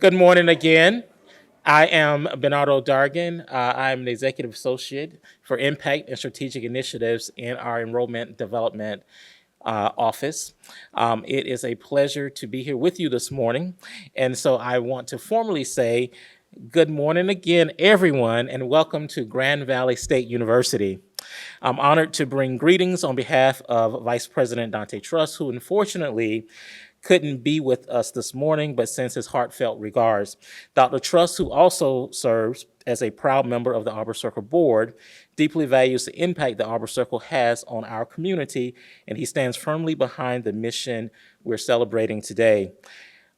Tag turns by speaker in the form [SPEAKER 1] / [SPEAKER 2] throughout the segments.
[SPEAKER 1] Good morning again. I am Bernardo Dargan. I'm the Executive Associate for Impact and Strategic Initiatives in our Enrollment Development Office. It is a pleasure to be here with you this morning. And so I want to formally say good morning again, everyone, and welcome to Grand Valley State University. I'm honored to bring greetings on behalf of Vice President Dante Truss, who unfortunately couldn't be with us this morning, but sends his heartfelt regards. Dr. Truss, who also serves as a proud member of the Arbor Circle Board, deeply values the impact the Arbor Circle has on our community, and he stands firmly behind the mission we're celebrating today.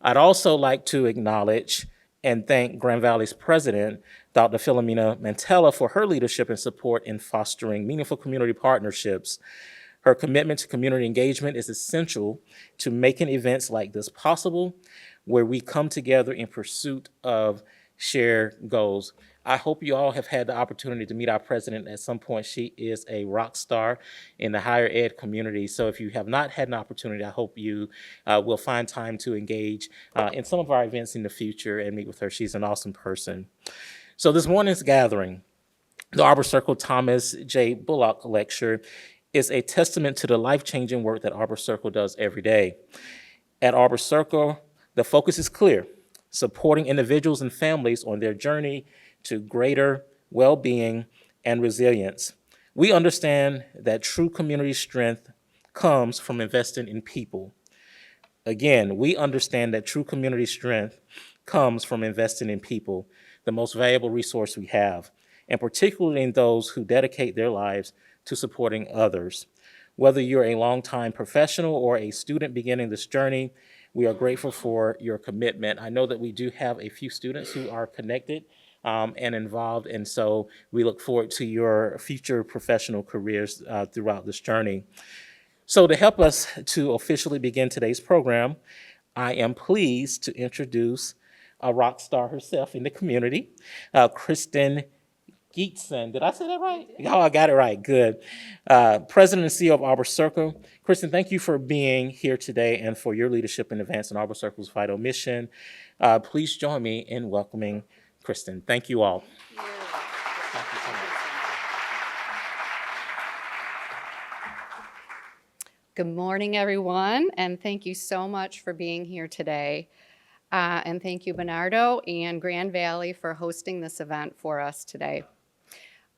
[SPEAKER 1] I'd also like to acknowledge and thank Grand Valley's president, Dr. Philomena Mantella, for her leadership and support in fostering meaningful community partnerships. Her commitment to community engagement is essential to making events like this possible, where we come together in pursuit of shared goals. I hope you all have had the opportunity to meet our president at some point. She is a rock star in the higher ed community. So if you have not had an opportunity, I hope you will find time to engage in some of our events in the future and meet with her. She's an awesome person. So this morning's gathering, the Arbor Circle Thomas J. Bullock Lecture, is a testament to the life-changing work that Arbor Circle does every day. At Arbor Circle, the focus is clear: supporting individuals and families on their journey to greater well-being and resilience. We understand that true community strength comes from investing in people. Again, we understand that true community strength comes from investing in people, the most valuable resource we have, and particularly in those who dedicate their lives to supporting others. Whether you're a longtime professional or a student beginning this journey, we are grateful for your commitment. I know that we do have a few students who are connected and involved, and so we look forward to your future professional careers throughout this journey. So to help us to officially begin today's program, I am pleased to introduce a rock star herself in the community, Kristen Geetson. Did I say that right? Oh, I got it right. Good. President and CEO of Arbor Circle. Kristen, thank you for being here today and for your leadership in advancing Arbor Circle's vital mission. Please join me in welcoming Kristen. Thank you all. Thank you so much.
[SPEAKER 2] Good morning, everyone, and thank you so much for being here today. And thank you, Bernardo and Grand Valley, for hosting this event for us today.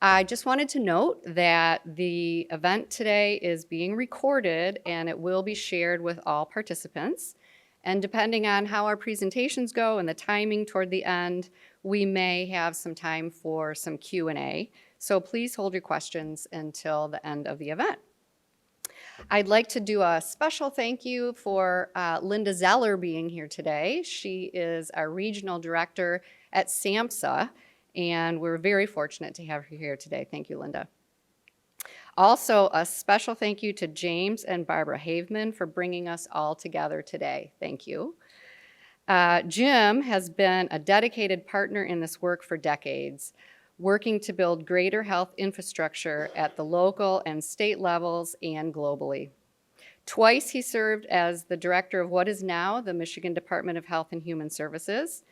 [SPEAKER 2] I just wanted to note that the event today is being recorded and it will be shared with all participants. And depending on how our presentations go and the timing toward the end, we may have some time for some Q&A. So please hold your questions until the end of the event. I'd like to do a special thank you for Linda Zeller being here today. She is our regional director at SAMHSA, and we're very fortunate to have her here today. Thank you, Linda. Also, a special thank you to James and Barbara Haveman for bringing us all together today. Thank you. Jim has been a dedicated partner in this work for decades, working to build greater health infrastructure at the local and state levels and globally. Twice he served as the director of what is now the Michigan Department of Health and Human Services.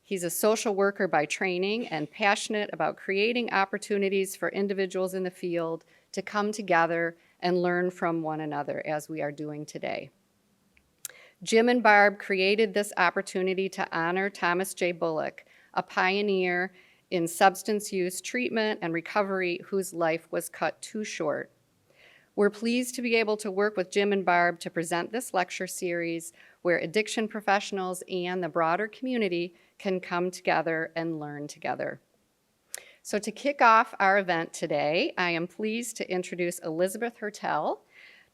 [SPEAKER 2] He's a social worker by training and passionate about creating opportunities for individuals in the field to come together and learn from one another, as we are doing today. Jim and Barb created this opportunity to honor Thomas J. Bullock, a pioneer in substance use treatment and recovery whose life was cut too short. We're pleased to be able to work with Jim and Barb to present this lecture series where addiction professionals and the broader community can come together and learn together. So to kick off our event today, I am pleased to introduce Elizabeth Hertel,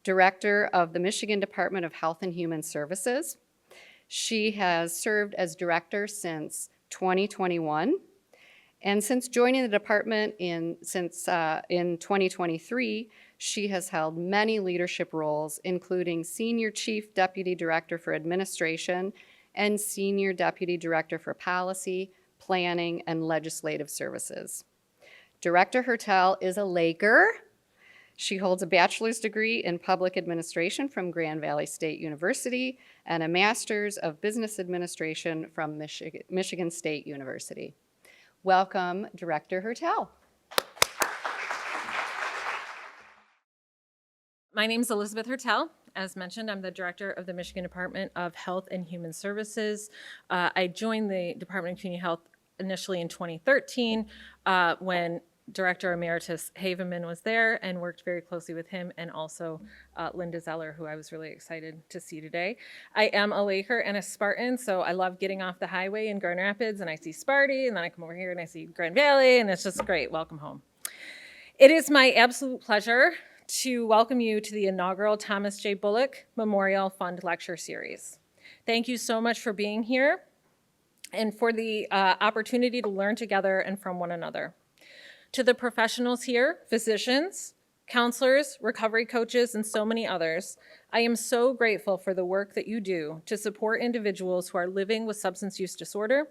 [SPEAKER 2] Director of the Michigan Department of Health and Human Services. She has served as director since 2021. And since joining the department in 2023, she has held many leadership roles, including Senior Chief Deputy Director for Administration and Senior Deputy Director for Policy, Planning, and Legislative Services. Director Hertel is a Laker. She holds a bachelor's degree in public administration from Grand Valley State University and a master's of business administration from Michigan State University. Welcome, Director Hertel.
[SPEAKER 3] My name is Elizabeth Hertel. As mentioned, I'm the director of the Michigan Department of Health and Human Services. I joined the Department of Community Health initially in 2013 when Director Emeritus Haveman was there, and worked very closely with him, and also Linda Zeller, who I was really excited to see today. I am a Laker and a Spartan, so I love getting off the highway in Grand Rapids and I see Sparty, and then I come over here and I see Grand Valley, and it's just great. Welcome home. It is my absolute pleasure to welcome you to the inaugural Thomas J. Bullock Memorial Fund Lecture Series. Thank you so much for being here and for the opportunity to learn together and from one another. To the professionals here, physicians, counselors, recovery coaches, and so many others, I am so grateful for the work that you do to support individuals who are living with substance use disorder.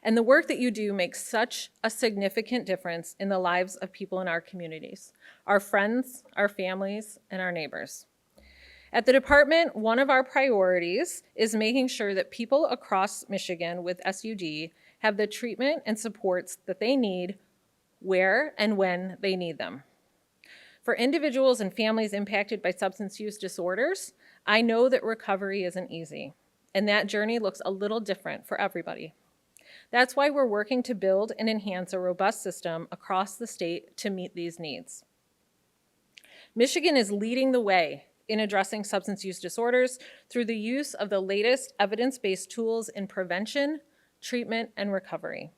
[SPEAKER 3] And the work that you do makes such a significant difference in the lives of people in our communities, our friends, our families, and our neighbors. At the department, one of our priorities is making sure that people across Michigan with SUD have the treatment and supports that they need where and when they need them. For individuals and families impacted by substance use disorders, I know that recovery isn't easy, and that journey looks a little different for everybody. That's why we're working to build and enhance a robust system across the state to meet these needs. Michigan is leading the way in addressing substance use disorders through the use of the latest evidence-based tools in prevention, treatment, and recovery.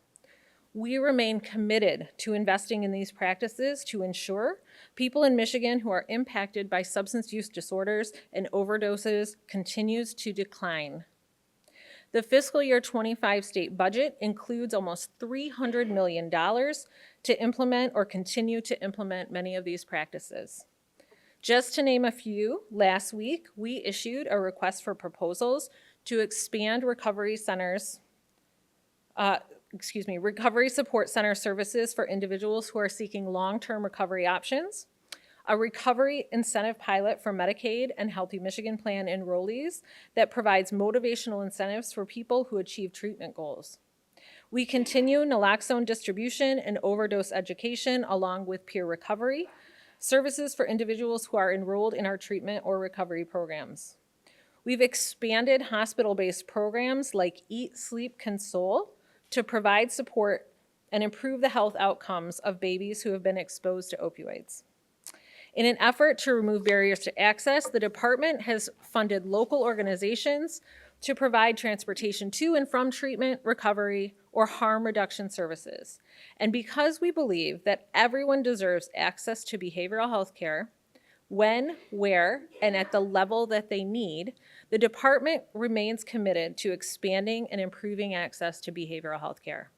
[SPEAKER 3] We remain committed to investing in these practices to ensure people in Michigan who are impacted by substance use disorders and overdoses continues to decline. The fiscal year 25 state budget includes almost $300 million to implement or continue to implement many of these practices. Just to name a few, last week we issued a request for proposals to expand recovery support center services for individuals who are seeking long-term recovery options, a recovery incentive pilot for Medicaid and Healthy Michigan Plan enrollees that provides motivational incentives for people who achieve treatment goals. We continue naloxone distribution and overdose education along with peer recovery, services for individuals who are enrolled in our treatment or recovery programs. We've expanded hospital-based programs like Eat, Sleep, Console to provide support and improve the health outcomes of babies who have been exposed to opioids. In an effort to remove barriers to access, the department has funded local organizations to provide transportation to and from treatment, recovery, or harm reduction services. And because we believe that everyone deserves access to behavioral health care, when, where, and at the level that they need, the department remains committed to expanding and improving access to behavioral health care.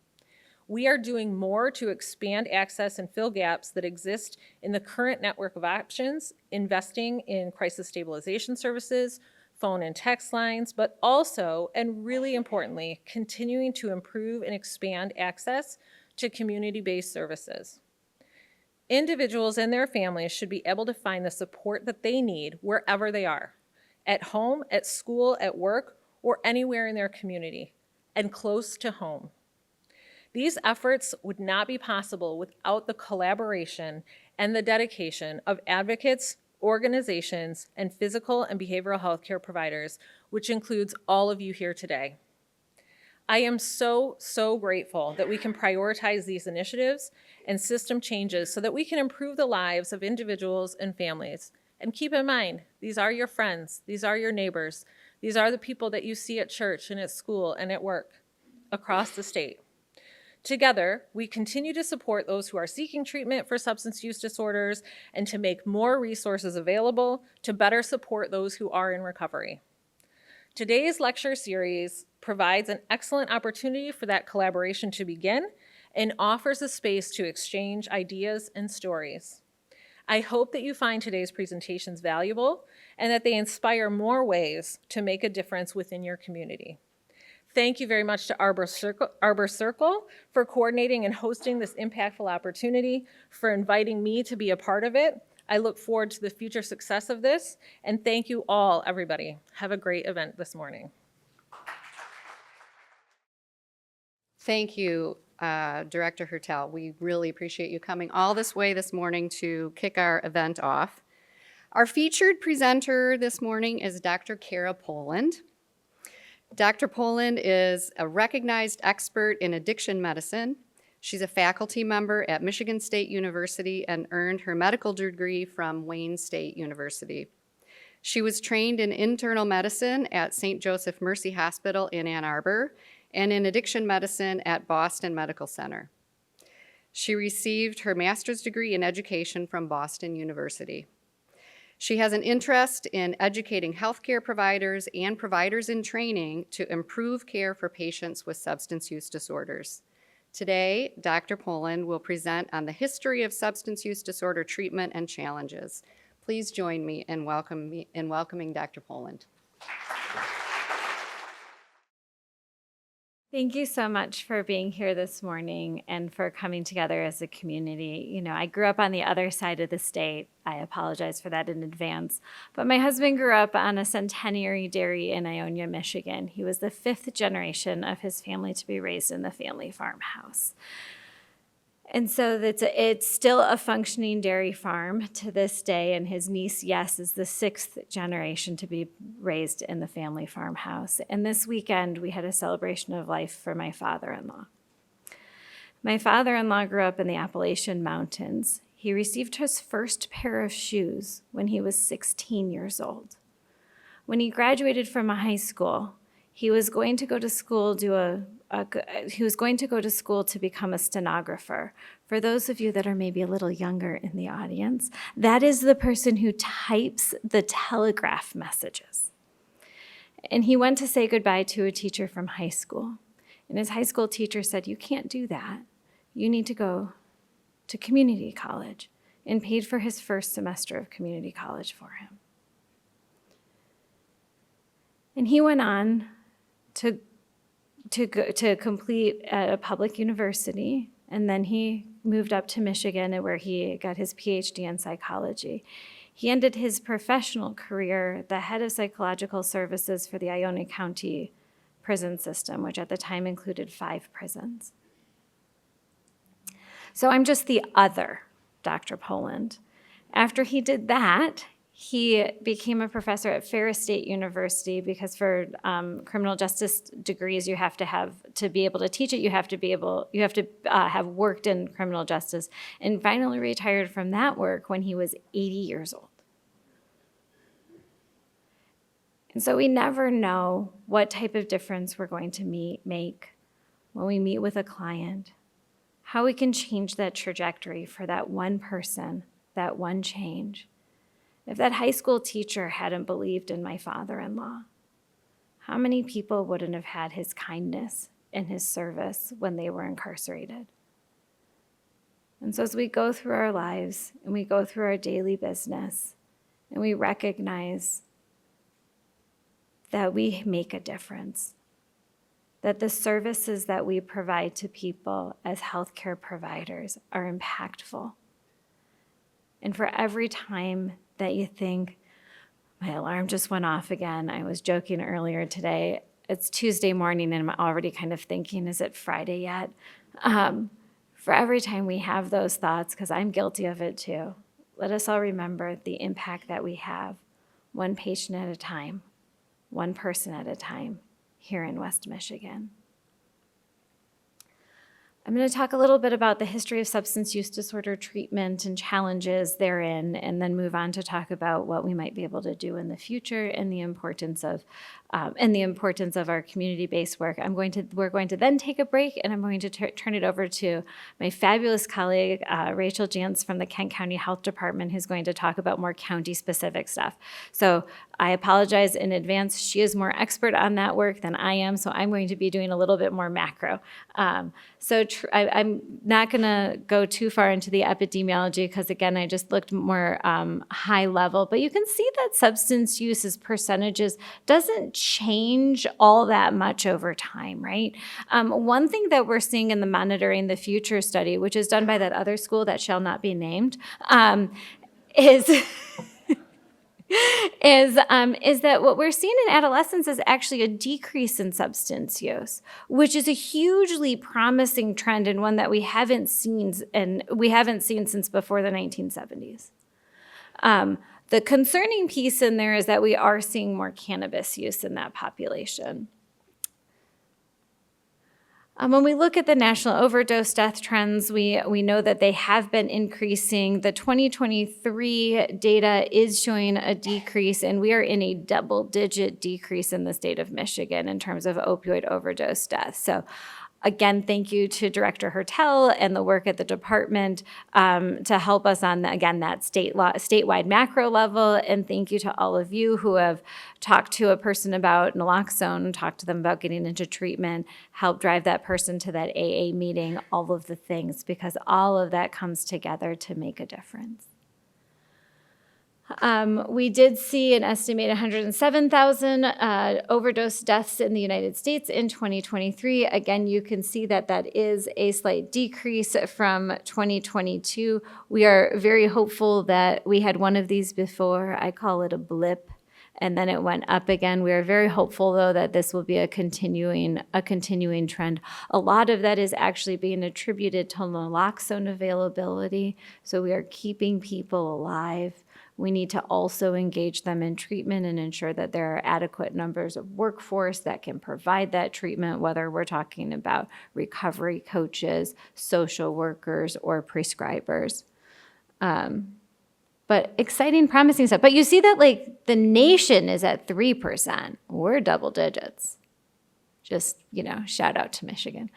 [SPEAKER 3] We are doing more to expand access and fill gaps that exist in the current network of options, investing in crisis stabilization services, phone and text lines, but also, and really importantly, continuing to improve and expand access to community-based services. Individuals and their families should be able to find the support that they need wherever they are, at home, at school, at work, or anywhere in their community, and close to home. These efforts would not be possible without the collaboration and the dedication of advocates, organizations, and physical and behavioral health care providers, which includes all of you here today. I am so grateful that we can prioritize these initiatives and system changes so that we can improve the lives of individuals and families. And keep in mind, these are your friends, these are your neighbors, these are the people that you see at church and at school and at work across the state. Together, we continue to support those who are seeking treatment for substance use disorders and to make more resources available to better support those who are in recovery. Today's lecture series provides an excellent opportunity for that collaboration to begin and offers a space to exchange ideas and stories. I hope that you find today's presentations valuable and that they inspire more ways to make a difference within your community. Thank you very much to Arbor Circle for coordinating and hosting this impactful opportunity, for inviting me to be a part of it. I look forward to the future success of this, and thank you all, everybody. Have a great event this morning.
[SPEAKER 2] Thank you, Director Hertel. We really appreciate you coming all this way this morning to kick our event off. Our featured presenter this morning is Dr. Cara Poland. Dr. Poland is a recognized expert in addiction medicine. She's a faculty member at Michigan State University and earned her medical degree from Wayne State University. She was trained in internal medicine at St. Joseph Mercy Hospital in Ann Arbor and in addiction medicine at Boston Medical Center. She received her master's degree in education from Boston University. She has an interest in educating healthcare providers and providers in training to improve care for patients with substance use disorders. Today, Dr. Poland will present on the history of substance use disorder treatment and challenges. Please join me in welcoming Dr. Poland.
[SPEAKER 4] Thank you so much for being here this morning and for coming together as a community. You know, I grew up on the other side of the state. I apologize for that in advance. But my husband grew up on a centenary dairy in Ionia, Michigan. He was the 5th generation of his family to be raised in the family farmhouse. And so it's still a functioning dairy farm to this day, and his niece, Yes, is the 6th generation to be raised in the family farmhouse. And this weekend, we had a celebration of life for my father-in-law. My father-in-law grew up in the Appalachian Mountains. He received his first pair of shoes when he was 16 years old. When he graduated from a high school, he was going to go to school to become a stenographer. For those of you that are maybe a little younger in the audience, that is the person who types the telegraph messages. And he went to say goodbye to a teacher from high school. And his high school teacher said, "You can't do that. You need to go to community college," and paid for his first semester of community college for him. And he went on to complete a public university, and then he moved up to Michigan where he got his PhD in psychology. He ended his professional career the head of psychological services for the Ionia County prison system, which at the time included 5 prisons. So I'm just the other Dr. Poland. After he did that, he became a professor at Ferris State University because for criminal justice degrees, you have to be able to teach it. You have to have worked in criminal justice, and finally retired from that work when he was 80 years old. And so we never know what type of difference we're going to make when we meet with a client, how we can change that trajectory for that one person, that one change. If that high school teacher hadn't believed in my father-in-law, how many people wouldn't have had his kindness and his service when they were incarcerated? And so as we go through our lives and we go through our daily business and we recognize that we make a difference, that the services that we provide to people as healthcare providers are impactful. And for every time that you think, my alarm just went off again. I was joking earlier today. It's Tuesday morning and I'm already kind of thinking, is it Friday yet? For every time we have those thoughts, because I'm guilty of it too, let us all remember the impact that we have, one patient at a time, one person at a time, here in West Michigan. I'm going to talk a little bit about the history of substance use disorder treatment and challenges therein, and then move on to talk about what we might be able to do in the future and the importance of our community-based work. We're going to then take a break, and I'm going to turn it over to my fabulous colleague, Rachel Jantz from the Kent County Health Department, who's going to talk about more county-specific stuff. So I apologize in advance. She is more expert on that work than I am, so I'm going to be doing a little bit more macro. I'm not going to go too far into the epidemiology because, again, I just looked more high level. But you can see that substance use as percentages doesn't change all that much over time, right? One thing that we're seeing in the Monitoring the Future study, which is done by that other school that shall not be named, is is that what we're seeing in adolescence is actually a decrease in substance use, which is a hugely promising trend and one that we haven't seen since before the 1970s. The concerning piece in there is that we are seeing more cannabis use in that population. When we look at the national overdose death trends, we know that they have been increasing. The 2023 data is showing a decrease, and we are in a double-digit decrease in the state of Michigan in terms of opioid overdose deaths. So again, thank you to Director Hertel and the work at the department to help us on, that statewide macro level. And thank you to all of you who have talked to a person about naloxone, talked to them about getting into treatment, help drive that person to that AA meeting, all of the things, because all of that comes together to make a difference. We did see an estimated 107,000 overdose deaths in the United States in 2023. Again, you can see that that is a slight decrease from 2022. We are very hopeful that we had one of these before. I call it a blip, and then it went up again. We are very hopeful, though, that this will be a continuing trend. A lot of that is actually being attributed to naloxone availability, so we are keeping people alive. We need to also engage them in treatment and ensure that there are adequate numbers of workforce that can provide that treatment, whether we're talking about recovery coaches, social workers, or prescribers. But exciting, promising stuff. But you see that like the nation is at 3%. We're double digits. Just, shout out to Michigan.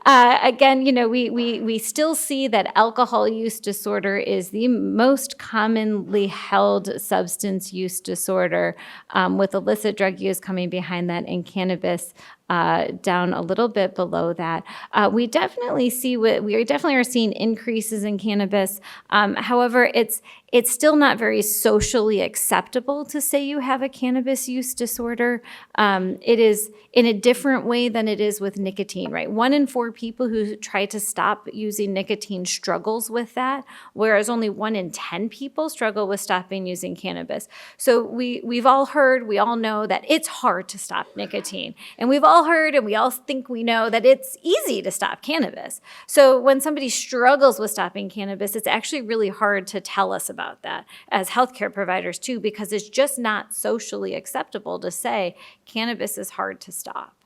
[SPEAKER 4] Again, we still see that alcohol use disorder is the most commonly held substance use disorder, with illicit drug use coming behind that and cannabis down a little bit below that. We definitely are seeing increases in cannabis. However, it's still not very socially acceptable to say you have a cannabis use disorder. It is in a different way than it is with nicotine, right? 1 in 4 people who try to stop using nicotine struggles with that, whereas only 1 in 10 people struggle with stopping using cannabis. So we all know that it's hard to stop nicotine. And we've all heard and we all think we know that it's easy to stop cannabis. So when somebody struggles with stopping cannabis, it's actually really hard to tell us about that as healthcare providers too, because it's just not socially acceptable to say cannabis is hard to stop.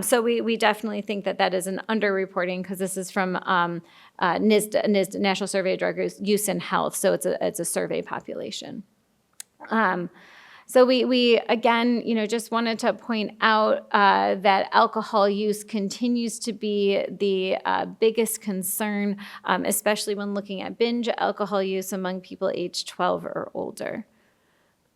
[SPEAKER 4] So we definitely think that is an underreporting, because this is from NISD, National Survey of Drug Use and Health. So it's a survey population. So we again, just wanted to point out that alcohol use continues to be the biggest concern, especially when looking at binge alcohol use among people aged 12 or older.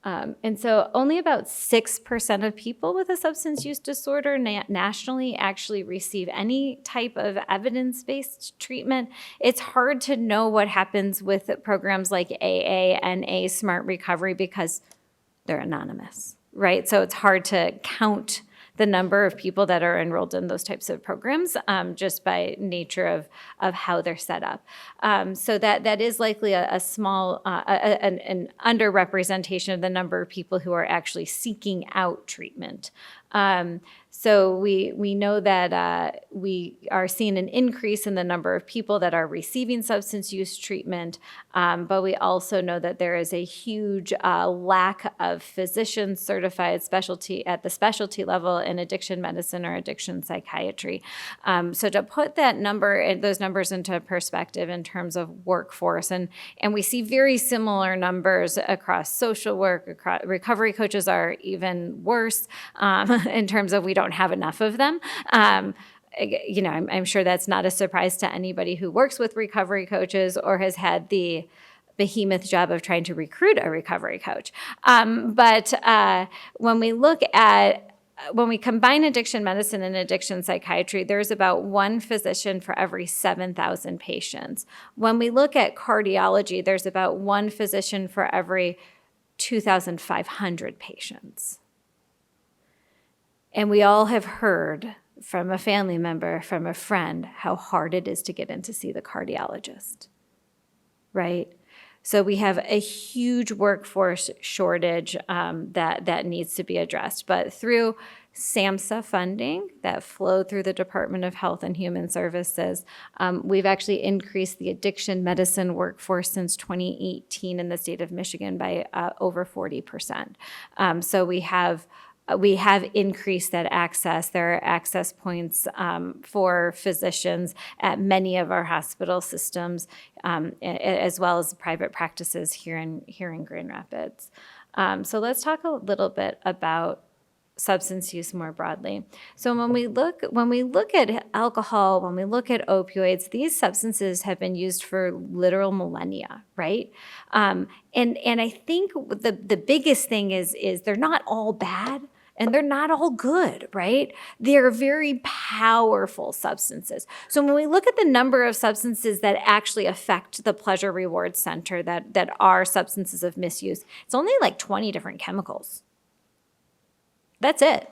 [SPEAKER 4] And so only about 6% of people with a substance use disorder nationally actually receive any type of evidence-based treatment. It's hard to know what happens with programs like AA and A Smart Recovery because they're anonymous, right? So it's hard to count the number of people that are enrolled in those types of programs, just by nature of how they're set up. So that is likely a small, an underrepresentation of the number of people who are actually seeking out treatment. So we know that we are seeing an increase in the number of people that are receiving substance use treatment, but we also know that there is a huge lack of physicians certified at the specialty level in addiction medicine or addiction psychiatry. So to put those numbers into perspective in terms of workforce, and we see very similar numbers across social work, recovery coaches are even worse in terms of we don't have enough of them. I'm sure that's not a surprise to anybody who works with recovery coaches or has had the behemoth job of trying to recruit a recovery coach. But when we combine addiction medicine and addiction psychiatry, there's about one physician for every 7,000 patients. When we look at cardiology, there's about one physician for every 2,500 patients. And we all have heard from a family member, from a friend, how hard it is to get in to see the cardiologist, right? So we have a huge workforce shortage that needs to be addressed. But through SAMHSA funding that flowed through the Department of Health and Human Services, we've actually increased the addiction medicine workforce since 2018 in the state of Michigan by over 40%. So we have increased that access. There are access points for physicians at many of our hospital systems, as well as private practices here in Grand Rapids. So let's talk a little bit about substance use more broadly. So when we look at alcohol, when we look at opioids, these substances have been used for literal millennia, right? And I think the biggest thing is they're not all bad. And they're not all good, right? They're very powerful substances. So when we look at the number of substances that actually affect the pleasure reward center that are substances of misuse, it's only like 20 different chemicals. That's it.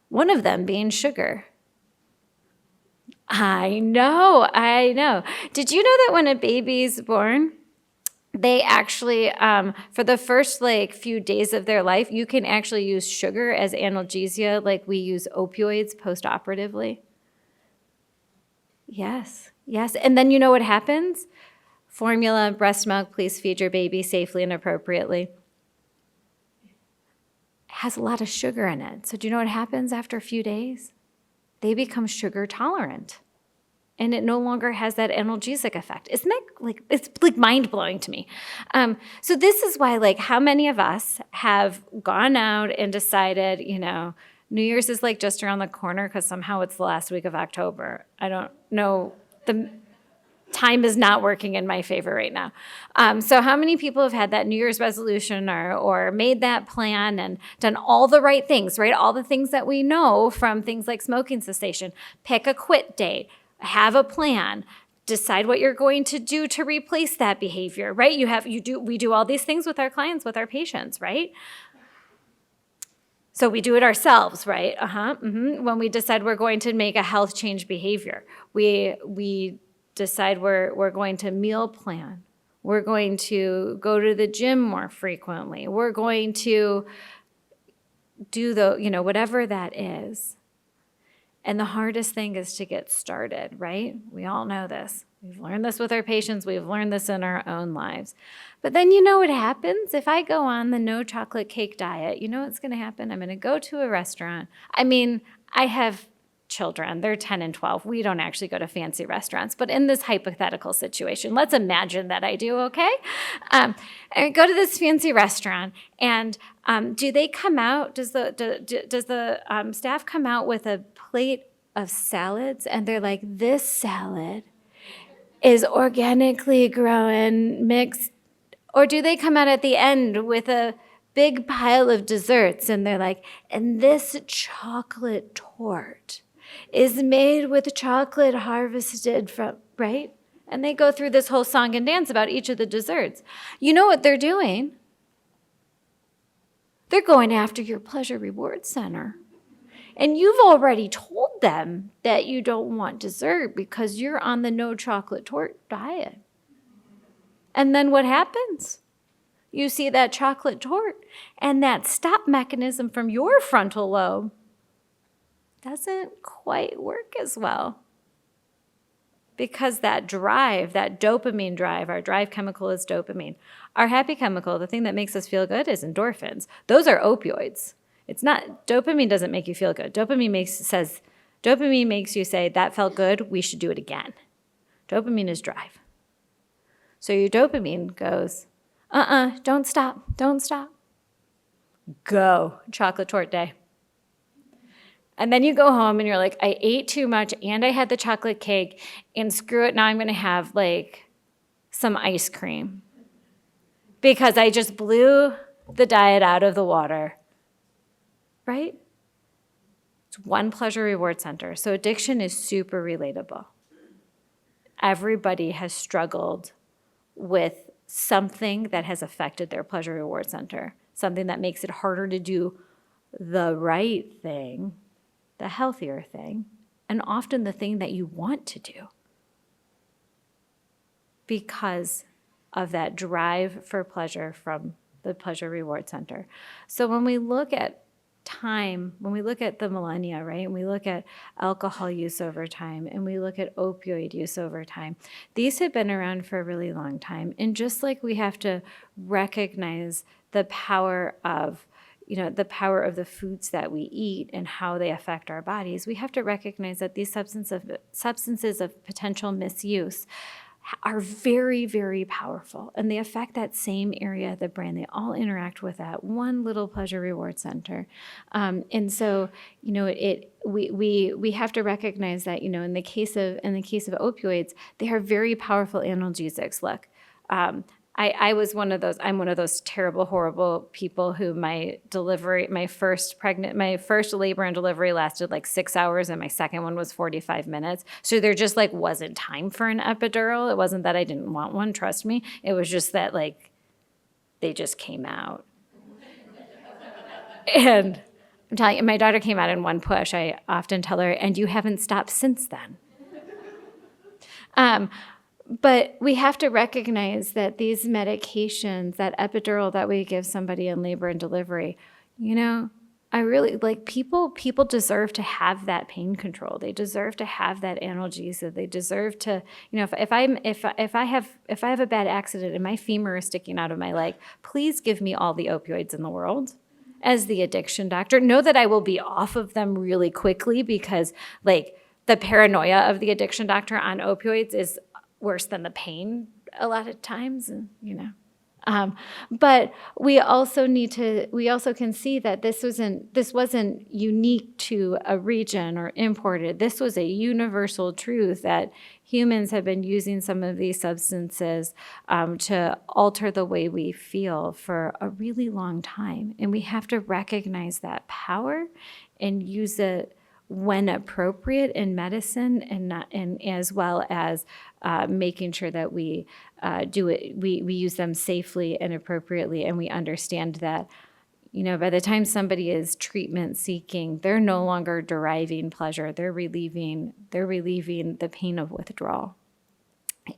[SPEAKER 4] One of them being sugar. I know. Did you know that when a baby's born, they actually, for the first few days of their life, you can actually use sugar as analgesia like we use opioids post-operatively? Yes. And then you know what happens? Formula, breast milk, please feed your baby safely and appropriately. It has a lot of sugar in it. So do you know what happens after a few days? They become sugar tolerant. And it no longer has that analgesic effect. Isn't that it's mind-blowing to me. So this is why, how many of us have gone out and decided, New Year's is just around the corner because somehow it's the last week of October. I don't know. The time is not working in my favor right now. So how many people have had that New Year's resolution or made that plan and done all the right things, right? All the things that we know from things like smoking cessation. Pick a quit date. Have a plan. Decide what you're going to do to replace that behavior, right? We do all these things with our clients, with our patients, right? So we do it ourselves, right? When we decide we're going to make a health change behavior, we decide we're going to meal plan. We're going to go to the gym more frequently. We're going to do whatever that is. And the hardest thing is to get started, right? We all know this. We've learned this with our patients. We've learned this in our own lives. But then you know what happens? If I go on the no chocolate cake diet, you know what's going to happen? I'm going to go to a restaurant. I have children. They're 10 and 12. We don't actually go to fancy restaurants. But in this hypothetical situation, let's imagine that I do, okay? I go to this fancy restaurant, and do they come out, does the staff come out with a plate of salads, and they're like, this salad is organically grown, mixed, or do they come out at the end with a big pile of desserts, and they're like, and this chocolate torte is made with chocolate harvested from, right? And they go through this whole song and dance about each of the desserts. You know what they're doing? They're going after your pleasure reward center. And you've already told them that you don't want dessert because you're on the no chocolate torte diet. And then what happens? You see that chocolate torte, and that stop mechanism from your frontal lobe doesn't quite work as well. Because that drive, that dopamine drive, our drive chemical is dopamine. Our happy chemical, the thing that makes us feel good, is endorphins. Those are opioids. It's not, dopamine doesn't make you feel good. Dopamine makes you say, that felt good, we should do it again. Dopamine is drive. So your dopamine goes, don't stop. Go, chocolate torte day. And then you go home and you're like, I ate too much and I had the chocolate cake, and screw it, now I'm going to have some ice cream because I just blew the diet out of the water, right? It's one pleasure reward center. So addiction is super relatable. Everybody has struggled with something that has affected their pleasure reward center, something that makes it harder to do the right thing, the healthier thing, and often the thing that you want to do because of that drive for pleasure from the pleasure reward center. So when we look at time, when we look at the millennia, right, and we look at alcohol use over time, and we look at opioid use over time, these have been around for a really long time. And just like we have to recognize the power of the foods that we eat and how they affect our bodies, we have to recognize that these substances of potential misuse are very, very powerful, and they affect that same area of the brain. They all interact with that one little pleasure reward center, and so we have to recognize that in the case of opioids, they are very powerful analgesics. Look. I'm one of those terrible, horrible people who my first labor and delivery lasted like 6 hours and my second one was 45 minutes. So there just like wasn't time for an epidural. It wasn't that I didn't want one, trust me. It was just that like they just came out. And I'm telling you, my daughter came out in one push. I often tell her, and you haven't stopped since then. But we have to recognize that these medications, that epidural that we give somebody in labor and delivery, I really like people deserve to have that pain control. They deserve to have that analgesia. They deserve to, if I have a bad accident and my femur is sticking out of my leg, please give me all the opioids in the world. As the addiction doctor, know that I will be off of them really quickly because like the paranoia of the addiction doctor on opioids is worse than the pain a lot of times, and but we also can see that this wasn't unique to a region or imported. This was a universal truth that humans have been using some of these substances to alter the way we feel for a really long time, and we have to recognize that power and use it when appropriate in medicine, and as well as making sure that we we use them safely and appropriately, and we understand that by the time somebody is treatment seeking, they're no longer deriving pleasure; they're relieving the pain of withdrawal.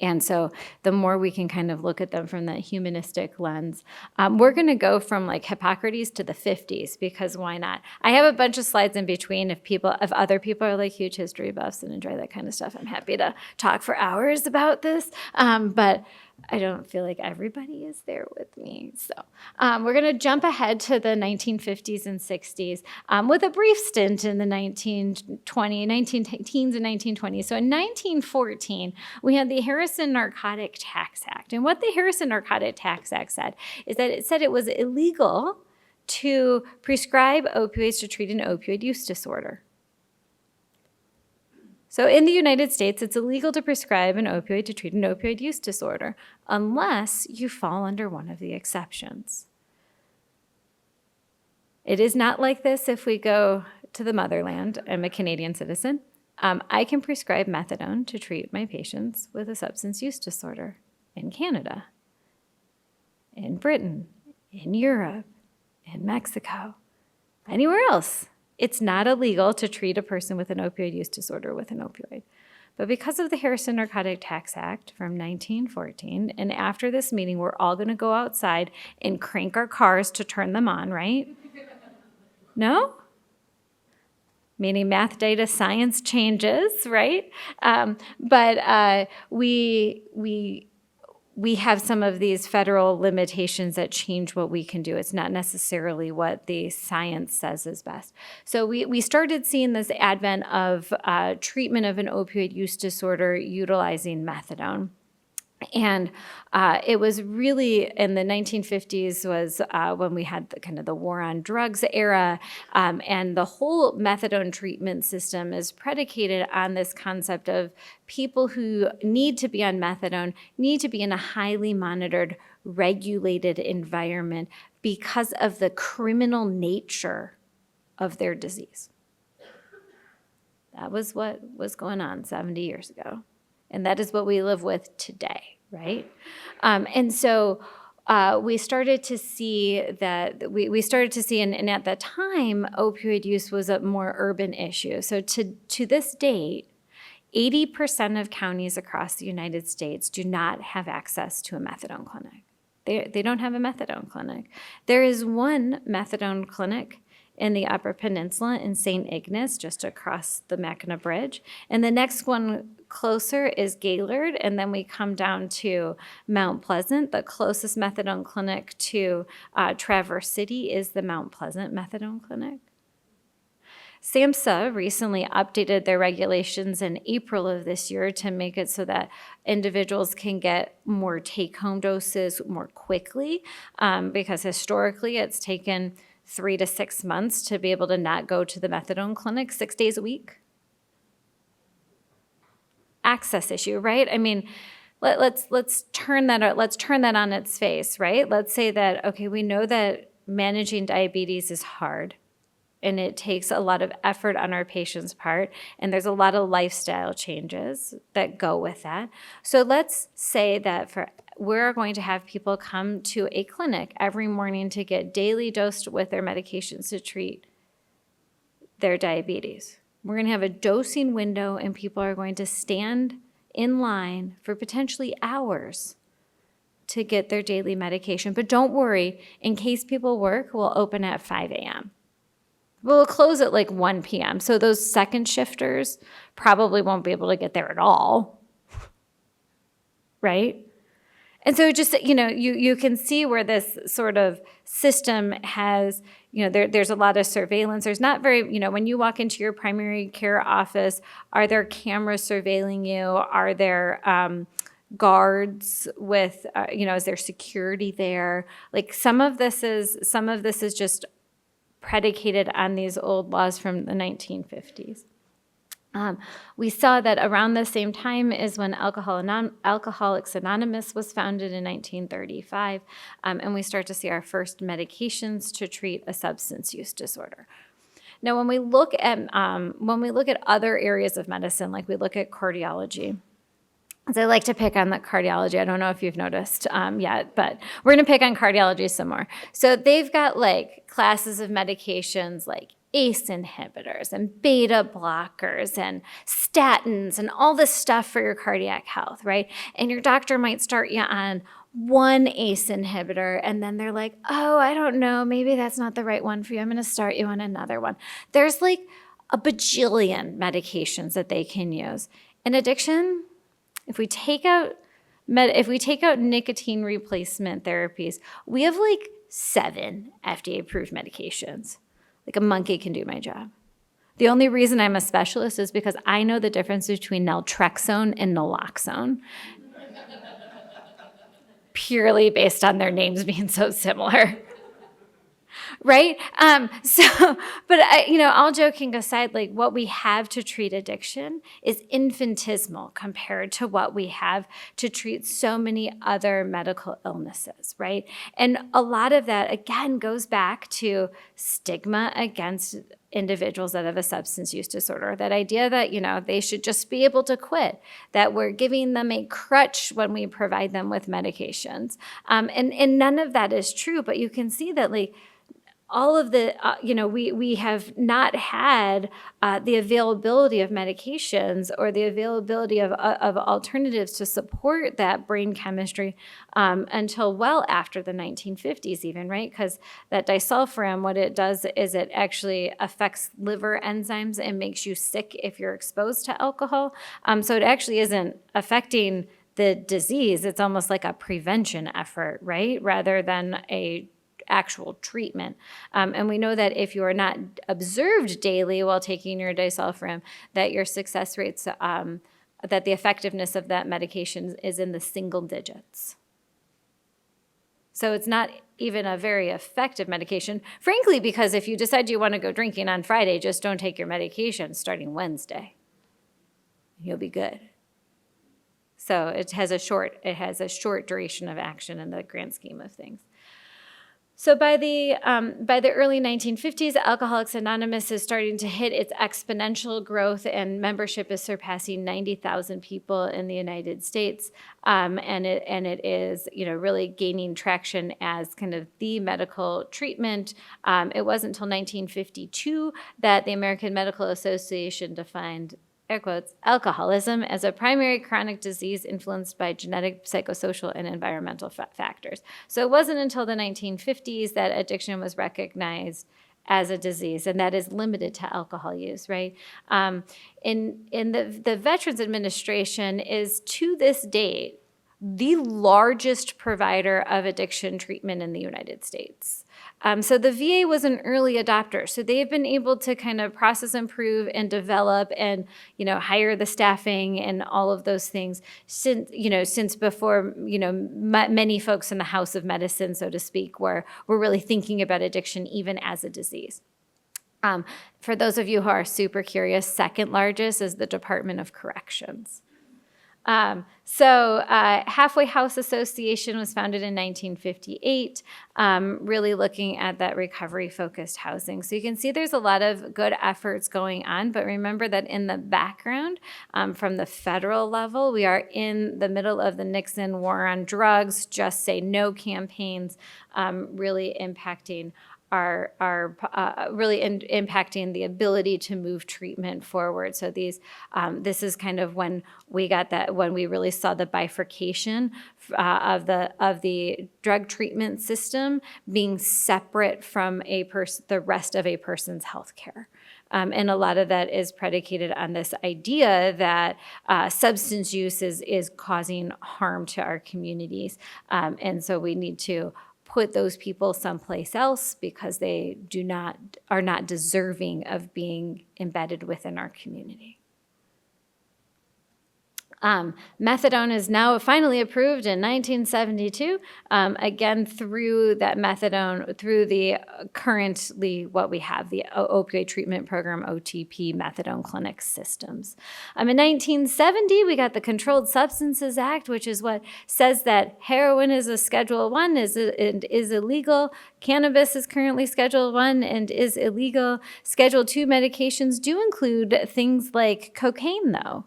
[SPEAKER 4] And so the more we can kind of look at them from that humanistic lens, we're going to go from like Hippocrates to the 50s, because why not? I have a bunch of slides in between. If other people are like huge history buffs and enjoy that kind of stuff, I'm happy to talk for hours about this. But I don't feel like everybody is there with me. So we're going to jump ahead to the 1950s and 60s with a brief stint in the 19teens and 1920s. So in 1914, we had the Harrison Narcotic Tax Act. And what the Harrison Narcotic Tax Act said is that it said it was illegal to prescribe opioids to treat an opioid use disorder. So in the United States, it's illegal to prescribe an opioid to treat an opioid use disorder unless you fall under one of the exceptions. It is not like this if we go to the motherland. I'm a Canadian citizen. I can prescribe methadone to treat my patients with a substance use disorder in Canada, in Britain, in Europe, in Mexico, anywhere else. It's not illegal to treat a person with an opioid use disorder with an opioid. But because of the Harrison Narcotic Tax Act from 1914, and after this meeting, we're all going to go outside and crank our cars to turn them on, right? No? Meaning math, data, science changes, right? But we have some of these federal limitations that change what we can do. It's not necessarily what the science says is best. So we started seeing this advent of treatment of an opioid use disorder utilizing methadone. And it was really in the 1950s was when we had the war on drugs era, and the whole methadone treatment system is predicated on this concept of people who need to be on methadone need to be in a highly monitored, regulated environment because of the criminal nature of their disease. That was what was going on 70 years ago. And that is what we live with today, right? And so we started to see that, we started to see, and at that time, opioid use was a more urban issue. So to this date, 80% of counties across the United States do not have access to a methadone clinic. They don't have a methadone clinic. There is one methadone clinic in the Upper Peninsula in St. Ignace, just across the Mackinac Bridge. And the next one closer is Gaylord, and then we come down to Mount Pleasant. The closest methadone clinic to Traverse City is the Mount Pleasant Methadone Clinic. SAMHSA recently updated their regulations in April of this year to make it so that individuals can get more take-home doses more quickly, because historically it's taken 3 to 6 months to be able to not go to the methadone clinic 6 days a week. Access issue, right? I mean, let's turn that on its face, right? Let's say that, okay, we know that managing diabetes is hard, and it takes a lot of effort on our patient's part, and there's a lot of lifestyle changes that go with that. So let's say that we're going to have people come to a clinic every morning to get daily dosed with their medications to treat their diabetes. We're going to have a dosing window, and people are going to stand in line for potentially hours to get their daily medication. But don't worry, in case people work, we'll open at 5 a.m. We'll close at like 1 p.m. So those second shifters probably won't be able to get there at all, right? And so just, you can see where this sort of system has, there's a lot of surveillance. There's not very, when you walk into your primary care office, are there cameras surveilling you? Are there guards with, is there security there? Like some of this is just predicated on these old laws from the 1950s. We saw that around the same time is when Alcoholics Anonymous was founded in 1935, and we start to see our first medications to treat a substance use disorder. Now, when we look at other areas of medicine, like we look at cardiology, so I like to pick on the cardiology. I don't know if you've noticed yet, but we're going to pick on cardiology some more. So they've got like classes of medications like ACE inhibitors and beta blockers and statins and all this stuff for your cardiac health, right? And your doctor might start you on one ACE inhibitor, and then they're like, oh, I don't know, maybe that's not the right one for you. I'm going to start you on another one. There's like a bajillion medications that they can use. In addiction, if we take out nicotine replacement therapies, we have like 7 FDA-approved medications. Like a monkey can do my job. The only reason I'm a specialist is because I know the difference between naltrexone and naloxone, purely based on their names being so similar. Right? But all joking aside, like what we have to treat addiction is infinitesimal compared to what we have to treat so many other medical illnesses, right? And a lot of that, again, goes back to stigma against individuals that have a substance use disorder. That idea that, they should just be able to quit, that we're giving them a crutch when we provide them with medications. And none of that is true, but you can see that like, all of the, we have not had the availability of medications or the availability of alternatives to support that brain chemistry until well after the 1950s even, right? Because that disulfiram, what it does is it actually affects liver enzymes and makes you sick if you're exposed to alcohol. So it actually isn't affecting the disease. It's almost like a prevention effort, right? Rather than a actual treatment. And we know that if you are not observed daily while taking your disulfiram, that your success rates that the effectiveness of that medication is in the single digits. So it's not even a very effective medication, frankly, because if you decide you want to go drinking on Friday, just don't take your medication starting Wednesday. You'll be good. So it has a short duration of action in the grand scheme of things. So by the early 1950s, Alcoholics Anonymous is starting to hit its exponential growth, and membership is surpassing 90,000 people in the United States, and it is really gaining traction as kind of the medical treatment. It wasn't until 1952 that the American Medical Association defined, air quotes, alcoholism as a primary chronic disease influenced by genetic, psychosocial, and environmental factors. So it wasn't until the 1950s that addiction was recognized as a disease, and that is limited to alcohol use, right? The Veterans Administration is, to this date, the largest provider of addiction treatment in the United States. So the VA was an early adopter. So they've been able to kind of process, improve, and develop, and hire the staffing and all of those things since before many folks in the House of Medicine, so to speak, were really thinking about addiction even as a disease. For those of you who are super curious, second largest is the Department of Corrections. Halfway House Association was founded in 1958, really looking at that recovery-focused housing. So you can see there's a lot of good efforts going on, but remember that in the background, from the federal level, we are in the middle of the Nixon war on drugs, Just Say No campaigns, really impacting impacting the ability to move treatment forward. So this is kind of when we really saw the bifurcation of the drug treatment system being separate from the rest of a person's health care. And a lot of that is predicated on this idea that substance use is causing harm to our communities. And so we need to put those people someplace else because they are not deserving of being embedded within our community. Methadone is now finally approved in 1972, again through that methadone, through the currently what we have, the opioid treatment program, OTP, methadone clinic systems. In 1970, we got the Controlled Substances Act, which is what says that heroin is a Schedule I and is illegal. Cannabis is currently Schedule I and is illegal. Schedule II medications do include things like cocaine, though.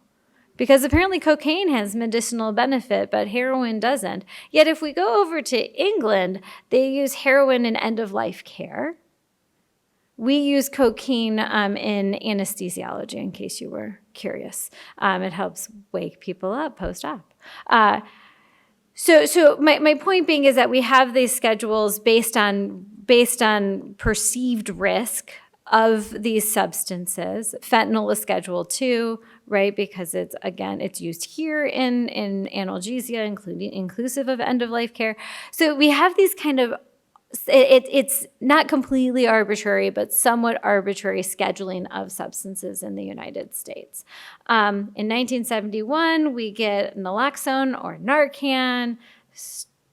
[SPEAKER 4] Because apparently cocaine has medicinal benefit, but heroin doesn't. Yet if we go over to England, they use heroin in end-of-life care. We use cocaine in anesthesiology, in case you were curious. It helps wake people up post-op. So my point being is that we have these schedules based on perceived risk of these substances. Fentanyl is Schedule II, right? Because it's used here in analgesia, inclusive of end-of-life care. So we have these kind of, it's not completely arbitrary, but somewhat arbitrary scheduling of substances in the United States. In 1971, we get naloxone or Narcan,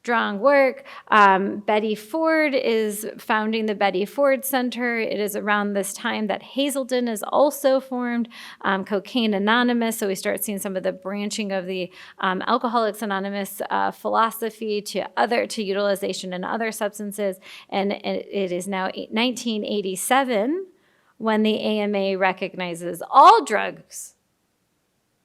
[SPEAKER 4] strong work. Betty Ford is founding the Betty Ford Center. It is around this time that Hazelden is also formed, Cocaine Anonymous. So we start seeing some of the branching of the Alcoholics Anonymous philosophy to utilization in other substances. And it is now 1987 when the AMA recognizes all drugs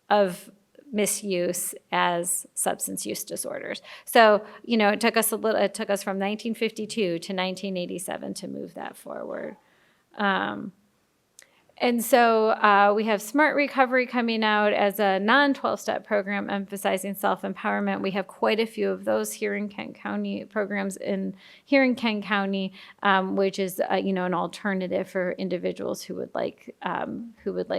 [SPEAKER 4] of misuse as substance use disorders. So, it took us from 1952 to 1987 to move that forward. And so we have Smart Recovery coming out as a non-12-step program emphasizing self-empowerment. We have quite a few of those here in Kent County, programs here in Kent County, which is an alternative for individuals who would like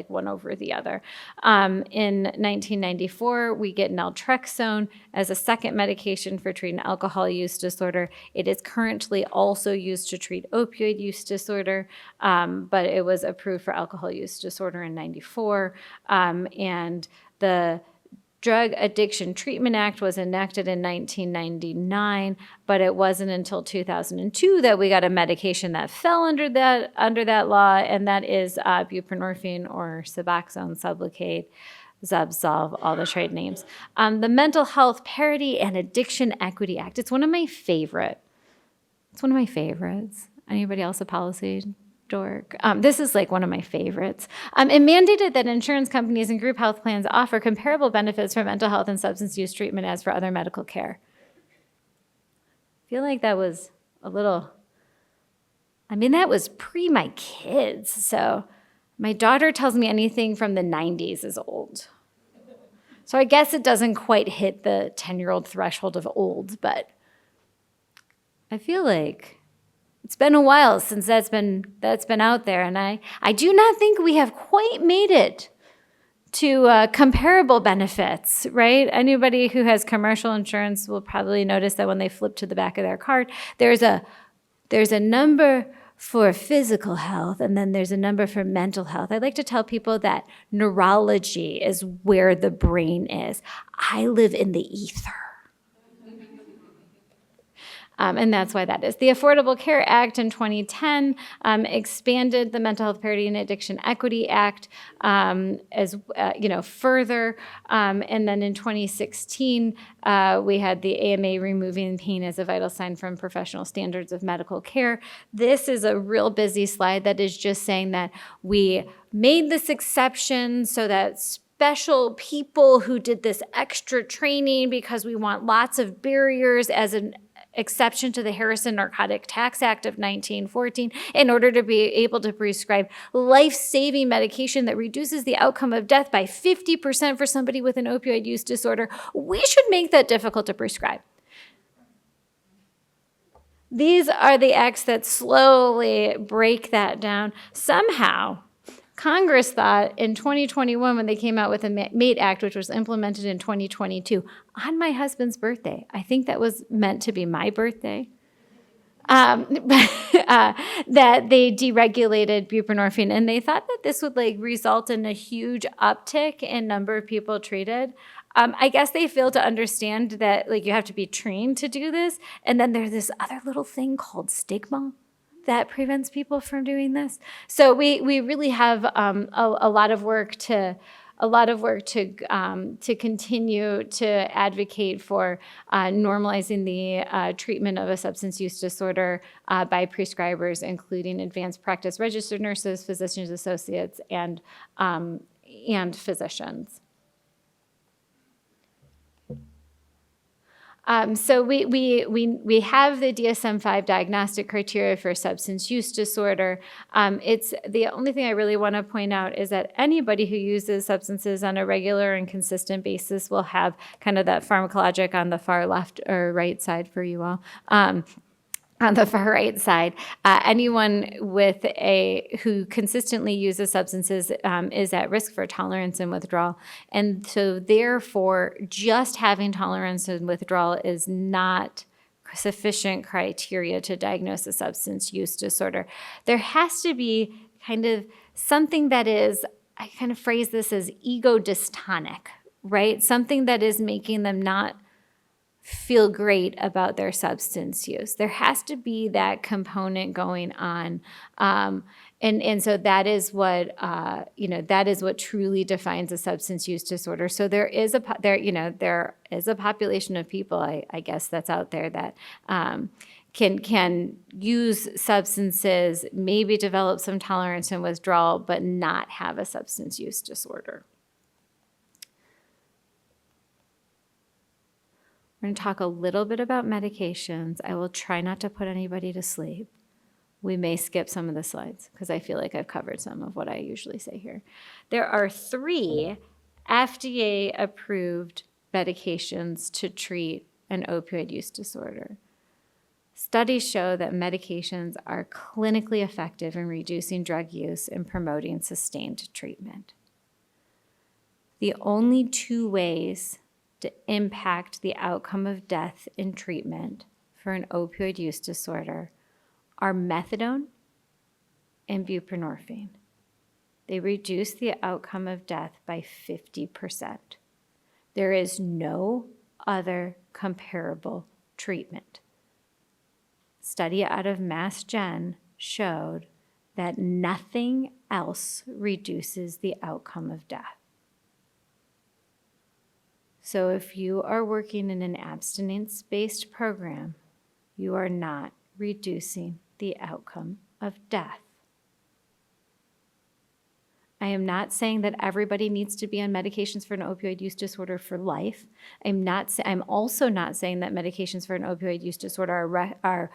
[SPEAKER 4] one over the other. In 1994, we get naltrexone as a second medication for treating alcohol use disorder. It is currently also used to treat opioid use disorder, but it was approved for alcohol use disorder in 94. And The Drug Addiction Treatment Act was enacted in 1999, but it wasn't until 2002 that we got a medication that fell under that law, and that is buprenorphine or Suboxone, Sublocade, Zubsolv, all the trade names. The Mental Health Parity and Addiction Equity Act. It's one of my favorites. Anybody else a policy dork? This is like one of my favorites. It mandated that insurance companies and group health plans offer comparable benefits for mental health and substance use treatment as for other medical care. I feel like that was that was pre my kids. So my daughter tells me anything from the 90s is old. So I guess it doesn't quite hit the 10-year-old threshold of old, but I feel like it's been a while since that's been out there, and I do not think we have quite made it to comparable benefits, right? Anybody who has commercial insurance will probably notice that when they flip to the back of their card, there's a number for physical health, and then there's a number for mental health. I like to tell people that neurology is where the brain is. I live in the ether. And that's why that is. The Affordable Care Act in 2010 expanded the Mental Health Parity and Addiction Equity Act further. And then in 2016, we had the AMA removing pain as a vital sign from professional standards of medical care. This is a real busy slide that is just saying that we made this exception so that special people who did this extra training, because we want lots of barriers as an exception to the Harrison Narcotic Tax Act of 1914 in order to be able to prescribe life-saving medication that reduces the outcome of death by 50% for somebody with an opioid use disorder. We should make that difficult to prescribe. These are the acts that slowly break that down. Somehow, Congress thought in 2021, when they came out with the MATE Act, which was implemented in 2022, on my husband's birthday, I think that was meant to be my birthday, that they deregulated buprenorphine. And they thought that this would result in a huge uptick in number of people treated. I guess they failed to understand that you have to be trained to do this. And then there's this other little thing called stigma that prevents people from doing this. So we really have a lot of work to continue to advocate for normalizing the treatment of a substance use disorder by prescribers, including advanced practice registered nurses, physicians associates, and physicians. So we have the DSM-5 diagnostic criteria for substance use disorder. It's the only thing I really want to point out is that anybody who uses substances on a regular and consistent basis will have kind of that pharmacologic on the far left or right side for you all. On the far right side, anyone who consistently uses substances is at risk for tolerance and withdrawal. And so therefore, just having tolerance and withdrawal is not sufficient criteria to diagnose a substance use disorder. There has to be kind of something that is, I kind of phrase this as ego dystonic, right? Something that is making them not feel great about their substance use. There has to be that component going on. And so that is what, that is what truly defines a substance use disorder. So there is a population of people, I guess, that's out there that can use substances, maybe develop some tolerance and withdrawal, but not have a substance use disorder. We're going to talk a little bit about medications. I will try not to put anybody to sleep. We may skip some of the slides because I feel like I've covered some of what I usually say here. There are 3 FDA-approved medications to treat an opioid use disorder. Studies show that medications are clinically effective in reducing drug use and promoting sustained treatment. The only 2 ways to impact the outcome of death in treatment for an opioid use disorder are methadone and buprenorphine. They reduce the outcome of death by 50%. There is no other comparable treatment. Study out of Mass Gen showed that nothing else reduces the outcome of death. So if you are working in an abstinence-based program, you are not reducing the outcome of death. I am not saying that everybody needs to be on medications for an opioid use disorder for life. I'm also not saying that medications for an opioid use disorder are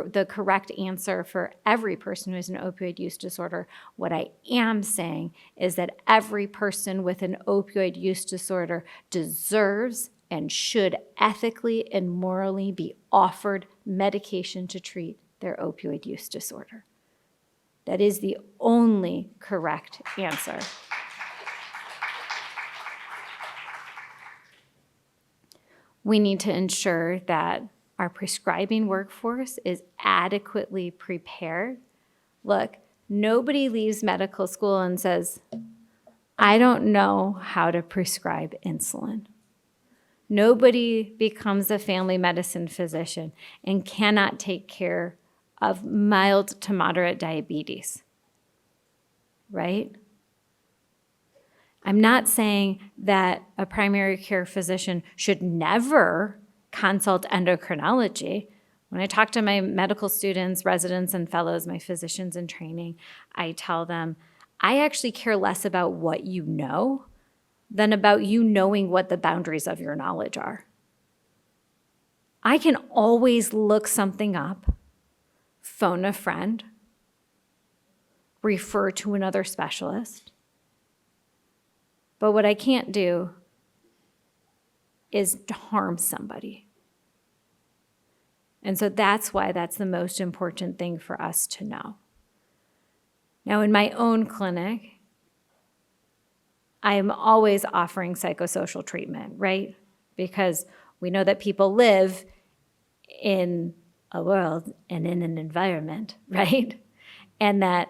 [SPEAKER 4] the correct answer for every person who has an opioid use disorder. What I am saying is that every person with an opioid use disorder deserves and should ethically and morally be offered medication to treat their opioid use disorder. That is the only correct answer. We need to ensure that our prescribing workforce is adequately prepared. Look, nobody leaves medical school and says, I don't know how to prescribe insulin. Nobody becomes a family medicine physician and cannot take care of mild to moderate diabetes, right? I'm not saying that a primary care physician should never consult endocrinology. When I talk to my medical students, residents, and fellows, my physicians in training, I tell them, I actually care less about what you know than about you knowing what the boundaries of your knowledge are. I can always look something up, phone a friend, refer to another specialist. But what I can't do is harm somebody. And so that's why that's the most important thing for us to know. Now, in my own clinic, I am always offering psychosocial treatment, right? Because we know that people live in a world and in an environment, right? And that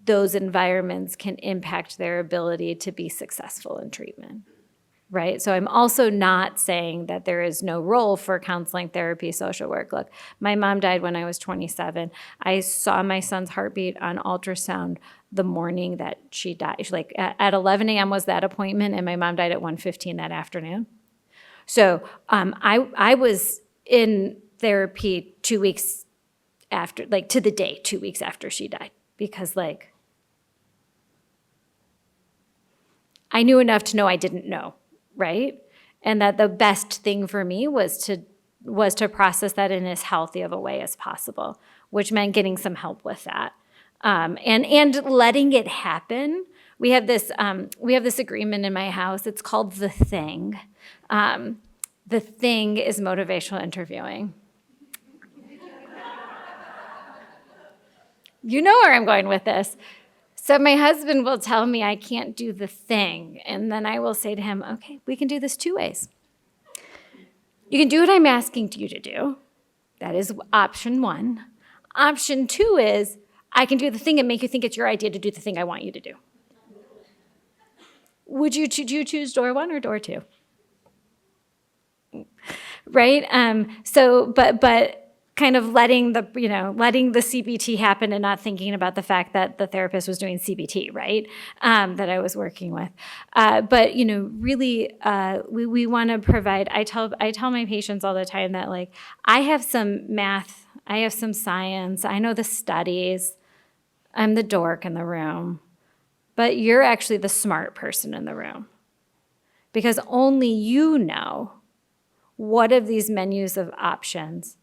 [SPEAKER 4] those environments can impact their ability to be successful in treatment, right? So I'm also not saying that there is no role for counseling, therapy, social work. Look, my mom died when I was 27. I saw my son's heartbeat on ultrasound the morning that she died. Like at 11 a.m. was that appointment, and my mom died at 1:15 that afternoon. So I was in therapy 2 weeks after, like to the day, 2 weeks after she died, because like I knew enough to know I didn't know, right? And that the best thing for me was to process that in as healthy of a way as possible, which meant getting some help with that. And letting it happen. We have this agreement in my house. It's called The Thing. The Thing is motivational interviewing. You know where I'm going with this. So my husband will tell me I can't do the thing, and then I will say to him, okay, we can do this 2 ways. You can do what I'm asking you to do. That is option 1. Option 2 is I can do the thing and make you think it's your idea to do the thing I want you to do. Would you choose door 1 or door 2? Right? But kind of letting the CBT happen and not thinking about the fact that the therapist was doing CBT, right? That I was working with. But really, we want to provide. I tell my patients all the time that like I have some math, I have some science, I know the studies. I'm the dork in the room, but you're actually the smart person in the room, because only you know what of these menus of options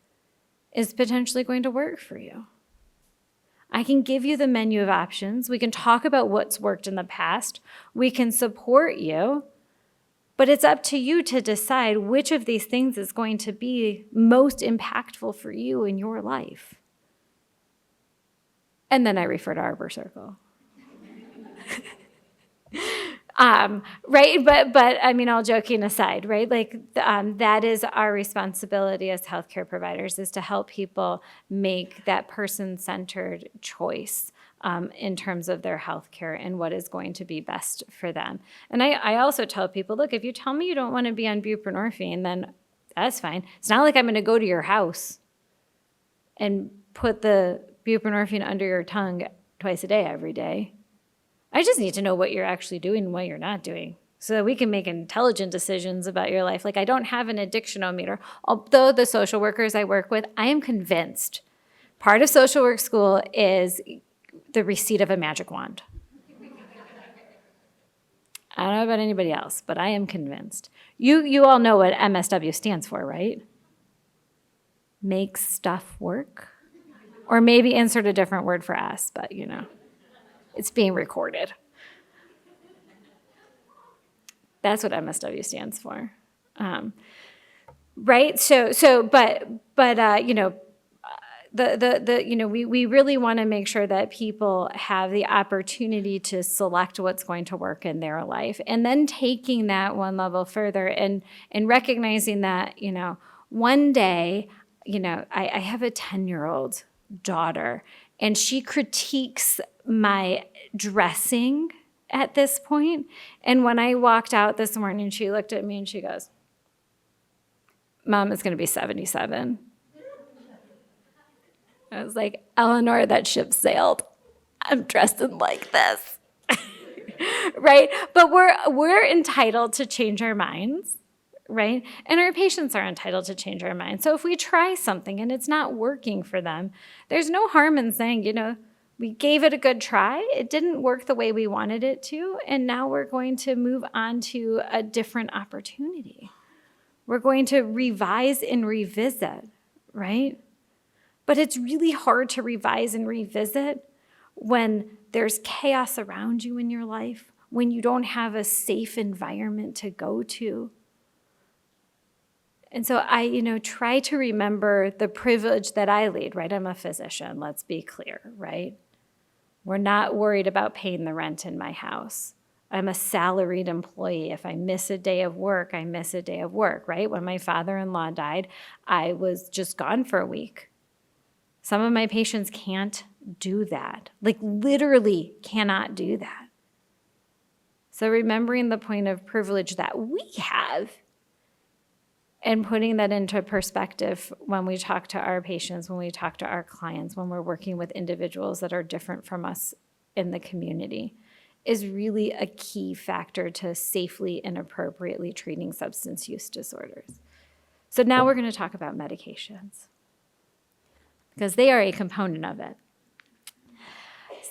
[SPEAKER 4] is potentially going to work for you. I can give you the menu of options. We can talk about what's worked in the past. We can support you, but it's up to you to decide which of these things is going to be most impactful for you in your life. And then I refer to Arbor Circle. Right, but I mean, all joking aside, right? Like that is our responsibility as healthcare providers, is to help people make that person-centered choice in terms of their health care and what is going to be best for them. And I also tell people, look, if you tell me you don't want to be on buprenorphine, then that's fine. It's not like I'm going to go to your house and put the buprenorphine under your tongue twice a day every day. I just need to know what you're actually doing and what you're not doing so that we can make intelligent decisions about your life. Like, I don't have an addictionometer. Although the social workers I work with, I am convinced part of social work school is the receipt of a magic wand. I don't know about anybody else, but I am convinced. You all know what MSW stands for, right? Make stuff work? Or maybe insert a different word for S, but it's being recorded. That's what MSW stands for, right? We really want to make sure that people have the opportunity to select what's going to work in their life, and then taking that one level further and recognizing that one day, I have a 10-year-old daughter, and she critiques my dressing at this point. And when I walked out this morning, she looked at me and she goes, "Mom is going to be 77. I was like, "Eleanor, that ship sailed. I'm dressing like this." Right? But we're entitled to change our minds, right? And our patients are entitled to change our minds. So if we try something and it's not working for them, there's no harm in saying, we gave it a good try. It didn't work the way we wanted it to, and now we're going to move on to a different opportunity. We're going to revise and revisit, right? But it's really hard to revise and revisit when there's chaos around you in your life, when you don't have a safe environment to go to. And so I, try to remember the privilege that I lead, right? I'm a physician, let's be clear, right? We're not worried about paying the rent in my house. I'm a salaried employee. If I miss a day of work, I miss a day of work, right? When my father-in-law died, I was just gone for a week. Some of my patients can't do that, like literally cannot do that. So remembering the point of privilege that we have and putting that into perspective when we talk to our patients, when we talk to our clients, when we're working with individuals that are different from us in the community is really a key factor to safely and appropriately treating substance use disorders. So now we're going to talk about medications because they are a component of it.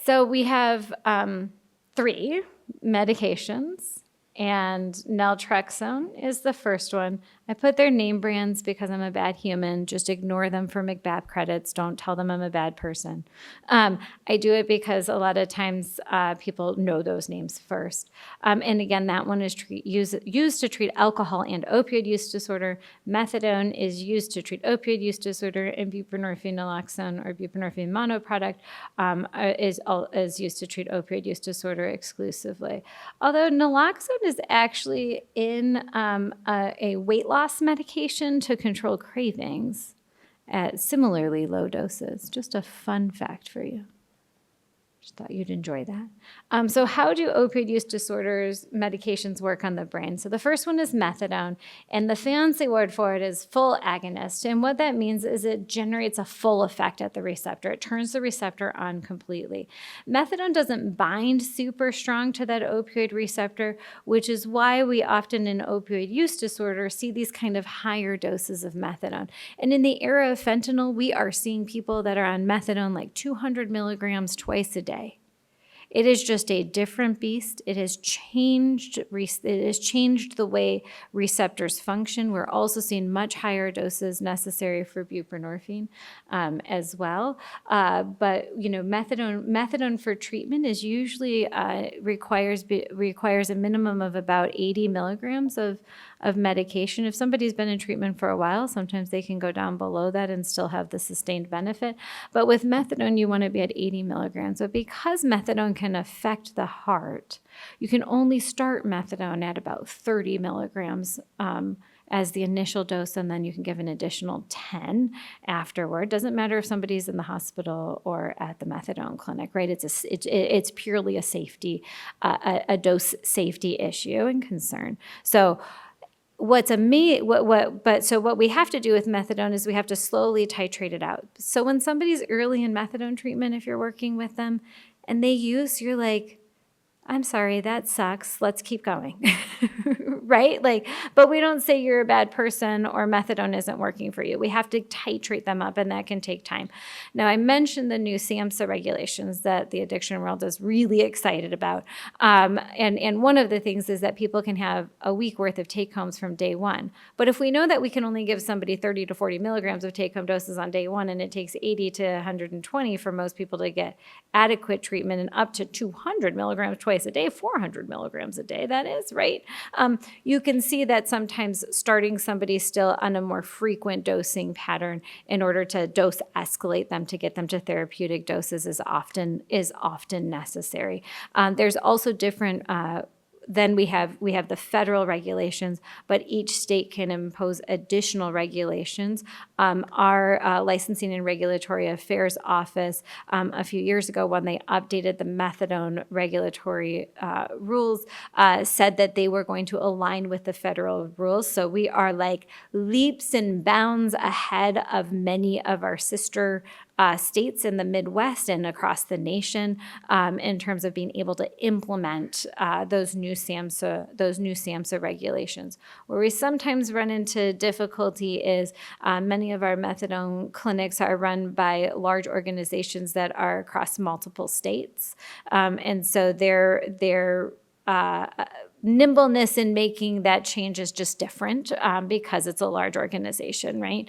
[SPEAKER 4] So we have 3 medications, and naltrexone is the first one. I put their name brands because I'm a bad human. Just ignore them for McBath credits. Don't tell them I'm a bad person. I do it because a lot of times people know those names first. And again, that one is used to treat alcohol and opioid use disorder. Methadone is used to treat opioid use disorder, and buprenorphine naloxone or buprenorphine monoproduct is used to treat opioid use disorder exclusively. Although naloxone is actually in a weight loss medication to control cravings at similarly low doses. Just a fun fact for you. Just thought you'd enjoy that. So how do opioid use disorders medications work on the brain? So the first one is methadone, and the fancy word for it is full agonist. And what that means is it generates a full effect at the receptor. It turns the receptor on completely. Methadone doesn't bind super strong to that opioid receptor, which is why we often in opioid use disorder see these kind of higher doses of methadone. And in the era of fentanyl, we are seeing people that are on methadone like 200 milligrams twice a day. It is just a different beast. It has changed the way receptors function. We're also seeing much higher doses necessary for buprenorphine as well. But methadone for treatment is usually requires a minimum of about 80 milligrams of medication. If somebody's been in treatment for a while, sometimes they can go down below that and still have the sustained benefit. But with methadone, you want to be at 80 milligrams. But because methadone can affect the heart, you can only start methadone at about 30 milligrams as the initial dose, and then you can give an additional 10 afterward. Doesn't matter if somebody's in the hospital or at the methadone clinic, right? It's purely a safety, a dose safety issue and concern. So what we have to do with methadone is we have to slowly titrate it out. So when somebody's early in methadone treatment, if you're working with them and they use, you're like, I'm sorry, that sucks. Let's keep going, right? But we don't say you're a bad person or methadone isn't working for you. We have to titrate them up, and that can take time. Now, I mentioned the new SAMHSA regulations that the addiction world is really excited about. And one of the things is that people can have a week worth of take-homes from day one. But if we know that we can only give somebody 30 to 40 milligrams of take-home doses on day one, and it takes 80 to 120 for most people to get adequate treatment, and up to 200 milligrams twice a day, 400 milligrams a day, that is, right? You can see that sometimes starting somebody still on a more frequent dosing pattern in order to dose escalate them to get them to therapeutic doses is often necessary. There's also different then we have the federal regulations, but each state can impose additional regulations. Our Licensing and Regulatory Affairs Office, a few years ago, when they updated the methadone regulatory rules, said that they were going to align with the federal rules. So we are like leaps and bounds ahead of many of our sister states in the Midwest and across the nation in terms of being able to implement those new SAMHSA regulations. Where we sometimes run into difficulty is many of our methadone clinics are run by large organizations that are across multiple states, and so their nimbleness in making that change is just different because it's a large organization, right?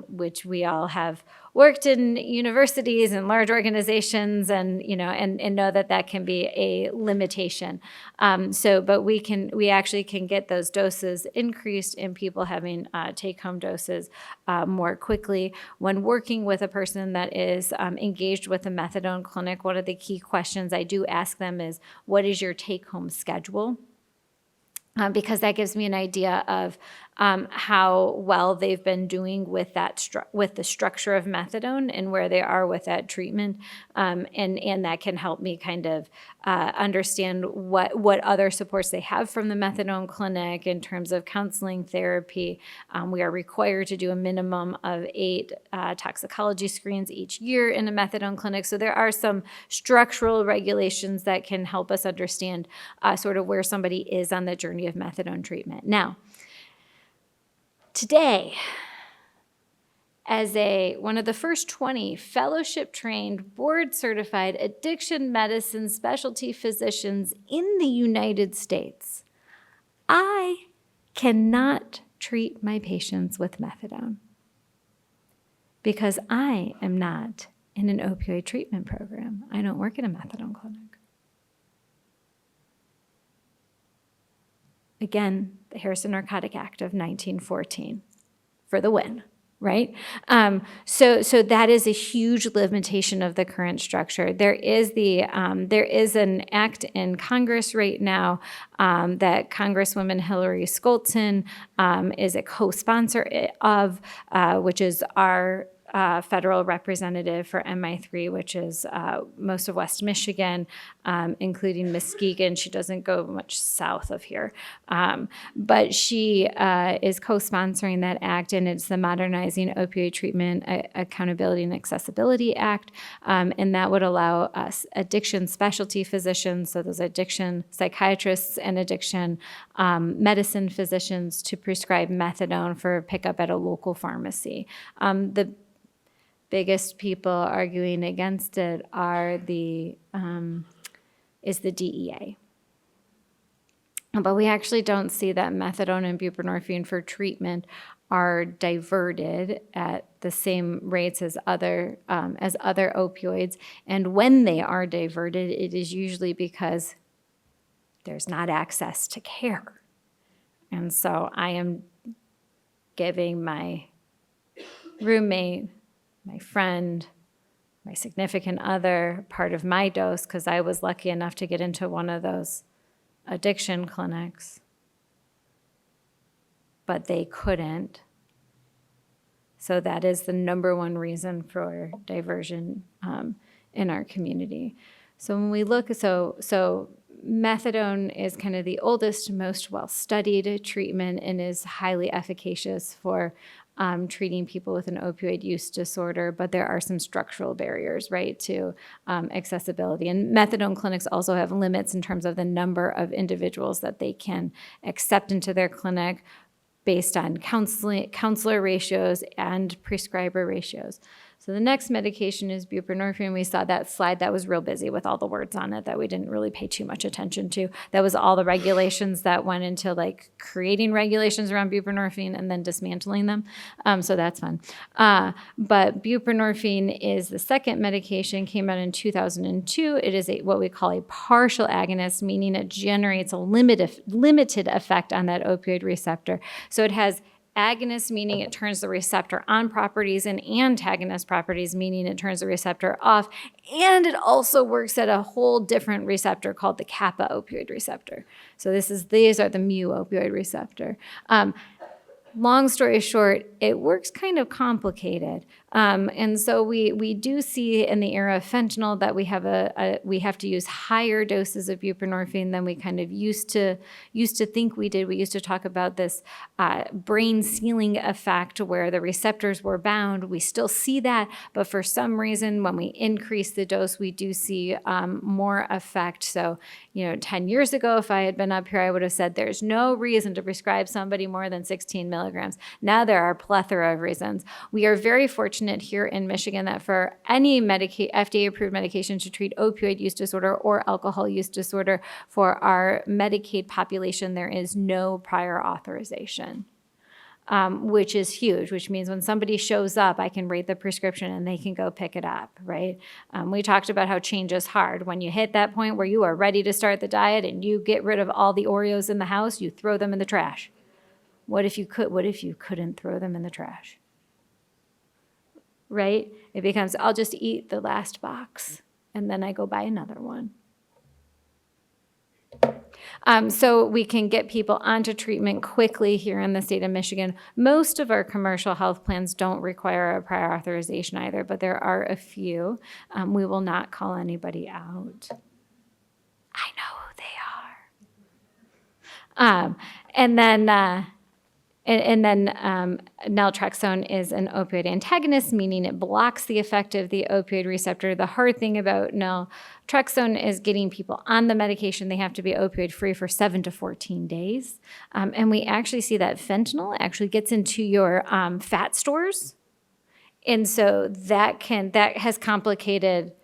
[SPEAKER 4] Which we all have worked in universities and large organizations, and and know that can be a limitation. But we actually can get those doses increased in people having take-home doses more quickly. When working with a person that is engaged with a methadone clinic, one of the key questions I do ask them is, what is your take-home schedule? Because that gives me an idea of how well they've been doing with that with the structure of methadone and where they are with that treatment, and that can help me kind of understand what other supports they have from the methadone clinic in terms of counseling, therapy. We are required to do a minimum of 8 toxicology screens each year in a methadone clinic, so there are some structural regulations that can help us understand sort of where somebody is on the journey of methadone treatment. Now, today, as one of the first 20 fellowship-trained, board-certified addiction medicine specialty physicians in the United States, I cannot treat my patients with methadone because I am not in an opioid treatment program. I don't work in a methadone clinic. Again, the Harrison Narcotic Act of 1914 for the win, right? So that is a huge limitation of the current structure. There is an act in Congress right now that Congresswoman Hillary Scholten is a co-sponsor of, which is our federal representative for MI3, which is most of West Michigan, including Muskegon. She doesn't go much south of here. But she is co-sponsoring that act, and it's the Modernizing Opioid Treatment Accountability and Accessibility Act. And that would allow us addiction specialty physicians, so those addiction psychiatrists and addiction medicine physicians, to prescribe methadone for pickup at a local pharmacy. The biggest people arguing against it is the DEA. But we actually don't see that methadone and buprenorphine for treatment are diverted at the same rates as other opioids. And when they are diverted, it is usually because there's not access to care. And so I am giving my roommate, my friend, my significant other part of my dose, because I was lucky enough to get into one of those addiction clinics. but they couldn't. So that is the number one reason for diversion in our community. So when we look, so methadone is kind of the oldest, most well-studied treatment and is highly efficacious for treating people with an opioid use disorder, but there are some structural barriers, right, to accessibility. And methadone clinics also have limits in terms of the number of individuals that they can accept into their clinic based on counselor ratios and prescriber ratios. So the next medication is buprenorphine. We saw that slide that was real busy with all the words on it that we didn't really pay too much attention to. That was all the regulations that went into like creating regulations around buprenorphine and then dismantling them. So that's fun. But buprenorphine is the second medication, came out in 2002. It is what we call a partial agonist, meaning it generates a limited effect on that opioid receptor. So it has agonist, meaning it turns the receptor on properties, and antagonist properties, meaning it turns the receptor off. And it also works at a whole different receptor called the kappa opioid receptor. So these are the mu opioid receptor. Long story short, it works kind of complicated. And so we do see in the era of fentanyl that we have to use higher doses of buprenorphine than we kind of used to think we did. We used to talk about this brain sealing effect where the receptors were bound. We still see that, but for some reason, when we increase the dose, we do see more effect. So, 10 years ago, if I had been up here, I would have said there's no reason to prescribe somebody more than 16 milligrams. Now there are a plethora of reasons. We are very fortunate here in Michigan that for any FDA-approved medication to treat opioid use disorder or alcohol use disorder, for our Medicaid population, there is no prior authorization, which is huge, which means when somebody shows up, I can rate the prescription and they can go pick it up, right? We talked about how change is hard. When you hit that point where you are ready to start the diet and you get rid of all the Oreos in the house, you throw them in the trash. What if you couldn't throw them in the trash? Right? It becomes, I'll just eat the last box and then I go buy another one. So we can get people onto treatment quickly here in the state of Michigan. Most of our commercial health plans don't require a prior authorization either, but there are a few. We will not call anybody out. I know who they are. And then naltrexone is an opioid antagonist, meaning it blocks the effect of the opioid receptor. The hard thing about naltrexone is getting people on the medication. They have to be opioid free for 7 to 14 days. And we actually see that fentanyl actually gets into your fat stores. And so that has complicated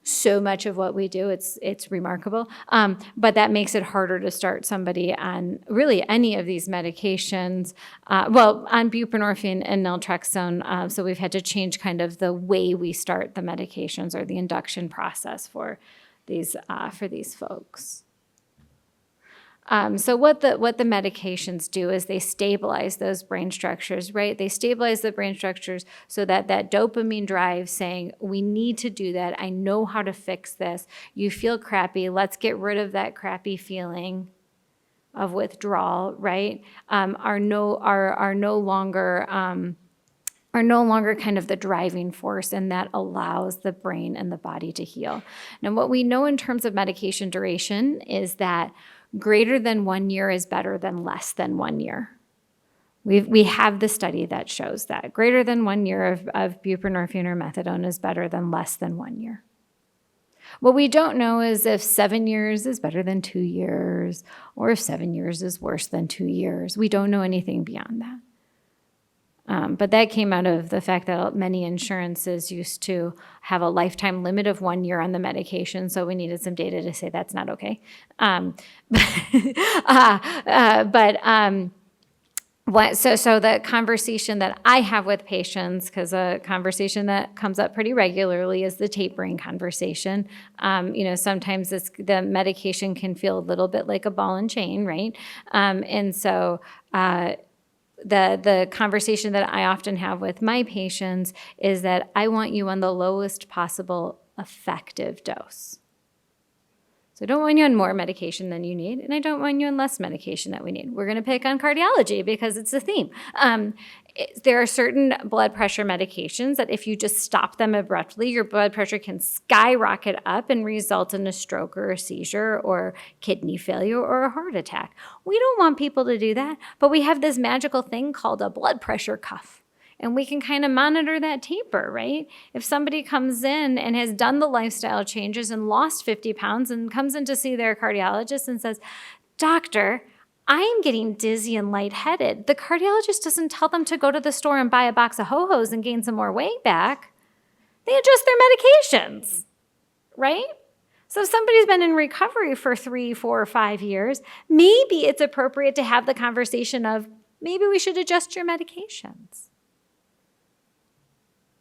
[SPEAKER 4] so much of what we do. It's remarkable. But that makes it harder to start somebody on really any of these medications. On buprenorphine and naltrexone. So we've had to change kind of the way we start the medications or the induction process for these folks. So what the medications do is they stabilize those brain structures, right? They stabilize the brain structures so that dopamine drive saying, we need to do that. I know how to fix this. You feel crappy. Let's get rid of that crappy feeling of withdrawal, right? Are no longer kind of the driving force, and that allows the brain and the body to heal. Now, what we know in terms of medication duration is that greater than 1 year is better than less than 1 year. We have the study that shows that. Greater than 1 year of buprenorphine or methadone is better than less than 1 year. What we don't know is if 7 years is better than 2 years, or if 7 years is worse than 2 years. We don't know anything beyond that. But that came out of the fact that many insurances used to have a lifetime limit of 1 year on the medication, so we needed some data to say that's not okay. So the conversation that I have with patients, because a conversation that comes up pretty regularly is the tapering conversation. Sometimes the medication can feel a little bit like a ball and chain, right? The conversation that I often have with my patients is that I want you on the lowest possible effective dose. So I don't want you on more medication than you need, and I don't want you on less medication that we need. We're going to pick on cardiology because it's a theme. There are certain blood pressure medications that if you just stop them abruptly, your blood pressure can skyrocket up and result in a stroke or a seizure or kidney failure or a heart attack. We don't want people to do that, but we have this magical thing called a blood pressure cuff. And we can kind of monitor that taper, right? If somebody comes in and has done the lifestyle changes and lost 50 pounds and comes in to see their cardiologist and says, "Doctor, I am getting dizzy and lightheaded." The cardiologist doesn't tell them to go to the store and buy a box of Ho-Hos and gain some more weight back. They adjust their medications, right? So if somebody's been in recovery for 3, 4, or 5 years, maybe it's appropriate to have the conversation of, maybe we should adjust your medications.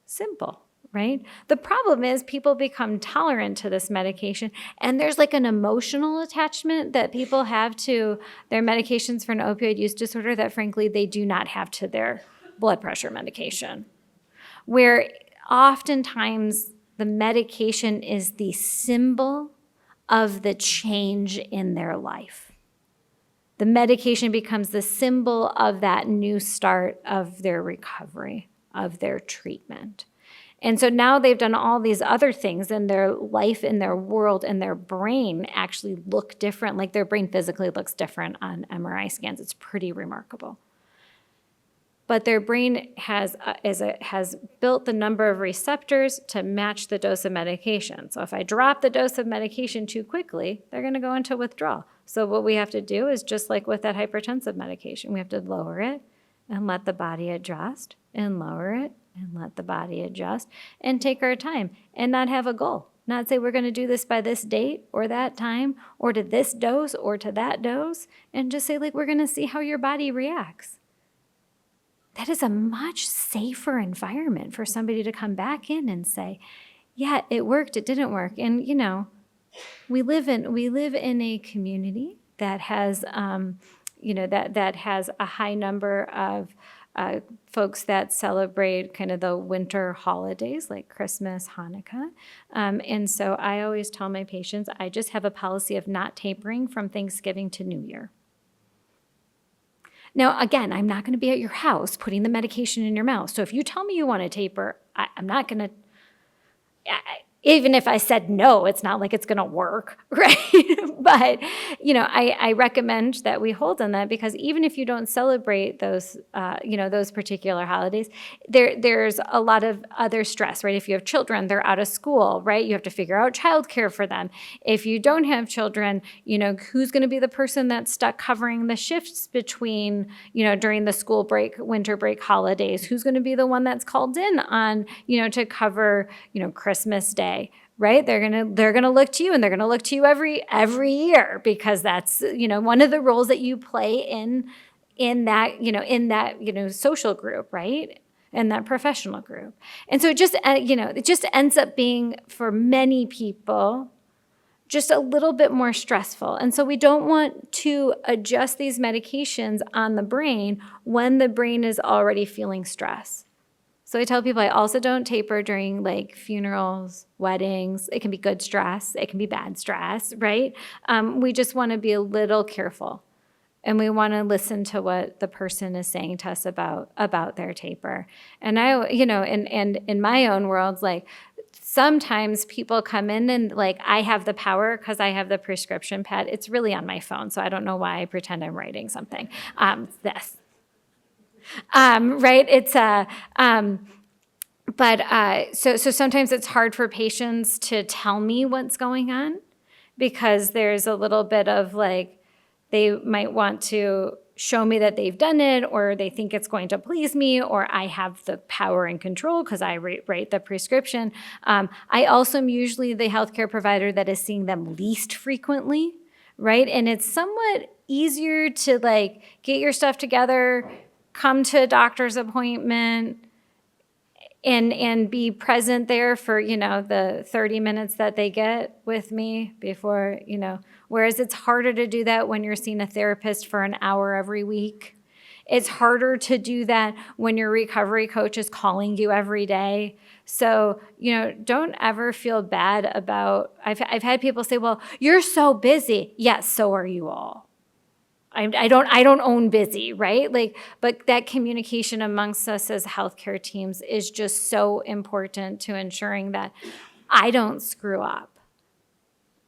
[SPEAKER 4] Simple, right? The problem is people become tolerant to this medication, and there's like an emotional attachment that people have to their medications for an opioid use disorder that frankly they do not have to their blood pressure medication, where oftentimes the medication is the symbol of the change in their life. The medication becomes the symbol of that new start of their recovery, of their treatment. And so now they've done all these other things, and their life and their world and their brain actually look different. Like their brain physically looks different on MRI scans. It's pretty remarkable. But their brain has built the number of receptors to match the dose of medication. So if I drop the dose of medication too quickly, they're going to go into withdrawal. So what we have to do is just like with that hypertensive medication, we have to lower it and let the body adjust, and lower it and let the body adjust, and take our time and not have a goal. Not say we're going to do this by this date or that time or to this dose or to that dose, and just say like we're going to see how your body reacts. That is a much safer environment for somebody to come back in and say, yeah, it worked, it didn't work. And you know, we live in a community that has that has a high number of folks that celebrate kind of the winter holidays like Christmas, Hanukkah. And so I always tell my patients, I just have a policy of not tapering from Thanksgiving to New Year. Now, again, I'm not going to be at your house putting the medication in your mouth. So if you tell me you want to taper, I'm not going to, even if I said no, it's not like it's going to work, right? But, I recommend that we hold on that, because even if you don't celebrate those, those particular holidays, there's a lot of other stress, right? If you have children, they're out of school, right? You have to figure out childcare for them. If you don't have children, who's going to be the person that's stuck covering the shifts between, during the school break, winter break holidays? Who's going to be the one that's called in on, to cover, Christmas Day? Right? They're gonna look to you, and they're gonna look to you every year, because that's one of the roles that you play in that social group, right? In that professional group. And so it just ends up being, for many people, just a little bit more stressful. And so we don't want to adjust these medications on the brain when the brain is already feeling stress. So I tell people I also don't taper during like funerals, weddings. It can be good stress. It can be bad stress, right? We just want to be a little careful, and we want to listen to what the person is saying to us about their taper. And I, and in my own world, like sometimes people come in and like I have the power because I have the prescription pad. It's really on my phone, so I don't know why I pretend I'm writing something. This. Right? It's so sometimes it's hard for patients to tell me what's going on, because there's a little bit of like, they might want to show me that they've done it, or they think it's going to please me, or I have the power and control because I write the prescription. I also am usually the healthcare provider that is seeing them least frequently, right? And it's somewhat easier to like get your stuff together, come to a doctor's appointment, and be present there for, the 30 minutes that they get with me before, whereas it's harder to do that when you're seeing a therapist for an hour every week. It's harder to do that when your recovery coach is calling you every day. So, don't ever feel bad about, I've had people say, well, you're so busy. Yes, so are you all. I don't own busy, right? But that communication amongst us as healthcare teams is just so important to ensuring that I don't screw up,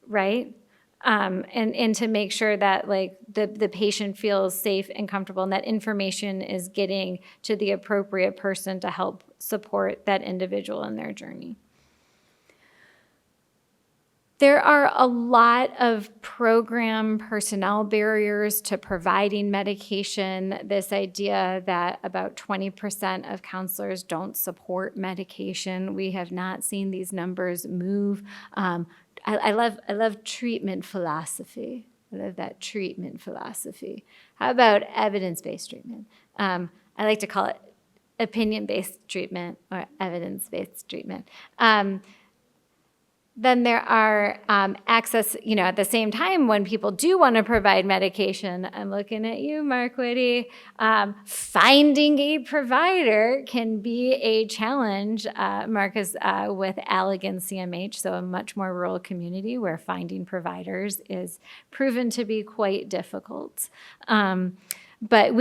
[SPEAKER 4] right? And to make sure that the patient feels safe and comfortable and that information is getting to the appropriate person to help support that individual in their journey. There are a lot of program personnel barriers to providing medication. This idea that about 20% of counselors don't support medication. We have not seen these numbers move. I love treatment philosophy. I love that treatment philosophy. How about evidence-based treatment? I like to call it opinion-based treatment or evidence-based treatment. Then there are access, at the same time when people do want to provide medication, I'm looking at you, Mark Whitty, finding a provider can be a challenge. Mark is with Allegan CMH, so a much more rural community where finding providers is proven to be quite difficult. But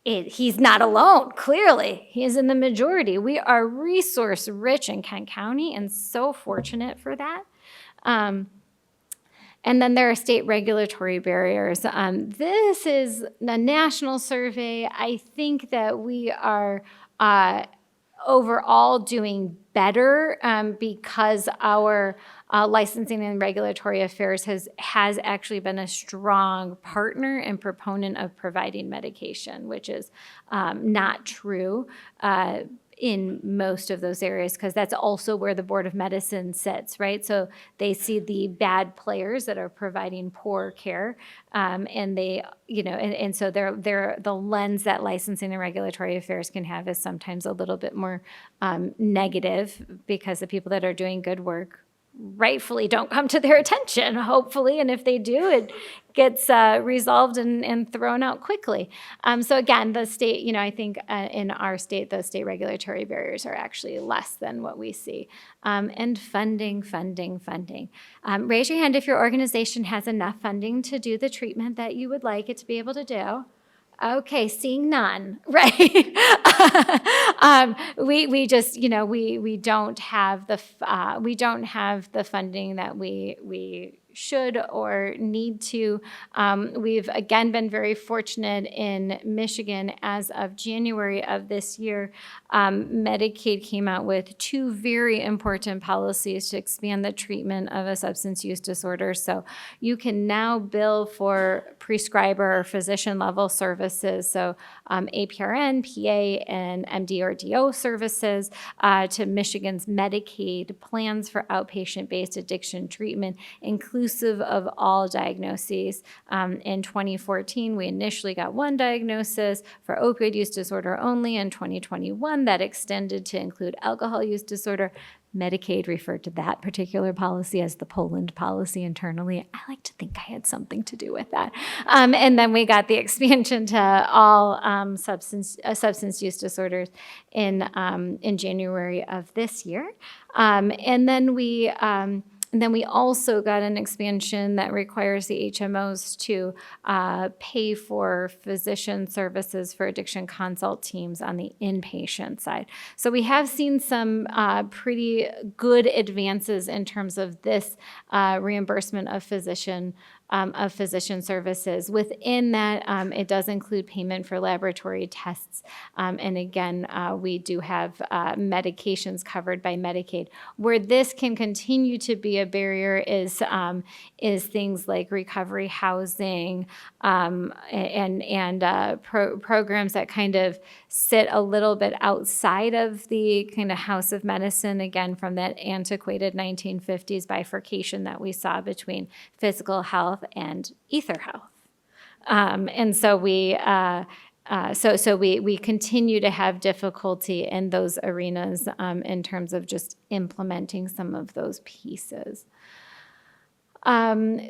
[SPEAKER 4] he's not alone, clearly. He is in the majority. We are resource rich in Kent County and so fortunate for that. And then there are state regulatory barriers. This is a national survey. I think that we are overall doing better because our licensing and regulatory affairs has actually been a strong partner and proponent of providing medication, which is not true in most of those areas, because that's also where the Board of Medicine sits, right? So they see the bad players that are providing poor care, and they, and so they're the lens that licensing and regulatory affairs can have is sometimes a little bit more negative, because the people that are doing good work rightfully don't come to their attention, hopefully, and if they do, it gets resolved and thrown out quickly. So again, the state, I think in our state, those state regulatory barriers are actually less than what we see. And funding. Raise your hand if your organization has enough funding to do the treatment that you would like it to be able to do. Okay, seeing none, right? We just, we don't have the funding that we should or need to. We've again been very fortunate in Michigan. As of January of this year, Medicaid came out with two very important policies to expand the treatment of a substance use disorder. So you can now bill for prescriber or physician level services, so APRN, PA, and MD or DO services to Michigan's Medicaid plans for outpatient-based addiction treatment, inclusive of all diagnoses. In 2014, we initially got one diagnosis for opioid use disorder only. In 2021, that extended to include alcohol use disorder. Medicaid referred to that particular policy as the Poland policy internally. I like to think I had something to do with that. And then we got the expansion to all substance use disorders in January of this year. And then we also got an expansion that requires the HMOs to pay for physician services for addiction consult teams on the inpatient side. So we have seen some pretty good advances in terms of this reimbursement of physician services. Within that, it does include payment for laboratory tests. And again, we do have medications covered by Medicaid. Where this can continue to be a barrier is things like recovery housing and programs that kind of sit a little bit outside of the kind of house of medicine, again, from that antiquated 1950s bifurcation that we saw between physical health and ether health. And so we continue to have difficulty in those arenas in terms of just implementing some of those pieces.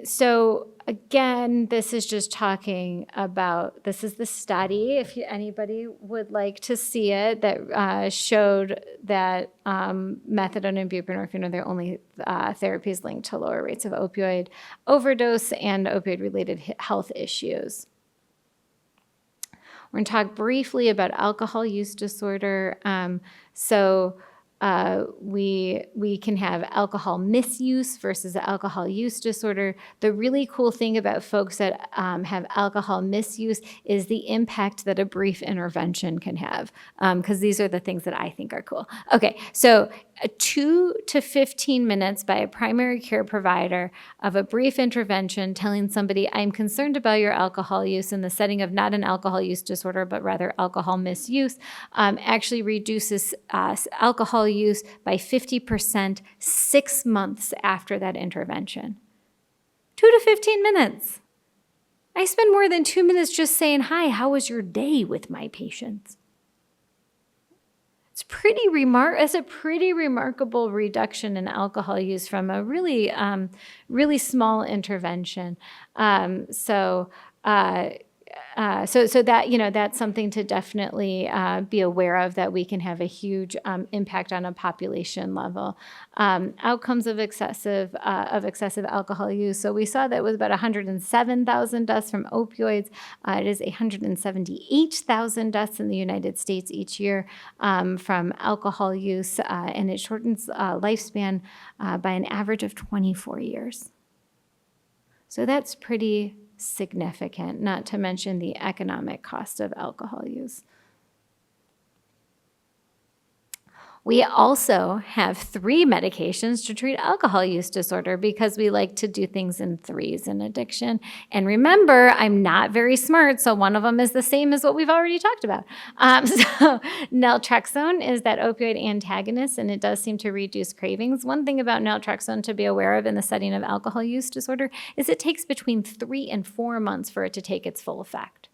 [SPEAKER 4] So again, this is just talking about, this is the study, if anybody would like to see it, that showed that methadone and buprenorphine are the only therapies linked to lower rates of opioid overdose and opioid-related health issues. We're going to talk briefly about alcohol use disorder. We can have alcohol misuse versus alcohol use disorder. The really cool thing about folks that have alcohol misuse is the impact that a brief intervention can have, because these are the things that I think are cool. Okay, so 2 to 15 minutes by a primary care provider of a brief intervention telling somebody, I'm concerned about your alcohol use in the setting of not an alcohol use disorder, but rather alcohol misuse, actually reduces alcohol use by 50% 6 months after that intervention. 2 to 15 minutes. I spend more than 2 minutes just saying, hi, how was your day with my patients? It's a pretty remarkable reduction in alcohol use from a really, really small intervention. So that, that's something to definitely be aware of, that we can have a huge impact on a population level. Outcomes of excessive alcohol use. So we saw that was about 107,000 deaths from opioids. It is 178,000 deaths in the United States each year from alcohol use, and it shortens lifespan by an average of 24 years. So that's pretty significant, not to mention the economic cost of alcohol use. We also have 3 medications to treat alcohol use disorder because we like to do things in threes in addiction. And remember, I'm not very smart, so one of them is the same as what we've already talked about. So naltrexone is that opioid antagonist, and it does seem to reduce cravings. One thing about naltrexone to be aware of in the setting of alcohol use disorder is it takes between 3 and 4 months for it to take its full effect.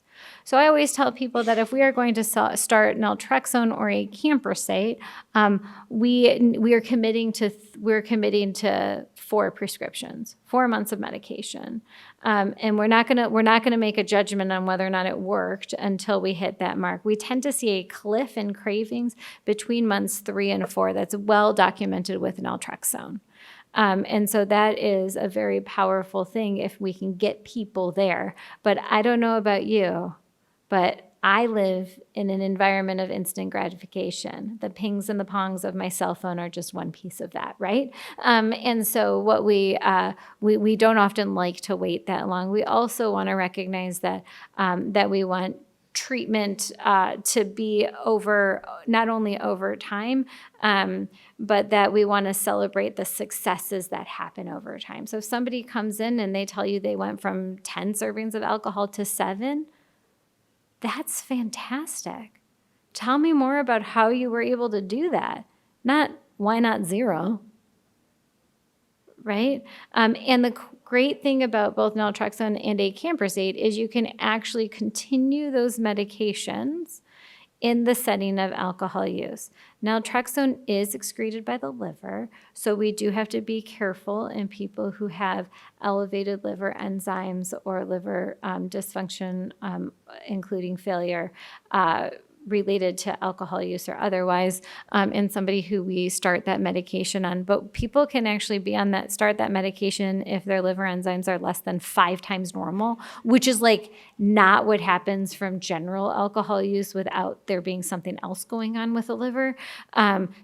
[SPEAKER 4] So I always tell people that if we are going to start naltrexone or a camprosate, we're committing to 4 prescriptions, 4 months of medication, and we're not gonna make a judgment on whether or not it worked until we hit that mark. We tend to see a cliff in cravings between months 3 and 4. That's well documented with naltrexone. And so that is a very powerful thing if we can get people there. But I don't know about you, but I live in an environment of instant gratification. The pings and the pongs of my cell phone are just one piece of that, right? And so what we don't often like to wait that long. We also want to recognize that we want treatment to be not only over time, but that we want to celebrate the successes that happen over time. So if somebody comes in and they tell you they went from 10 servings of alcohol to 7, that's fantastic. Tell me more about how you were able to do that. Not why not 0, right? And the great thing about both naltrexone and a camprosate is you can actually continue those medications in the setting of alcohol use. Naltrexone is excreted by the liver, so we do have to be careful in people who have elevated liver enzymes or liver dysfunction, including failure, related to alcohol use or otherwise, in somebody who we start that medication on. But people can actually be on start that medication if their liver enzymes are less than 5 times normal, which is like not what happens from general alcohol use without there being something else going on with the liver.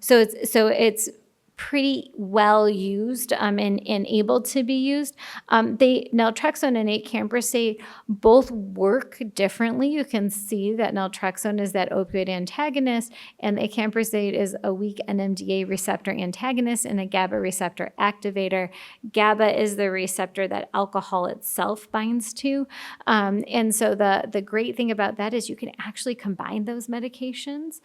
[SPEAKER 4] So it's pretty well used and able to be used. Naltrexone and camprosate both work differently. You can see that naltrexone is that opioid antagonist, and camprosate is a weak NMDA receptor antagonist and a GABA receptor activator. GABA is the receptor that alcohol itself binds to. And so the great thing about that is you can actually combine those medications.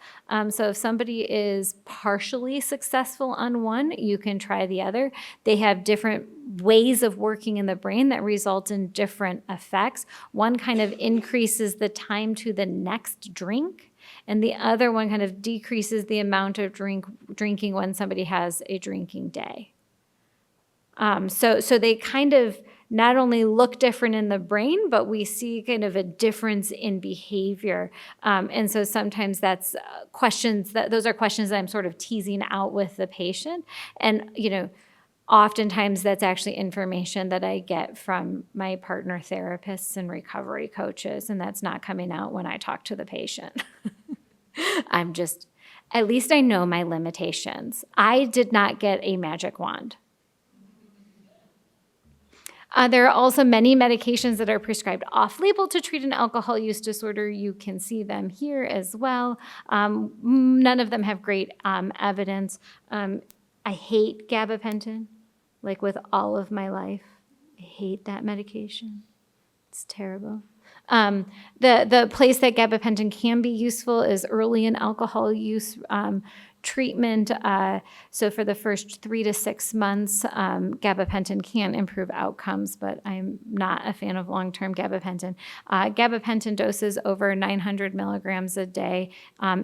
[SPEAKER 4] So if somebody is partially successful on one, you can try the other. They have different ways of working in the brain that result in different effects. One kind of increases the time to the next drink, and the other one kind of decreases the amount of drinking when somebody has a drinking day. So they kind of not only look different in the brain, but we see kind of a difference in behavior. And so sometimes that's those are questions that I'm sort of teasing out with the patient. And, oftentimes that's actually information that I get from my partner therapists and recovery coaches, and that's not coming out when I talk to the patient. At least I know my limitations. I did not get a magic wand. There are also many medications that are prescribed off-label to treat an alcohol use disorder. You can see them here as well. None of them have great evidence. I hate gabapentin, like with all of my life. I hate that medication. It's terrible. The place that gabapentin can be useful is early in alcohol use treatment. So for the first 3 to 6 months, gabapentin can improve outcomes, but I'm not a fan of long-term gabapentin. Gabapentin doses over 900 milligrams a day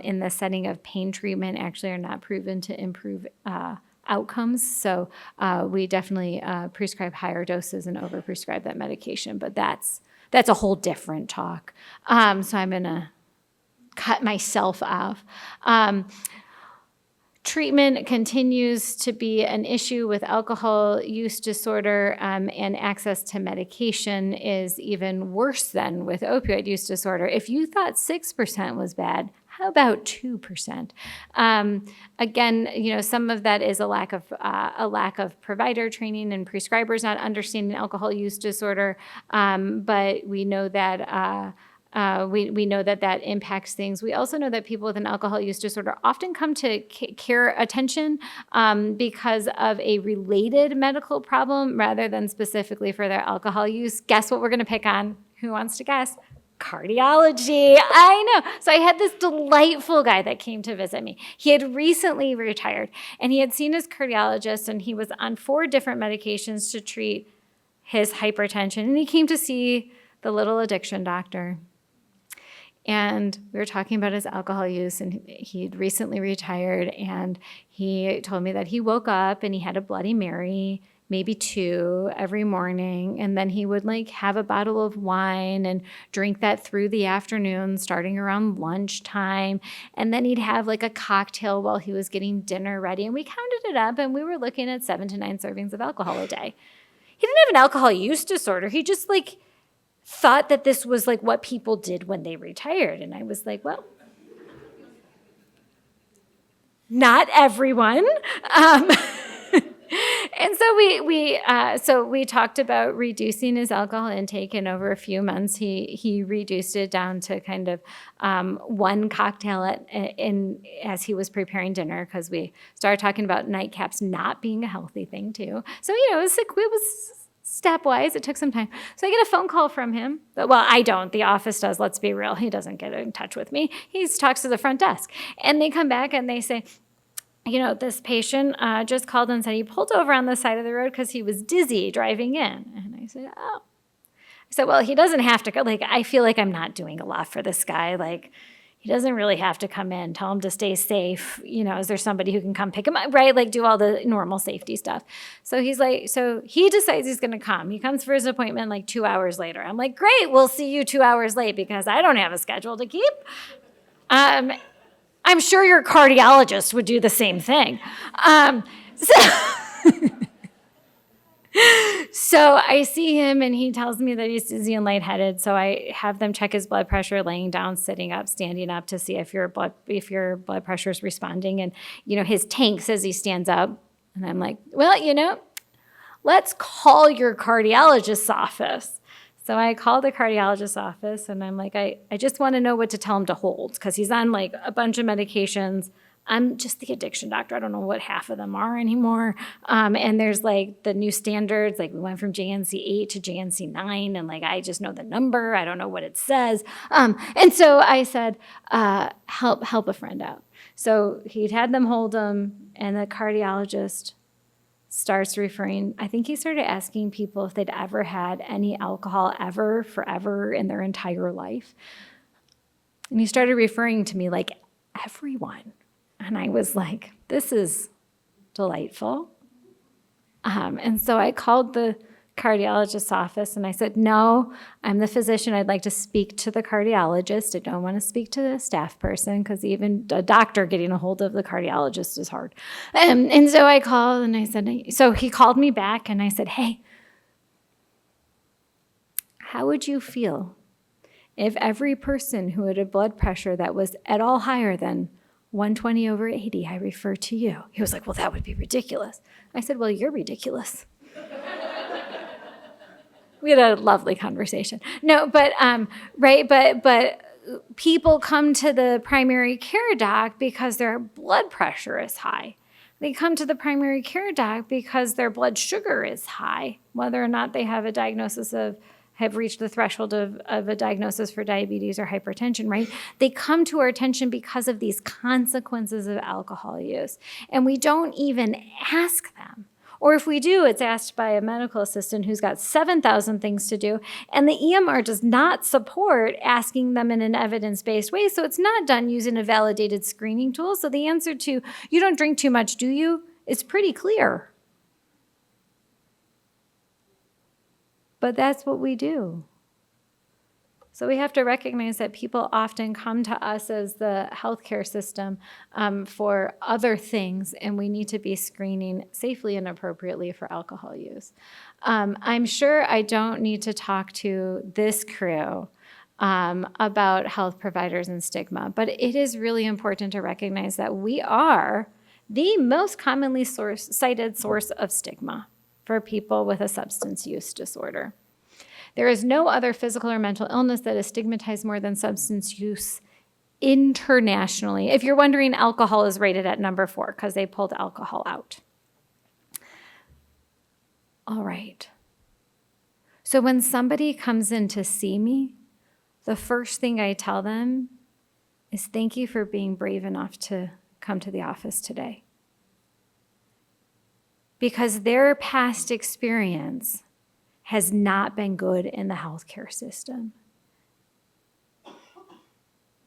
[SPEAKER 4] in the setting of pain treatment actually are not proven to improve outcomes. So we definitely prescribe higher doses and overprescribe that medication, but that's a whole different talk. So I'm going to cut myself off. Treatment continues to be an issue with alcohol use disorder, and access to medication is even worse than with opioid use disorder. If you thought 6% was bad, how about 2%? Again, some of that is a lack of provider training and prescribers not understanding alcohol use disorder, but we know that. We know that impacts things. We also know that people with an alcohol use disorder often come to care attention because of a related medical problem rather than specifically for their alcohol use. Guess what we're going to pick on? Who wants to guess? Cardiology. I know. So I had this delightful guy that came to visit me. He had recently retired, and he had seen his cardiologist, and he was on 4 different medications to treat his hypertension. And he came to see the little addiction doctor. And we were talking about his alcohol use, and he'd recently retired, and he told me that he woke up and he had a Bloody Mary, maybe 2 every morning, and then he would have a bottle of wine and drink that through the afternoon, starting around lunchtime, and then he'd have a cocktail while he was getting dinner ready, and we counted it up, and we were looking at 7 to 9 servings of alcohol a day. He didn't have an alcohol use disorder. He just thought that this was what people did when they retired. And I was like, well, not everyone. And so we talked about reducing his alcohol intake, and over a few months, he reduced it down to kind of 1 cocktail as he was preparing dinner, because we started talking about nightcaps not being a healthy thing too. So it was stepwise. It took some time. So I get a phone call from him. Well, I don't. The office does. Let's be real. He doesn't get in touch with me. He talks to the front desk. And they come back and they say, this patient just called and said he pulled over on the side of the road because he was dizzy driving in. And I said, oh. I said, well, he doesn't have to go. I feel like I'm not doing a lot for this guy. He doesn't really have to come in. Tell him to stay safe. Is there somebody who can come pick him up, right? Do all the normal safety stuff. So so he decides he's going to come. He comes for his appointment 2 hours later. I'm like, great, we'll see you 2 hours late because I don't have a schedule to keep. I'm sure your cardiologist would do the same thing. So I see him, and he tells me that he's dizzy and lightheaded. So I have them check his blood pressure, laying down, sitting up, standing up, to see if your blood pressure is responding. And his tank says he stands up, and I'm like, well, let's call your cardiologist's office. So I call the cardiologist's office, and I'm like, I just want to know what to tell him to hold, because he's on a bunch of medications. I'm just the addiction doctor. I don't know what half of them are anymore. And there's the new standards, we went from JNC 8 to JNC 9, and I just know the number. I don't know what it says. And so I said, help a friend out. So he'd had them hold him, and the cardiologist starts referring. I think he started asking people if they'd ever had any alcohol forever in their entire life. And he started referring to me everyone. And I was like, this is delightful. And so I called the cardiologist's office and I said, no, I'm the physician. I'd like to speak to the cardiologist. I don't want to speak to the staff person because even a doctor getting a hold of the cardiologist is hard. And so I called and I said, so he called me back and I said, hey, how would you feel if every person who had a blood pressure that was at all higher than 120/80, I refer to you? He was like, well, that would be ridiculous. I said, well, you're ridiculous. We had a lovely conversation. No, but right, but people come to the primary care doc because their blood pressure is high. They come to the primary care doc because their blood sugar is high, whether or not they have a diagnosis of have reached the threshold of a diagnosis for diabetes or hypertension, right? They come to our attention because of these consequences of alcohol use. And we don't even ask them. Or if we do, it's asked by a medical assistant who's got 7,000 things to do, and the EMR does not support asking them in an evidence-based way, so it's not done using a validated screening tool. So the answer to, you don't drink too much, do you, is pretty clear. But that's what we do. So we have to recognize that people often come to us as the healthcare system for other things, and we need to be screening safely and appropriately for alcohol use. I'm sure I don't need to talk to this crew about health providers and stigma, but it is really important to recognize that we are the most commonly cited source of stigma for people with a substance use disorder. There is no other physical or mental illness that is stigmatized more than substance use internationally. If you're wondering, alcohol is rated at number 4 because they pulled alcohol out. All right. So when somebody comes in to see me, the first thing I tell them is thank you for being brave enough to come to the office today. Because their past experience has not been good in the healthcare system.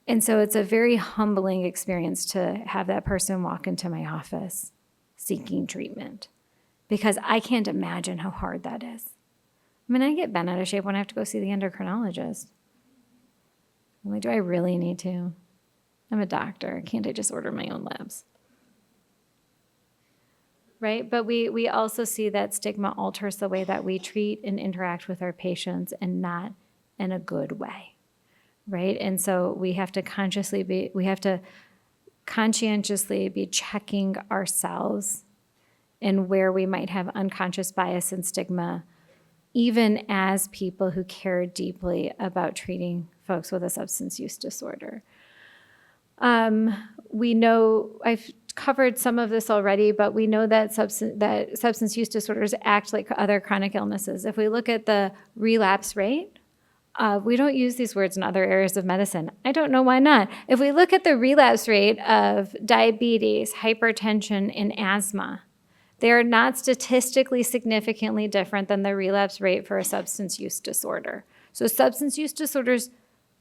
[SPEAKER 4] And so it's a very humbling experience to have that person walk into my office seeking treatment, because I can't imagine how hard that is. I mean, I get bent out of shape when I have to go see the endocrinologist. I'm like, do I really need to? I'm a doctor. Can't I just order my own labs? Right? But we also see that stigma alters the way that we treat and interact with our patients, and not in a good way, right? And so we have to conscientiously be checking ourselves and where we might have unconscious bias and stigma, even as people who care deeply about treating folks with a substance use disorder. We know, I've covered some of this already, but we know that substance use disorders act like other chronic illnesses. If we look at the relapse rate, we don't use these words in other areas of medicine. I don't know why not. If we look at the relapse rate of diabetes, hypertension, and asthma, they are not statistically significantly different than the relapse rate for a substance use disorder. So substance use disorders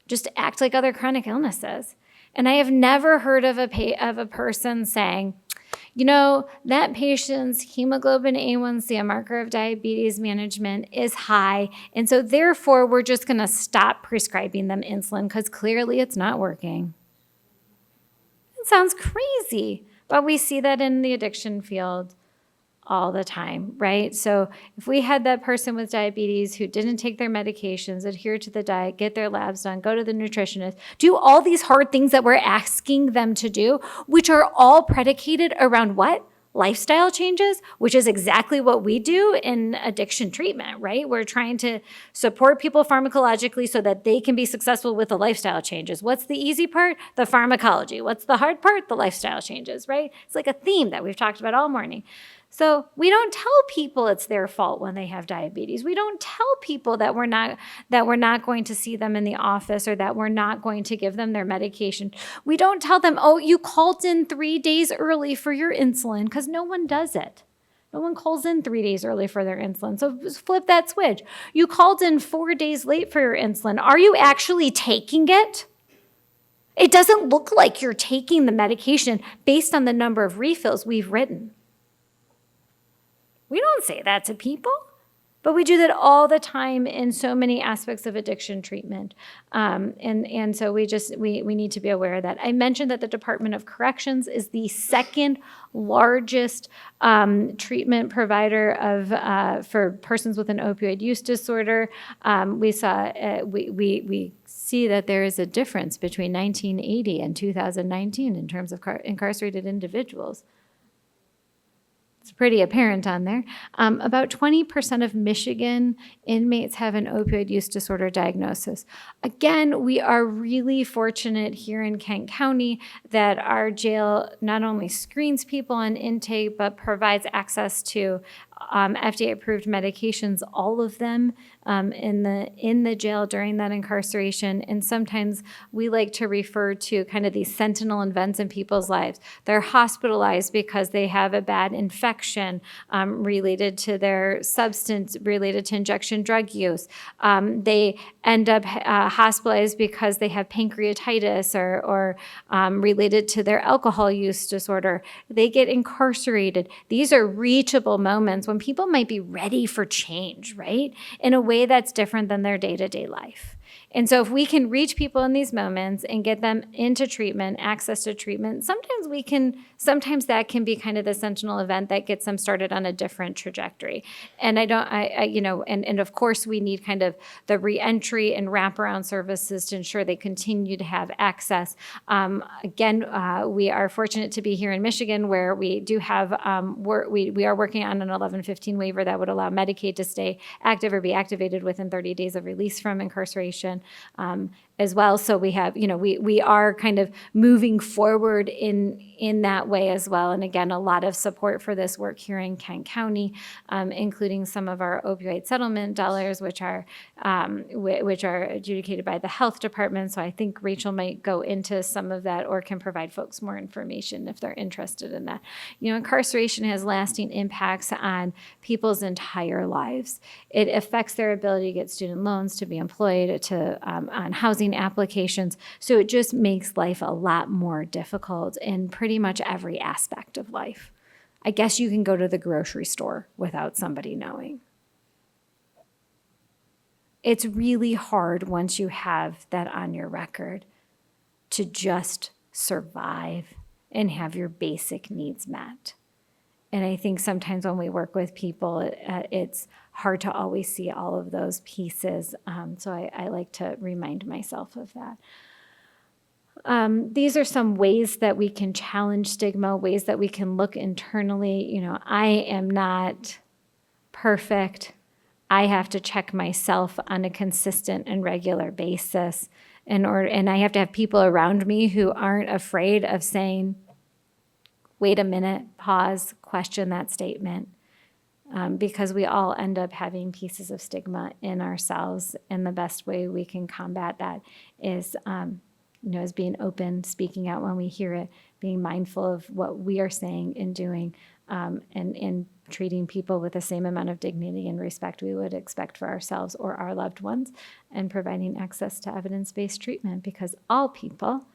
[SPEAKER 4] just act like other chronic illnesses. And I have never heard of a person saying, you know, that patient's hemoglobin A1C, a marker of diabetes management, is high, and so therefore we're just going to stop prescribing them insulin because clearly it's not working. It sounds crazy, but we see that in the addiction field all the time, right? So if we had that person with diabetes who didn't take their medications, adhere to the diet, get their labs done, go to the nutritionist, do all these hard things that we're asking them to do, which are all predicated around what? Lifestyle changes, which is exactly what we do in addiction treatment, right? We're trying to support people pharmacologically so that they can be successful with the lifestyle changes. What's the easy part? The pharmacology. What's the hard part? The lifestyle changes, right? It's like a theme that we've talked about all morning. So we don't tell people it's their fault when they have diabetes. We don't tell people that we're not going to see them in the office, or that we're not going to give them their medication. We don't tell them, oh, you called in 3 days early for your insulin, because no one does it. No one calls in 3 days early for their insulin. So flip that switch. You called in 4 days late for your insulin. Are you actually taking it? It doesn't look like you're taking the medication based on the number of refills we've written. We don't say that to people. But we do that all the time in so many aspects of addiction treatment. And so we need to be aware of that. I mentioned that the Department of Corrections is the second largest treatment provider for persons with an opioid use disorder. We see that there is a difference between 1980 and 2019 in terms of incarcerated individuals. It's pretty apparent on there. About 20% of Michigan inmates have an opioid use disorder diagnosis. Again, we are really fortunate here in Kent County that our jail not only screens people on intake, but provides access to FDA-approved medications, all of them in the jail during that incarceration. And sometimes we like to refer to kind of these sentinel events in people's lives. They're hospitalized because they have a bad infection related to their substance, related to injection drug use. They end up hospitalized because they have pancreatitis or related to their alcohol use disorder. They get incarcerated. These are reachable moments when people might be ready for change, right? In a way that's different than their day-to-day life. And so if we can reach people in these moments and get them into treatment, access to treatment, sometimes that can be kind of the sentinel event that gets them started on a different trajectory. And and of course we need kind of the reentry and wraparound services to ensure they continue to have access. We are fortunate to be here in Michigan where we do have, we are working on an 1115 waiver that would allow Medicaid to stay active or be activated within 30 days of release from incarceration. As well. So we have, we are kind of moving forward in that way as well. And again, a lot of support for this work here in Kent County, including some of our opioid settlement dollars, which are adjudicated by the health department. So I think Rachel might go into some of that or can provide folks more information if they're interested in that. Incarceration has lasting impacts on people's entire lives. It affects their ability to get student loans, to be employed, on housing applications. So it just makes life a lot more difficult in pretty much every aspect of life. I guess you can go to the grocery store without somebody knowing. It's really hard once you have that on your record to just survive and have your basic needs met. And I think sometimes when we work with people, it's hard to always see all of those pieces. So I like to remind myself of that. These are some ways that we can challenge stigma, ways that we can look internally. I am not perfect. I have to check myself on a consistent and regular basis and I have to have people around me who aren't afraid of saying, wait a minute, pause, question that statement, because we all end up having pieces of stigma in ourselves, and the best way we can combat that is, is being open, speaking out when we hear it, being mindful of what we are saying and doing, and treating people with the same amount of dignity and respect we would expect for ourselves or our loved ones, and providing access to evidence-based treatment, because all people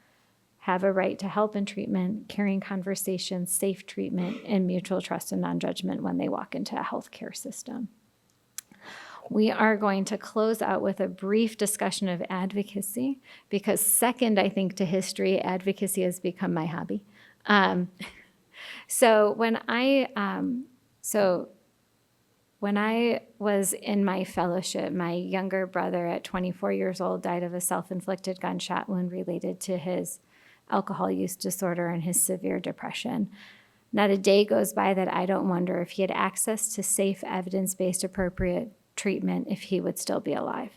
[SPEAKER 4] have a right to help and treatment, caring conversations, safe treatment, and mutual trust and non-judgment when they walk into a healthcare system. We are going to close out with a brief discussion of advocacy, because second, I think, to history, advocacy has become my hobby. So when I was in my fellowship, my younger brother at 24 years old died of a self-inflicted gunshot wound related to his alcohol use disorder and his severe depression. Not a day goes by that I don't wonder if he had access to safe, evidence-based, appropriate treatment, if he would still be alive.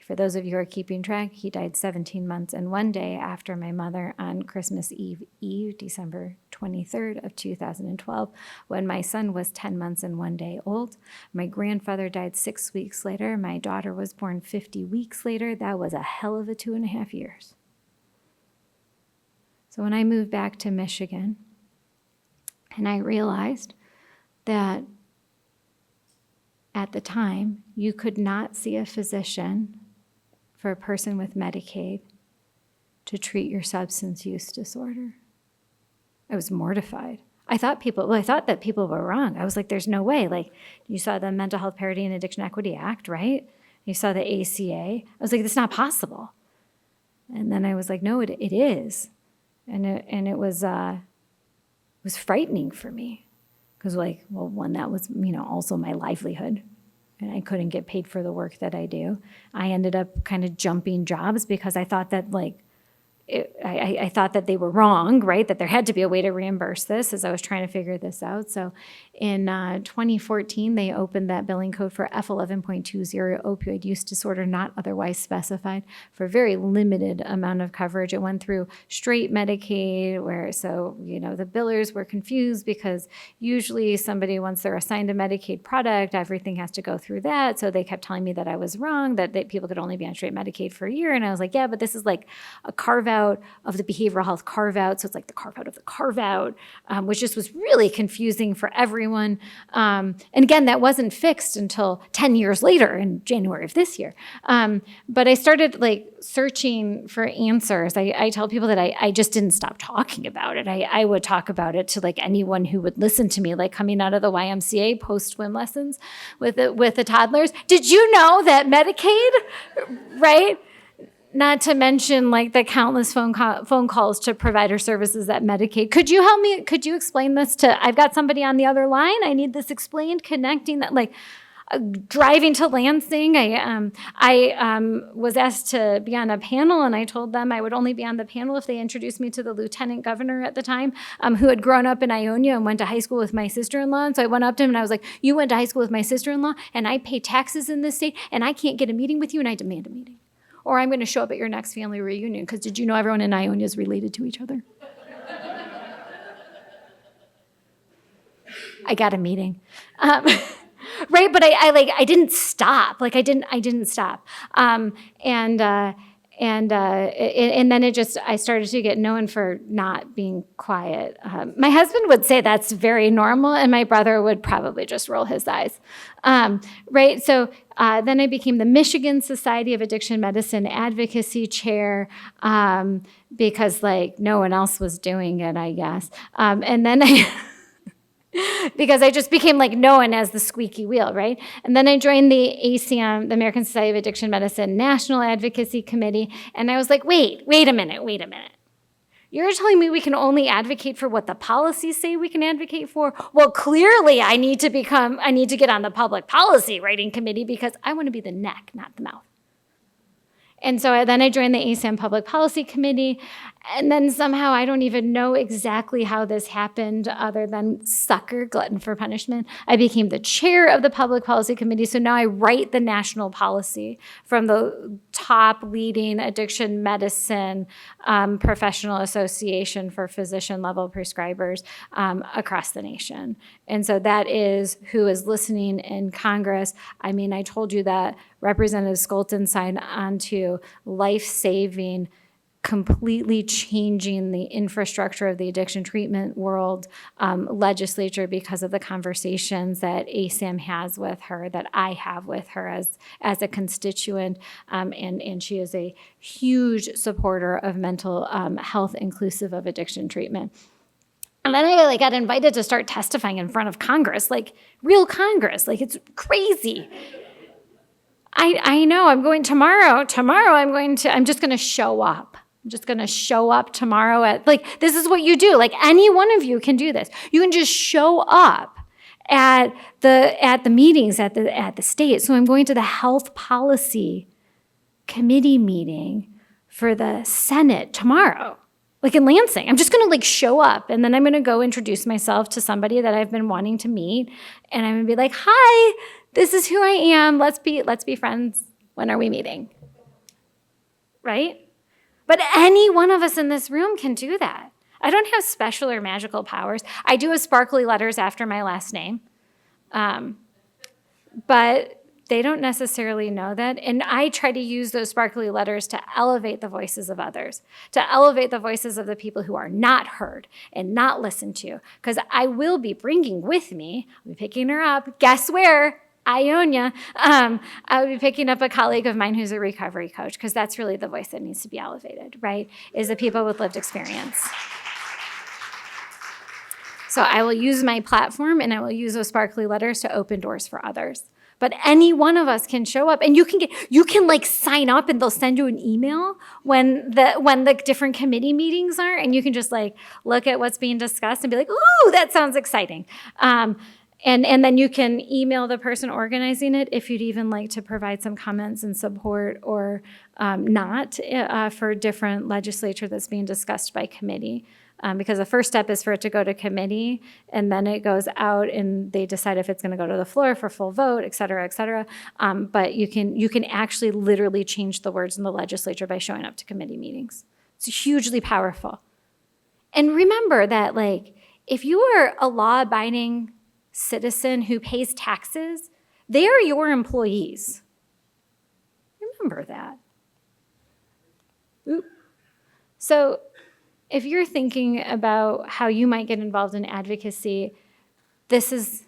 [SPEAKER 4] For those of you who are keeping track, he died 17 months and 1 day after my mother on Christmas Eve, December 23rd of 2012, when my son was 10 months and 1 day old. My grandfather died 6 weeks later. My daughter was born 50 weeks later. That was a hell of a 2.5 years. So when I moved back to Michigan, and I realized that at the time, you could not see a physician for a person with Medicaid to treat your substance use disorder. I was mortified. I thought that people were wrong. I was like, there's no way. Like, you saw the Mental Health Parity and Addiction Equity Act, right? You saw the ACA. I was like, that's not possible. And then I was like, no, it is. And it was frightening for me. Because like, well, one, that was, also my livelihood. And I couldn't get paid for the work that I do. I ended up kind of jumping jobs because I thought that I thought that they were wrong, right? That there had to be a way to reimburse this as I was trying to figure this out. So in 2014, they opened that billing code for F11.20, opioid use disorder not otherwise specified, for a very limited amount of coverage. It went through straight Medicaid, the billers were confused because usually somebody, once they're assigned a Medicaid product, everything has to go through that. So they kept telling me that I was wrong, that people could only be on straight Medicaid for a year. And I was like, yeah, but this is like a carve-out of the behavioral health carve-out. So it's like the carve-out of the carve-out, which just was really confusing for everyone. And again, that wasn't fixed until 10 years later in January of this year. But I started searching for answers. I tell people that I just didn't stop talking about it. I would talk about it to anyone who would listen to me, coming out of the YMCA post-swim lessons with the toddlers. Did you know that Medicaid, right? Not to mention the countless phone calls to provider services at Medicaid. Could you help me? Could you explain this I've got somebody on the other line. I need this explained, connecting that, driving to Lansing. I was asked to be on a panel, and I told them I would only be on the panel if they introduced me to the lieutenant governor at the time, who had grown up in Ionia and went to high school with my sister-in-law. And so I went up to him and I was like, you went to high school with my sister-in-law, and I pay taxes in this state, and I can't get a meeting with you, and I demand a meeting. Or I'm going to show up at your next family reunion, because did you know everyone in Ionia is related to each other? I got a meeting. Right, but I didn't stop. I didn't stop. And then I started to get known for not being quiet. My husband would say that's very normal, and my brother would probably just roll his eyes. Right, so then I became the Michigan Society of Addiction Medicine Advocacy Chair, because no one else was doing it, I guess. And then because I just became known as the squeaky wheel, right? And then I joined the ACM, the American Society of Addiction Medicine National Advocacy Committee, and I was like, wait a minute. You're telling me we can only advocate for what the policies say we can advocate for? Well, clearly I need to get on the public policy writing committee, because I want to be the neck, not the mouth. And so then I joined the ASAM Public Policy Committee, and then somehow I don't even know exactly how this happened other than sucker, glutton for punishment. I became the chair of the Public Policy Committee, so now I write the national policy from the top leading addiction medicine professional association for physician-level prescribers across the nation. And so that is who is listening in Congress. I mean, I told you that Representative Skolton signed onto life-saving, completely changing the infrastructure of the addiction treatment world legislature because of the conversations that ASAM has with her, that I have with her as a constituent, and she is a huge supporter of mental health inclusive of addiction treatment. And then I got invited to start testifying in front of Congress, real Congress, it's crazy. I know, I'm going tomorrow. I'm just going to show up. I'm just going to show up tomorrow at, this is what you do. Any one of you can do this. You can just show up at the meetings at the state. So I'm going to the Health Policy Committee meeting for the Senate tomorrow, in Lansing. I'm just going to show up, and then I'm going to go introduce myself to somebody that I've been wanting to meet, and I'm going to be like, hi, this is who I am. Let's be friends. When are we meeting? Right? But any one of us in this room can do that. I don't have special or magical powers. I do have sparkly letters after my last name. But they don't necessarily know that. And I try to use those sparkly letters to elevate the voices of others, to elevate the voices of the people who are not heard and not listened to. Because I will be bringing with me, I'll be picking her up, guess where? Ionia. I will be picking up a colleague of mine who's a recovery coach, because that's really the voice that needs to be elevated, right? Is the people with lived experience. So I will use my platform and I will use those sparkly letters to open doors for others. But any one of us can show up, and you can like sign up, and they'll send you an email when the different committee meetings are, and you can just like look at what's being discussed and be like, ooh, that sounds exciting. And then you can email the person organizing it if you'd even like to provide some comments and support or not for different legislature that's being discussed by committee. Because the first step is for it to go to committee, and then it goes out and they decide if it's going to go to the floor for full vote, et cetera, et cetera. But you can actually literally change the words in the legislature by showing up to committee meetings. It's hugely powerful. And remember that, like, if you are a law-abiding citizen who pays taxes, they are your employees. Remember that. Oop. So if you're thinking about how you might get involved in advocacy, this is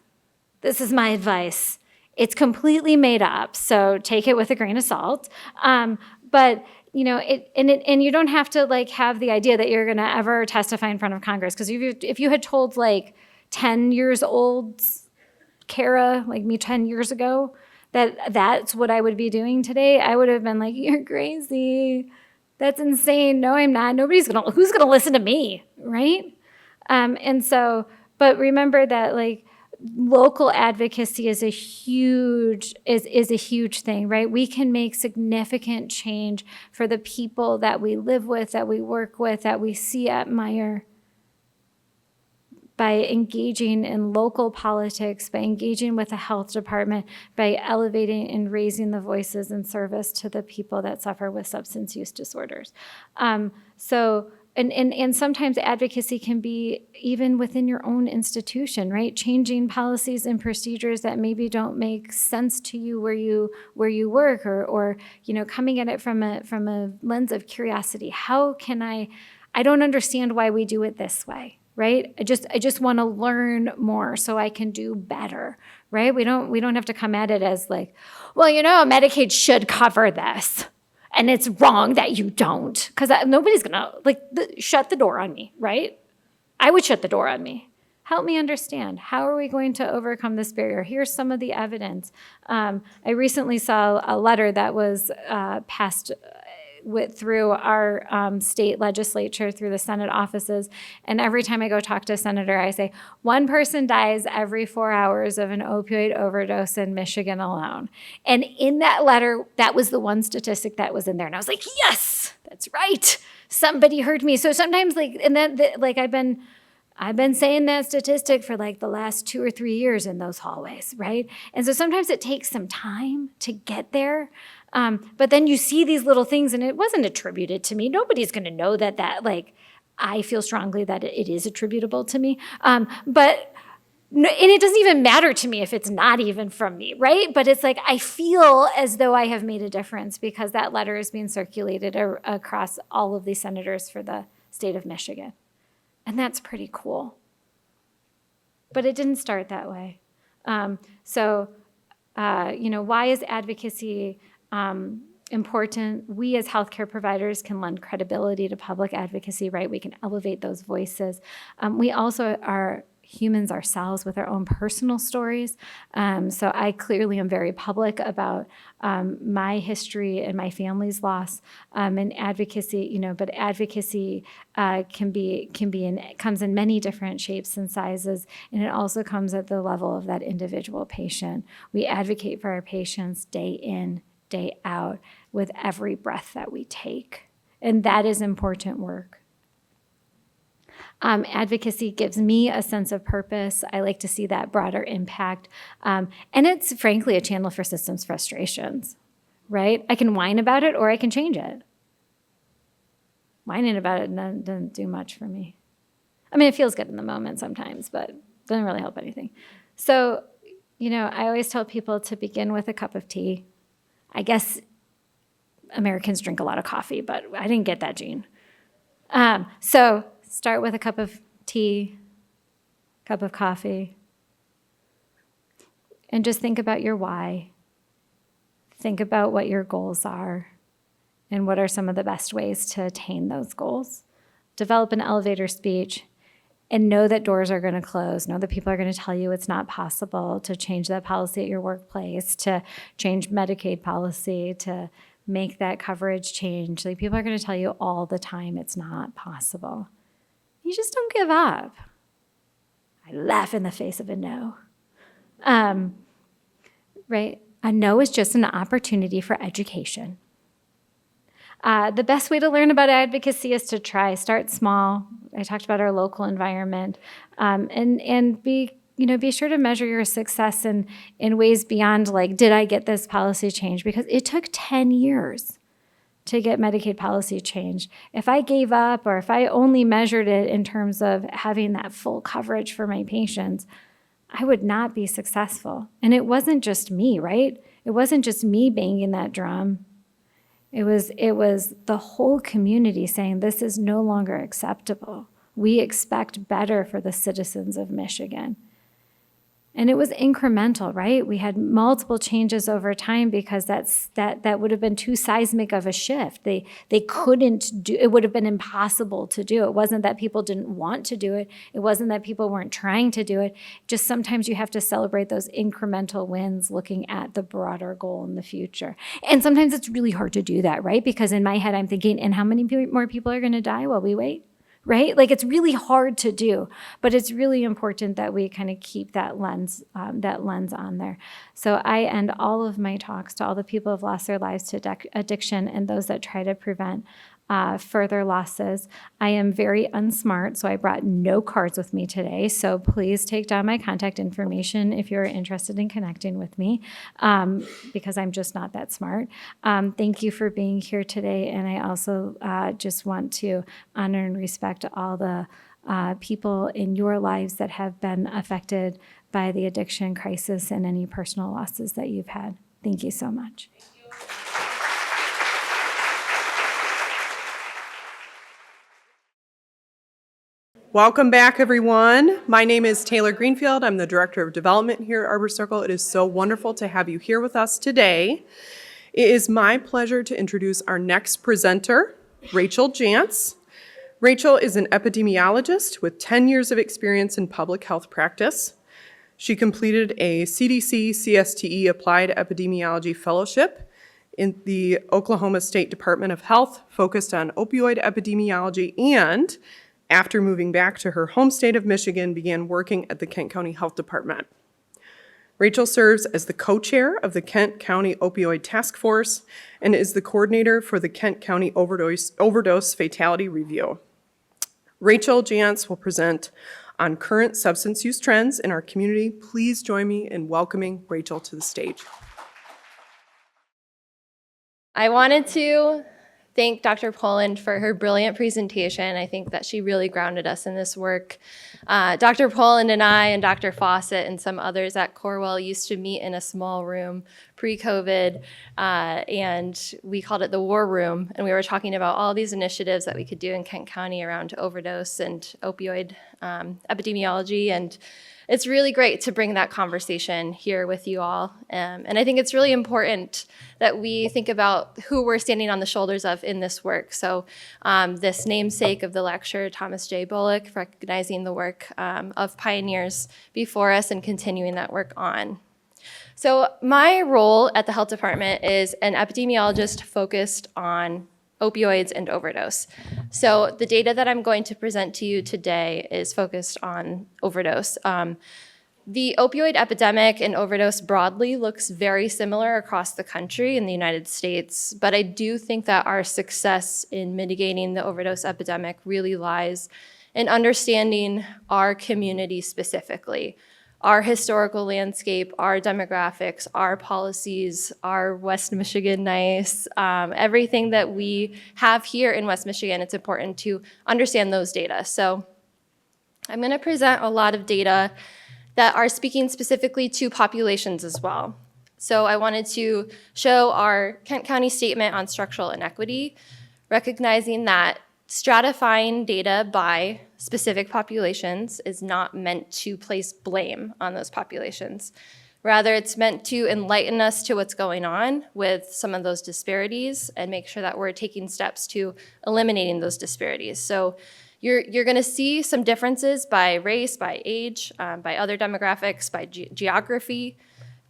[SPEAKER 4] my advice. It's completely made up, so take it with a grain of salt. But you know, and you don't have to like have the idea that you're going to ever testify in front of Congress, because if you had told like 10 years old Cara, like me 10 years ago, that's what I would be doing today, I would have been like, you're crazy. That's insane. No, I'm not. Who's gonna listen to me, right? And so, but remember that like local advocacy is a huge thing, right? We can make significant change for the people that we live with, that we work with, that we see at Meyer, by engaging in local politics, by engaging with the health department, by elevating and raising the voices and service to the people that suffer with substance use disorders. And sometimes advocacy can be even within your own institution, right? Changing policies and procedures that maybe don't make sense to you where you work, or you know, coming at it from a lens of curiosity. How can I don't understand why we do it this way. Right? I just want to learn more so I can do better, right? We don't have to come at it as like, well, you know, Medicaid should cover this, and it's wrong that you don't, because nobody's gonna shut the door on me, right? I would shut the door on me. Help me understand. How are we going to overcome this barrier? Here's some of the evidence. I recently saw a letter that was passed through our state legislature, through the Senate offices. And every time I go talk to a senator, I say, 1 person dies every 4 hours of an opioid overdose in Michigan alone. And in that letter, that was the one statistic that was in there. And I was like, yes, that's right. Somebody heard me. So sometimes I've been saying that statistic for like the last 2 or 3 years in those hallways, right? And so sometimes it takes some time to get there. But then you see these little things, and it wasn't attributed to me. Nobody's going to know that I feel strongly that it is attributable to me. And it doesn't even matter to me if it's not even from me, right? But it's like I feel as though I have made a difference because that letter is being circulated across all of these senators for the state of Michigan. And that's pretty cool. But it didn't start that way. Why is advocacy important? We as healthcare providers can lend credibility to public advocacy, right? We can elevate those voices. We also are humans ourselves with our own personal stories. So I clearly am very public about my history and my family's loss, and advocacy, but advocacy comes in many different shapes and sizes, and it also comes at the level of that individual patient. We advocate for our patients day in, day out, with every breath that we take. And that is important work. Advocacy gives me a sense of purpose. I like to see that broader impact. And it's frankly a channel for systems frustrations, right? I can whine about it or I can change it. Whining about it doesn't do much for me. I mean, it feels good in the moment sometimes, but it doesn't really help anything. So, I always tell people to begin with a cup of tea. I guess Americans drink a lot of coffee, but I didn't get that gene. So start with a cup of tea, cup of coffee, and just think about your why. Think about what your goals are and what are some of the best ways to attain those goals. Develop an elevator speech and know that doors are going to close, know that people are going to tell you it's not possible to change that policy at your workplace, to change Medicaid policy, to make that coverage change. Like, people are going to tell you all the time it's not possible. You just don't give up. I laugh in the face of a no. Right? A no is just an opportunity for education. The best way to learn about advocacy is to try. Start small. I talked about our local environment, and be sure to measure your success in ways beyond, like, did I get this policy changed? Because it took 10 years to get Medicaid policy changed. If I gave up, or if I only measured it in terms of having that full coverage for my patients, I would not be successful. And it wasn't just me, right? It wasn't just me banging that drum. It was the whole community saying, this is no longer acceptable. We expect better for the citizens of Michigan. And it was incremental, right? We had multiple changes over time because that would have been too seismic of a shift. They couldn't do it. Would have been impossible to do. It wasn't that people didn't want to do it. It wasn't that people weren't trying to do it. Just sometimes you have to celebrate those incremental wins, looking at the broader goal in the future. And sometimes it's really hard to do that, right? Because in my head, I'm thinking, and how many more people are going to die while we wait? Right? Like, it's really hard to do, but it's really important that we kind of keep that lens on there. So I end all of my talks to all the people who've lost their lives to addiction and those that try to prevent further losses. I am very unsmart, so I brought no cards with me today. So please take down my contact information if you're interested in connecting with me, because I'm just not that smart. Thank you for being here today, and I also just want to honor and respect all the people in your lives that have been affected by the addiction crisis and any personal losses that you've had. Thank you so much.
[SPEAKER 5] Welcome back, everyone. My name is Taylor Greenfield. I'm the Director of Development here at Arbor Circle. It is so wonderful to have you here with us today. It is my pleasure to introduce our next presenter, Rachel Jantz. Rachel is an epidemiologist with 10 years of experience in public health practice. She completed a CDC CSTE Applied Epidemiology Fellowship in the Oklahoma State Department of Health, focused on opioid epidemiology, and after moving back to her home state of Michigan, began working at the Kent County Health Department. Rachel serves as the co-chair of the Kent County Opioid Task Force and is the coordinator for the Kent County Overdose Fatality Review. Rachel Jantz will present on current substance use trends in our community. Please join me in welcoming Rachel to the stage.
[SPEAKER 6] I wanted to thank Dr. Poland for her brilliant presentation. I think that she really grounded us in this work. Dr. Poland and I and Dr. Fawcett and some others at Corewell used to meet in a small room pre-COVID, and we called it the War Room, and we were talking about all these initiatives that we could do in Kent County around overdose and opioid epidemiology, and it's really great to bring that conversation here with you all. And I think it's really important that we think about who we're standing on the shoulders of in this work. So this namesake of the lecture, Thomas J. Bullock, recognizing the work of pioneers before us and continuing that work on. So my role at the health department is an epidemiologist focused on opioids and overdose. So the data that I'm going to present to you today is focused on overdose. The opioid epidemic and overdose broadly looks very similar across the country in the United States, but I do think that our success in mitigating the overdose epidemic really lies in understanding our community specifically, our historical landscape, our demographics, our policies, our West Michigan nice, everything that we have here in West Michigan. It's important to understand those data. So I'm going to present a lot of data that are speaking specifically to populations as well. So I wanted to show our Kent County statement on structural inequity, recognizing that stratifying data by specific populations is not meant to place blame on those populations. Rather, it's meant to enlighten us to what's going on with some of those disparities and make sure that we're taking steps to eliminating those disparities. So You're going to see some differences by race, by age, by other demographics, by geography,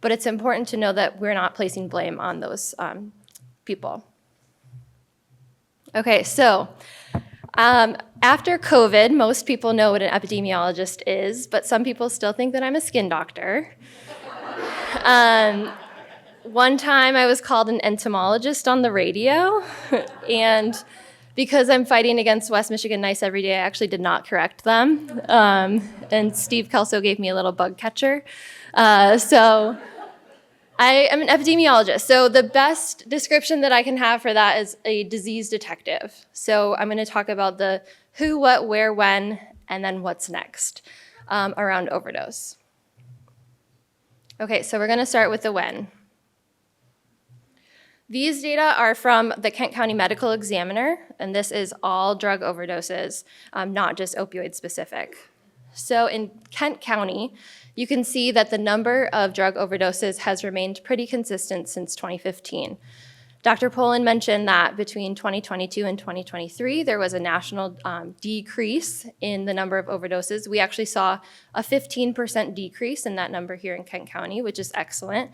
[SPEAKER 6] but it's important to know that we're not placing blame on those people. Okay, so after COVID, most people know what an epidemiologist is, but some people still think that I'm a skin doctor. One time I was called an entomologist on the radio, and because I'm fighting against West Michigan Nice every day, I actually did not correct them. And Steve Kelso gave me a little bug catcher. So I am an epidemiologist. So the best description that I can have for that is a disease detective. So I'm going to talk about the who, what, where, when, and then what's next around overdose. Okay, so we're going to start with the when. These data are from the Kent County Medical Examiner, and this is all drug overdoses, not just opioid specific. So in Kent County, you can see that the number of drug overdoses has remained pretty consistent since 2015. Dr. Poland mentioned that between 2022 and 2023, there was a national decrease in the number of overdoses. We actually saw a 15% decrease in that number here in Kent County, which is excellent.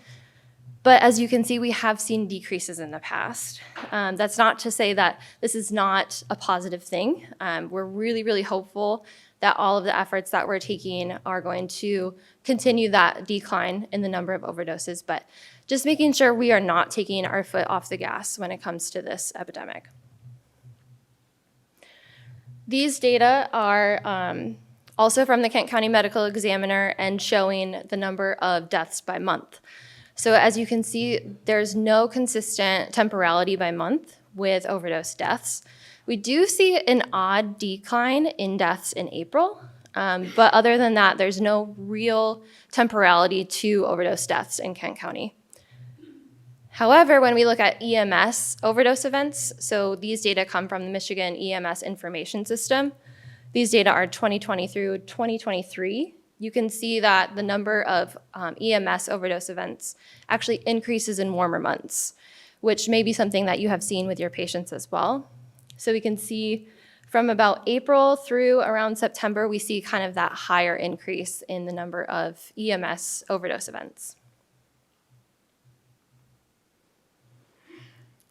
[SPEAKER 6] But as you can see, we have seen decreases in the past. That's not to say that this is not a positive thing. We're really, really hopeful that all of the efforts that we're taking are going to continue that decline in the number of overdoses, but just making sure we are not taking our foot off the gas when it comes to this epidemic. These data are also from the Kent County Medical Examiner and showing the number of deaths by month. So as you can see, there's no consistent temporality by month with overdose deaths. We do see an odd decline in deaths in April, but other than that, there's no real temporality to overdose deaths in Kent County. However, when we look at EMS overdose events, so these data come from the Michigan EMS information system. These data are 2020 through 2023. You can see that the number of EMS overdose events actually increases in warmer months, which may be something that you have seen with your patients as well. So we can see from about April through around September, we see kind of that higher increase in the number of EMS overdose events.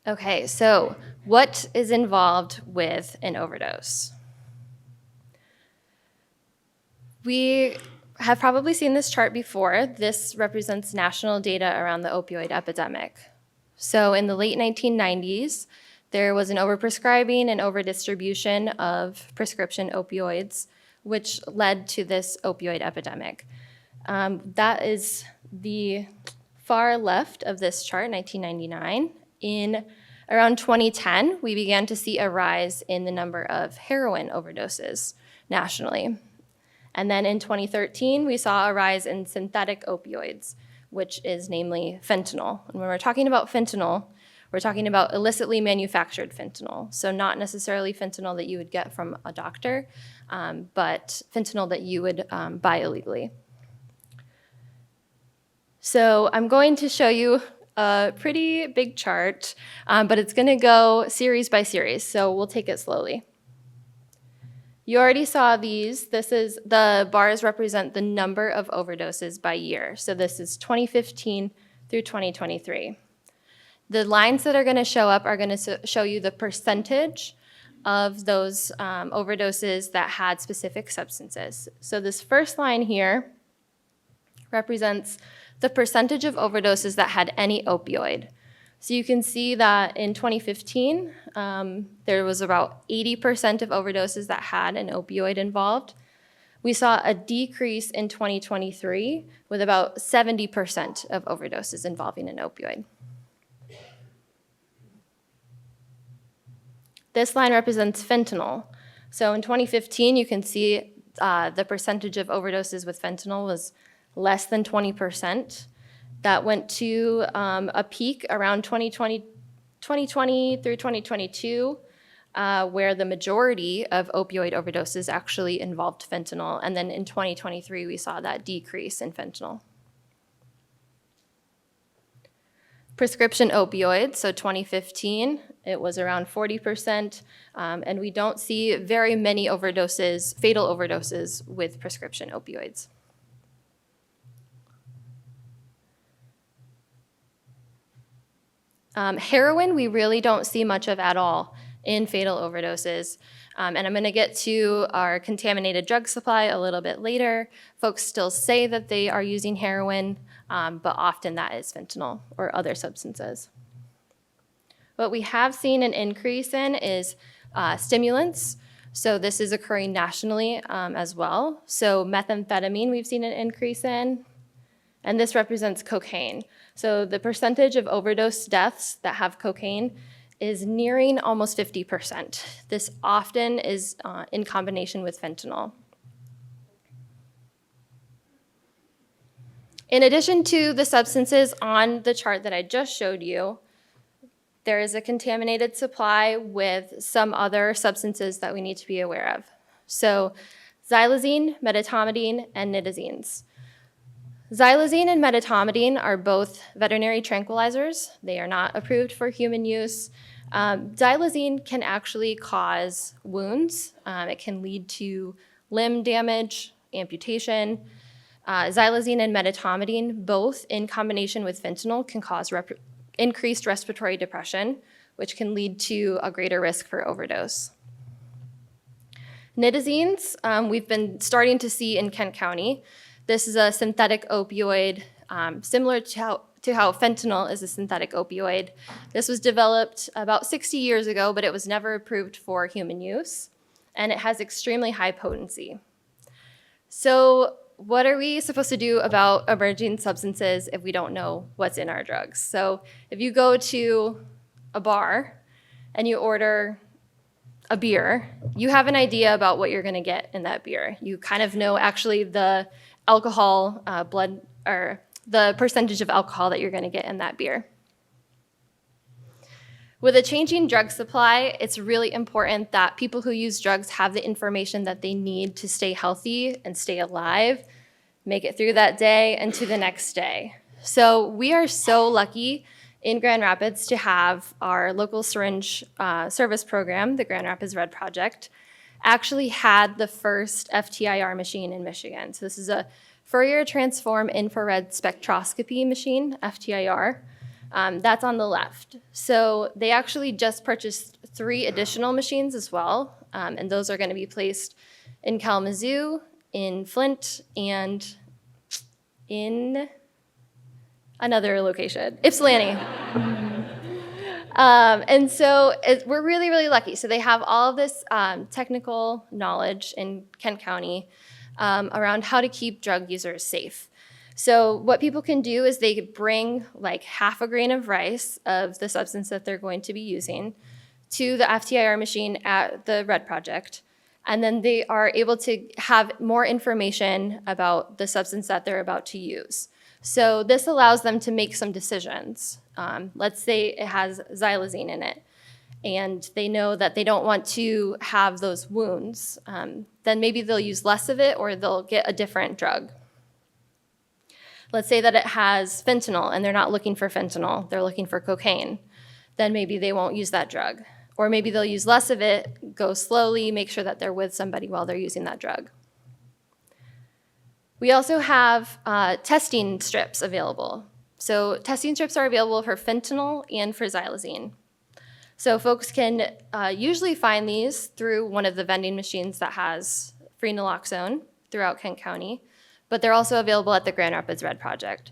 [SPEAKER 6] Okay, so what is involved with an overdose? We have probably seen this chart before. This represents national data around the opioid epidemic. So in the late 1990s, there was an overprescribing and overdistribution of prescription opioids, which led to this opioid epidemic. That is the far left of this chart, 1999. In around 2010, we began to see a rise in the number of heroin overdoses nationally. And then in 2013, we saw a rise in synthetic opioids, which is namely fentanyl. And when we're talking about fentanyl, we're talking about illicitly manufactured fentanyl. So not necessarily fentanyl that you would get from a doctor, but fentanyl that you would buy illegally. So I'm going to show you a pretty big chart, but it's going to go series by series, so we'll take it slowly. You already saw these. This is the bars represent the number of overdoses by year. So this is 2015 through 2023. The lines that are going to show up are going to show you the percentage of those overdoses that had specific substances. So this first line here represents the percentage of overdoses that had any opioid. So you can see that in 2015, there was about 80% of overdoses that had an opioid involved. We saw a decrease in 2023 with about 70% of overdoses involving an opioid. This line represents fentanyl. So in 2015, you can see the percentage of overdoses with fentanyl was less than 20%. That went to a peak around 2020 through 2022, where the majority of opioid overdoses actually involved fentanyl. And then in 2023, we saw that decrease in fentanyl. Prescription opioids, so 2015 it was around 40%, and we don't see very many overdoses, fatal overdoses with prescription opioids. Heroin, we really don't see much of at all in fatal overdoses. And I'm going to get to our contaminated drug supply a little bit later. Folks still say that they are using heroin, but often that is fentanyl or other substances. What we have seen an increase in is stimulants. So this is occurring nationally as well. So methamphetamine we've seen an increase in, and this represents cocaine. So the percentage of overdose deaths that have cocaine is nearing almost 50%. This often is in combination with fentanyl. In addition to the substances on the chart that I just showed you, there is a contaminated supply with some other substances that we need to be aware of. So xylazine, medetomidine, and nitazines. Xylazine and medetomidine are both veterinary tranquilizers. They are not approved for human use. Xylazine can actually cause wounds. It can lead to limb damage, amputation. Xylazine and medetomidine, both in combination with fentanyl, can cause increased respiratory depression, which can lead to a greater risk for overdose. Nitazines, we've been starting to see in Kent County. This is a synthetic opioid, similar to how fentanyl is a synthetic opioid. This was developed about 60 years ago, but it was never approved for human use, and it has extremely high potency. So what are we supposed to do about emerging substances if we don't know what's in our drugs? So if you go to a bar and you order a beer, you have an idea about what you're going to get in that beer. You kind of know actually the alcohol, or the percentage of alcohol that you're going to get in that beer. With a changing drug supply, it's really important that people who use drugs have the information that they need to stay healthy and stay alive, make it through that day and to the next day. So we are so lucky in Grand Rapids to have our local syringe service program, the Grand Rapids Red Project, actually had the first FTIR machine in Michigan. So this is a Fourier Transform Infrared Spectroscopy machine, FTIR. That's on the left. So they actually just purchased 3 additional machines as well, and those are going to be placed in Kalamazoo, in Flint, and in another location, Ypsilanti. And so we're really, really lucky. So they have all of this technical knowledge in Kent County around how to keep drug users safe. So what people can do is they bring like half a grain of rice of the substance that they're going to be using to the FTIR machine at the Red Project. And then they are able to have more information about the substance that they're about to use. So this allows them to make some decisions. Let's say it has xylazine in it, and they know that they don't want to have those wounds. Then maybe they'll use less of it, or they'll get a different drug. Let's say that it has fentanyl, and they're not looking for fentanyl, they're looking for cocaine. Then maybe they won't use that drug. Or maybe they'll use less of it, go slowly, make sure that they're with somebody while they're using that drug. We also have testing strips available. So testing strips are available for fentanyl and for xylazine. So folks can usually find these through one of the vending machines that has free naloxone throughout Kent County, but they're also available at the Grand Rapids Red Project.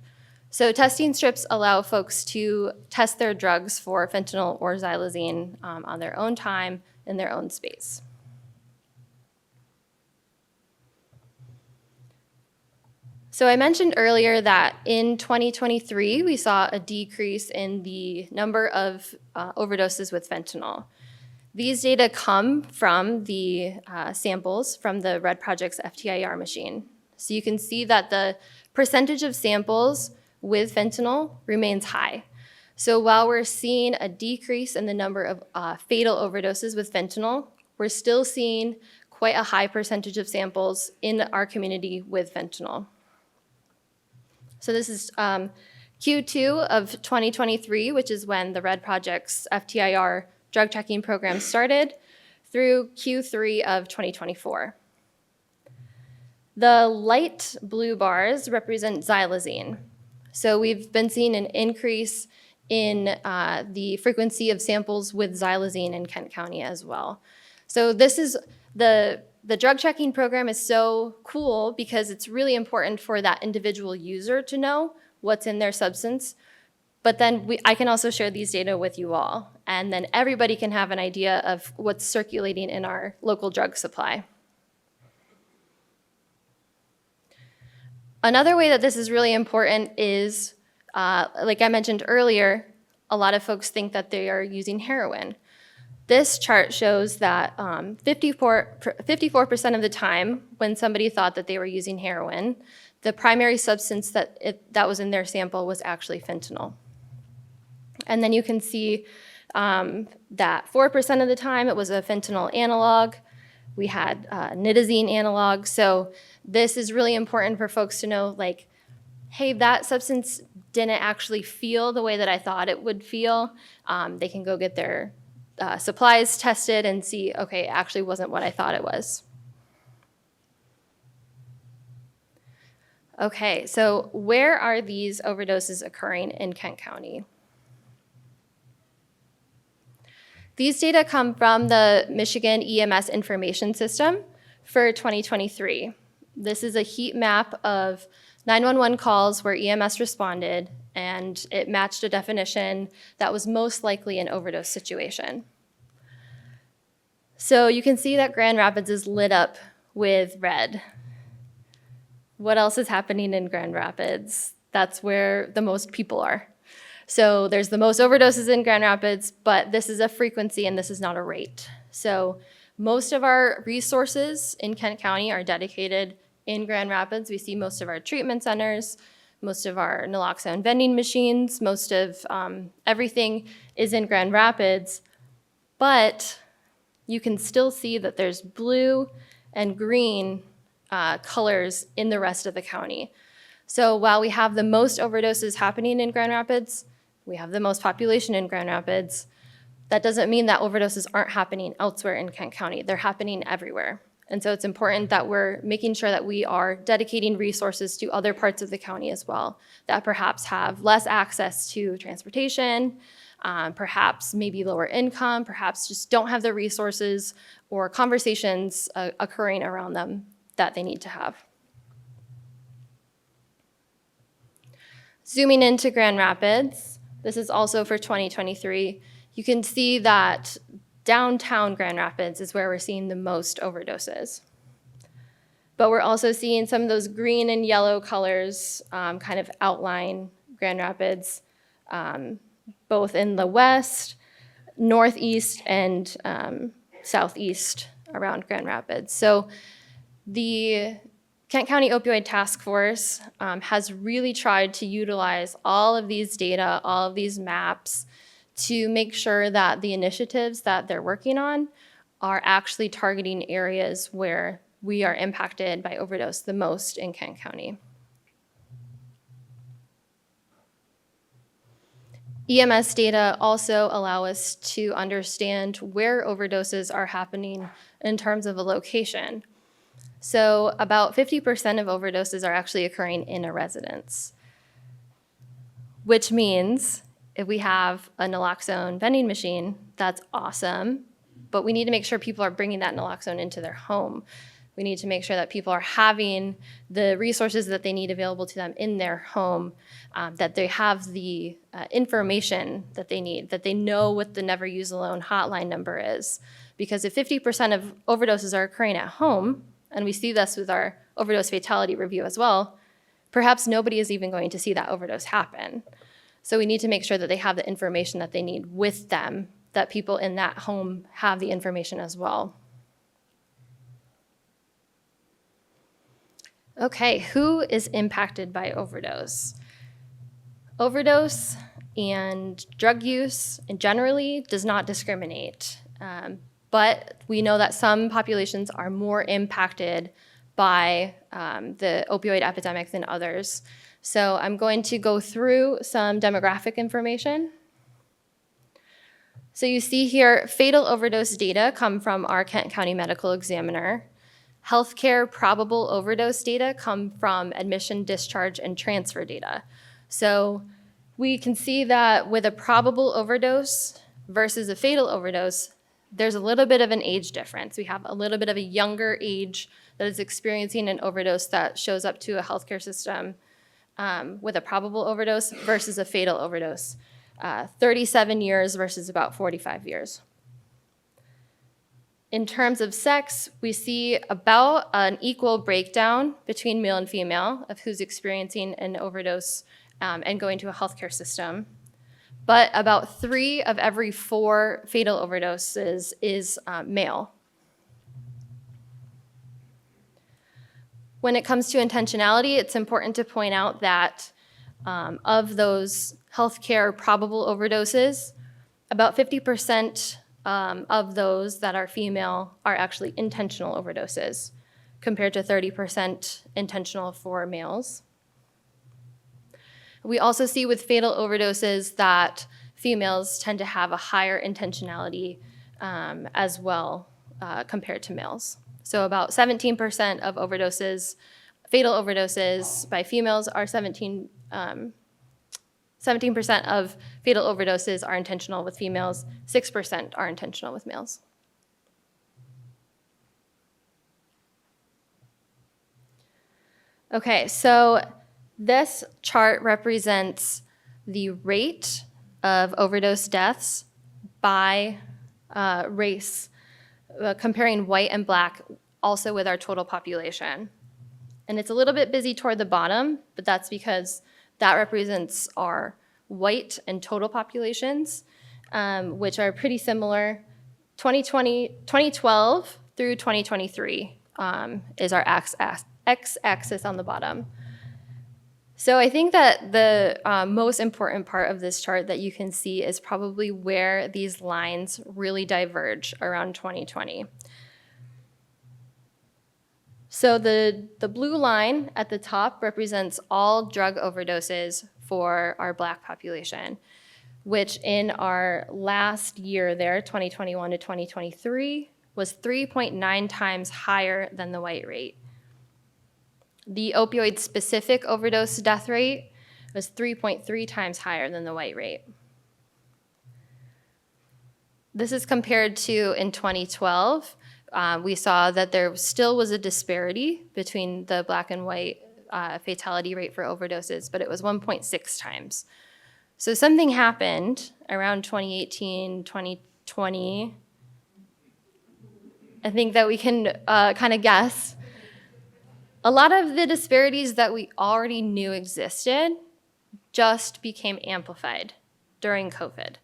[SPEAKER 6] So testing strips allow folks to test their drugs for fentanyl or xylazine on their own time in their own space. So I mentioned earlier that in 2023, we saw a decrease in the number of overdoses with fentanyl. These data come from the samples from the Red Project's FTIR machine. So you can see that the percentage of samples with fentanyl remains high. So while we're seeing a decrease in the number of fatal overdoses with fentanyl, we're still seeing quite a high percentage of samples in our community with fentanyl. So this is Q2 of 2023, which is when the Red Project's FTIR drug checking program started through Q3 of 2024. The light blue bars represent xylazine. So we've been seeing an increase in the frequency of samples with xylazine in Kent County as well. So this is the drug checking program is so cool because it's really important for that individual user to know what's in their substance. But then I can also share these data with you all, and then everybody can have an idea of what's circulating in our local drug supply. Another way that this is really important is, like I mentioned earlier, a lot of folks think that they are using heroin. This chart shows that 54% of the time when somebody thought that they were using heroin, the primary substance that was in their sample was actually fentanyl. And then you can see that 4% of the time it was a fentanyl analog. We had nitazene analog. So this is really important for folks to know, like, hey, that substance didn't actually feel the way that I thought it would feel. They can go get their supplies tested and see, okay, it actually wasn't what I thought it was. Okay, so where are these overdoses occurring in Kent County? These data come from the Michigan EMS Information System for 2023. This is a heat map of 911 calls where EMS responded, and it matched a definition that was most likely an overdose situation. So you can see that Grand Rapids is lit up with red. What else is happening in Grand Rapids? That's where the most people are. So there's the most overdoses in Grand Rapids, but this is a frequency and this is not a rate. So most of our resources in Kent County are dedicated in Grand Rapids. We see most of our treatment centers, most of our naloxone vending machines, most of everything is in Grand Rapids, but you can still see that there's blue and green colors in the rest of the county. So while we have the most overdoses happening in Grand Rapids, we have the most population in Grand Rapids, that doesn't mean that overdoses aren't happening elsewhere in Kent County. They're happening everywhere. And so it's important that we're making sure that we are dedicating resources to other parts of the county as well, that perhaps have less access to transportation, perhaps maybe lower income, perhaps just don't have the resources or conversations occurring around them that they need to have. Zooming into Grand Rapids, this is also for 2023. You can see that downtown Grand Rapids is where we're seeing the most overdoses. But we're also seeing some of those green and yellow colors kind of outline Grand Rapids, both in the west, northeast, and southeast around Grand Rapids. So the Kent County Opioid Task Force has really tried to utilize all of these data, all of these maps, to make sure that the initiatives that they're working on are actually targeting areas where we are impacted by overdose the most in Kent County. EMS data also allow us to understand where overdoses are happening in terms of a location. So about 50% of overdoses are actually occurring in a residence, which means if we have a naloxone vending machine, that's awesome, but we need to make sure people are bringing that naloxone into their home. We need to make sure that people are having the resources that they need available to them in their home, that they have the information that they need, that they know what the Never Use Alone hotline number is. Because if 50% of overdoses are occurring at home, and we see this with our overdose fatality review as well, perhaps nobody is even going to see that overdose happen. So we need to make sure that they have the information that they need with them, that people in that home have the information as well. Okay, who is impacted by overdose? Overdose and drug use generally does not discriminate, but we know that some populations are more impacted by the opioid epidemic than others. So I'm going to go through some demographic information. So you see here, fatal overdose data come from our Kent County Medical Examiner. Healthcare probable overdose data come from admission, discharge, and transfer data. So we can see that with a probable overdose versus a fatal overdose, there's a little bit of an age difference. We have a little bit of a younger age that is experiencing an overdose that shows up to a healthcare system with a probable overdose versus a fatal overdose. 37 years versus about 45 years. In terms of sex, we see about an equal breakdown between male and female of who's experiencing an overdose and going to a healthcare system. But about 3 of every 4 fatal overdoses is male. When it comes to intentionality, it's important to point out that of those healthcare probable overdoses, about 50% of those that are female are actually intentional overdoses, compared to 30% intentional for males. We also see with fatal overdoses that females tend to have a higher intentionality as well compared to males. So about 17% of overdoses, fatal overdoses by females are 17% of fatal overdoses are intentional with females, 6% are intentional with males. Okay, so this chart represents the rate of overdose deaths by race, comparing white and black, also with our total population. And it's a little bit busy toward the bottom, but that's because that represents our white and total populations, which are pretty similar. 2012 through 2023 is our x-axis on the bottom. So I think that the most important part of this chart that you can see is probably where these lines really diverge around 2020. So the blue line at the top represents all drug overdoses for our Black population, which in our last year there, 2021 to 2023, was 3.9 times higher than the white rate. The opioid-specific overdose death rate was 3.3 times higher than the white rate. This is compared to in 2012. We saw that there still was a disparity between the Black and white fatality rate for overdoses, but it was 1.6 times. So something happened around 2018, 2020. I think that we can kind of guess. A lot of the disparities that we already knew existed just became amplified during COVID,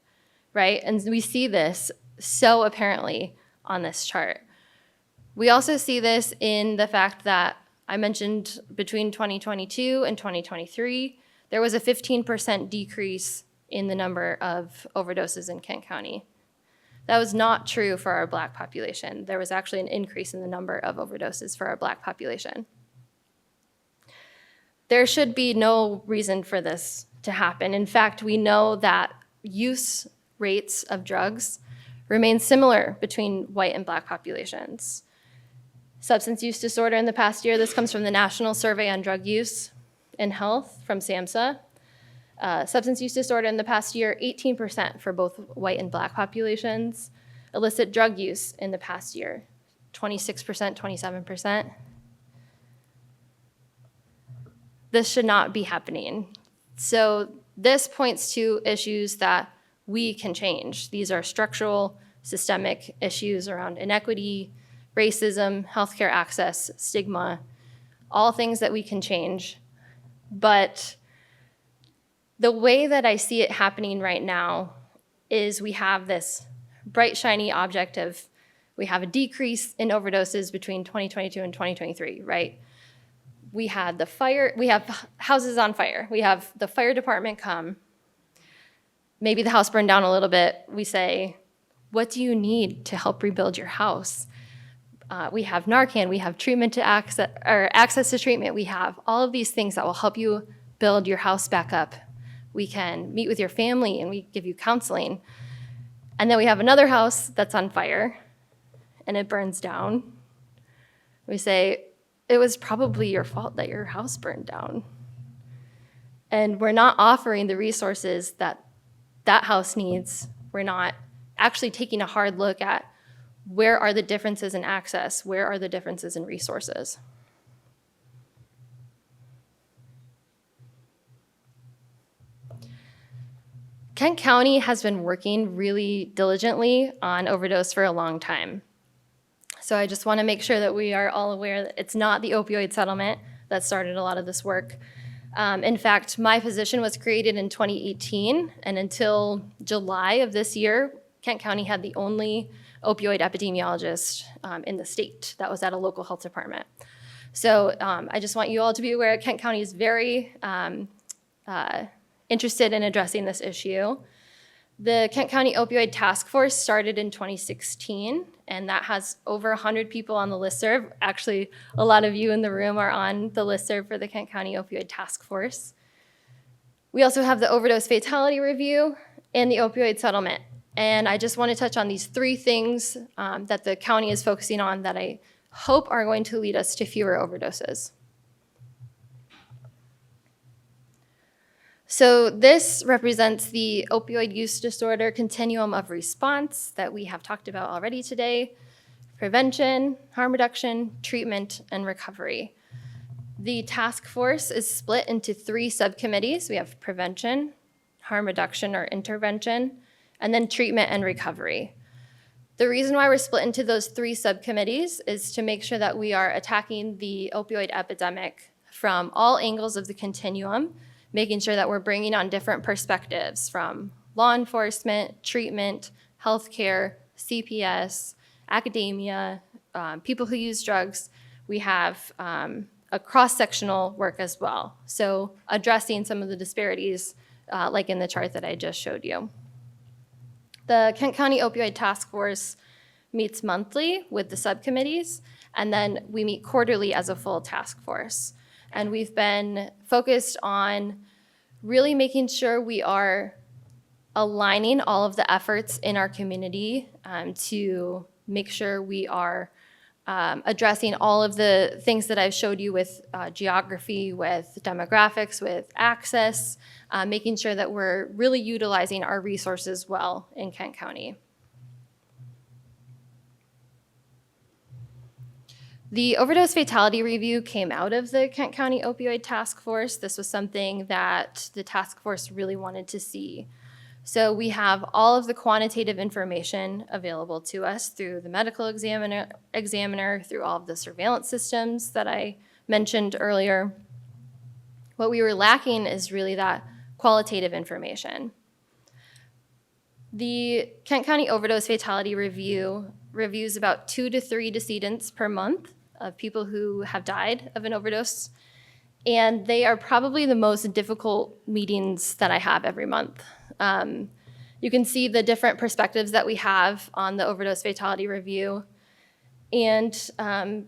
[SPEAKER 6] right? And we see this so apparently on this chart. We also see this in the fact that I mentioned between 2022 and 2023, there was a 15% decrease in the number of overdoses in Kent County. That was not true for our Black population. There was actually an increase in the number of overdoses for our Black population. There should be no reason for this to happen. In fact, we know that use rates of drugs remain similar between white and Black populations. Substance use disorder in the past year, this comes from the National Survey on Drug Use and Health from SAMHSA. Substance use disorder in the past year, 18% for both white and Black populations. Illicit drug use in the past year, 26%, 27%. This should not be happening. So this points to issues that we can change. These are structural, systemic issues around inequity, racism, healthcare access, stigma, all things that we can change. But the way that I see it happening right now is we have this bright, shiny object of, we have a decrease in overdoses between 2022 and 2023, right? We had the fire, we have houses on fire. We have the fire department come. Maybe the house burned down a little bit. We say, what do you need to help rebuild your house? We have Narcan, we have treatment to access to treatment. We have all of these things that will help you build your house back up. We can meet with your family and we give you counseling. And then we have another house that's on fire and it burns down. We say, it was probably your fault that your house burned down. And we're not offering the resources that that house needs. We're not actually taking a hard look at where are the differences in access, where are the differences in resources. Kent County has been working really diligently on overdose for a long time. So I just want to make sure that we are all aware that it's not the opioid settlement that started a lot of this work. In fact, my position was created in 2018, and until July of this year, Kent County had the only opioid epidemiologist in the state that was at a local health department. So I just want you all to be aware Kent County is very interested in addressing this issue. The Kent County Opioid Task Force started in 2016, and that has over 100 people on the listserv. Actually, a lot of you in the room are on the listserv for the Kent County Opioid Task Force. We also have the Overdose Fatality Review and the Opioid Settlement. And I just want to touch on these three things that the county is focusing on that I hope are going to lead us to fewer overdoses. So this represents the opioid use disorder continuum of response that we have talked about already today: prevention, harm reduction, treatment, and recovery. The task force is split into 3 subcommittees. We have prevention, harm reduction or intervention, and then treatment and recovery. The reason why we're split into those 3 subcommittees is to make sure that we are attacking the opioid epidemic from all angles of the continuum, making sure that we're bringing on different perspectives from law enforcement, treatment, healthcare, CPS, academia, people who use drugs. We have a cross-sectional work as well. So addressing some of the disparities like in the chart that I just showed you. The Kent County Opioid Task Force meets monthly with the subcommittees, and then we meet quarterly as a full task force. And we've been focused on really making sure we are aligning all of the efforts in our community to make sure we are addressing all of the things that I've showed you with geography, with demographics, with access, making sure that we're really utilizing our resources well in Kent County. The overdose fatality review came out of the Kent County Opioid Task Force. This was something that the task force really wanted to see. So we have all of the quantitative information available to us through the medical examiner, through all of the surveillance systems that I mentioned earlier. What we were lacking is really that qualitative information. The Kent County Overdose Fatality Review reviews about 2 to 3 decedents per month of people who have died of an overdose. And they are probably the most difficult meetings that I have every month. You can see the different perspectives that we have on the Overdose Fatality Review. And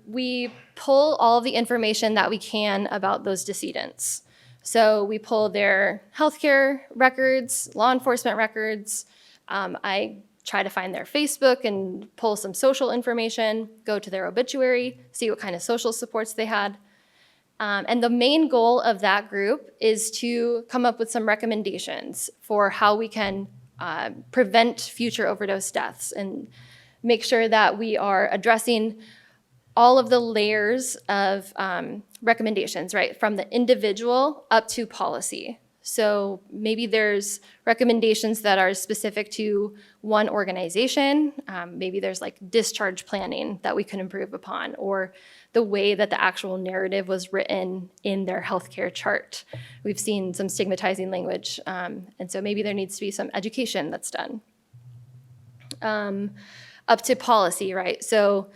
[SPEAKER 6] we pull all of the information that we can about those decedents. So we pull their healthcare records, law enforcement records. I try to find their Facebook and pull some social information, go to their obituary, see what kind of social supports they had. And the main goal of that group is to come up with some recommendations for how we can prevent future overdose deaths and make sure that we are addressing all of the layers of recommendations, right, from the individual up to policy. So maybe there's recommendations that are specific to one organization. Maybe there's like discharge planning that we can improve upon, or the way that the actual narrative was written in their healthcare chart. We've seen some stigmatizing language, and so maybe there needs to be some education that's done. Up to policy, right? So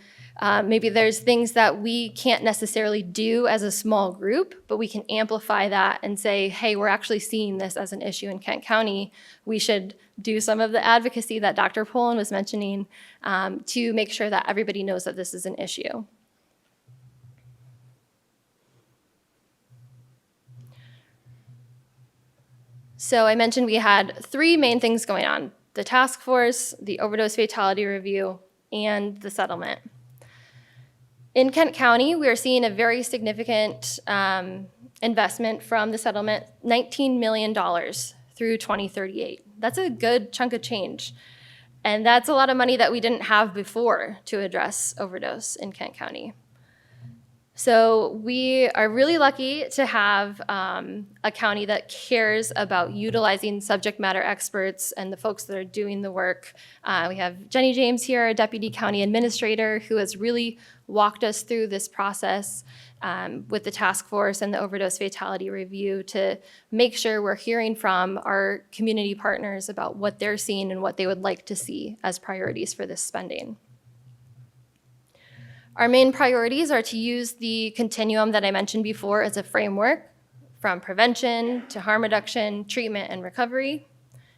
[SPEAKER 6] maybe there's things that we can't necessarily do as a small group, but we can amplify that and say, hey, we're actually seeing this as an issue in Kent County. We should do some of the advocacy that Dr. Poland was mentioning to make sure that everybody knows that this is an issue. So I mentioned we had 3 main things going on: the task force, the overdose fatality review, and the settlement. In Kent County, we are seeing a very significant investment from the settlement, $19 million through 2038. That's a good chunk of change. And that's a lot of money that we didn't have before to address overdose in Kent County. So we are really lucky to have a county that cares about utilizing subject matter experts and the folks that are doing the work. We have Jenny James here, our Deputy County Administrator, who has really walked us through this process with the task force and the overdose fatality review to make sure we're hearing from our community partners about what they're seeing and what they would like to see as priorities for this spending. Our main priorities are to use the continuum that I mentioned before as a framework, from prevention to harm reduction, treatment, and recovery,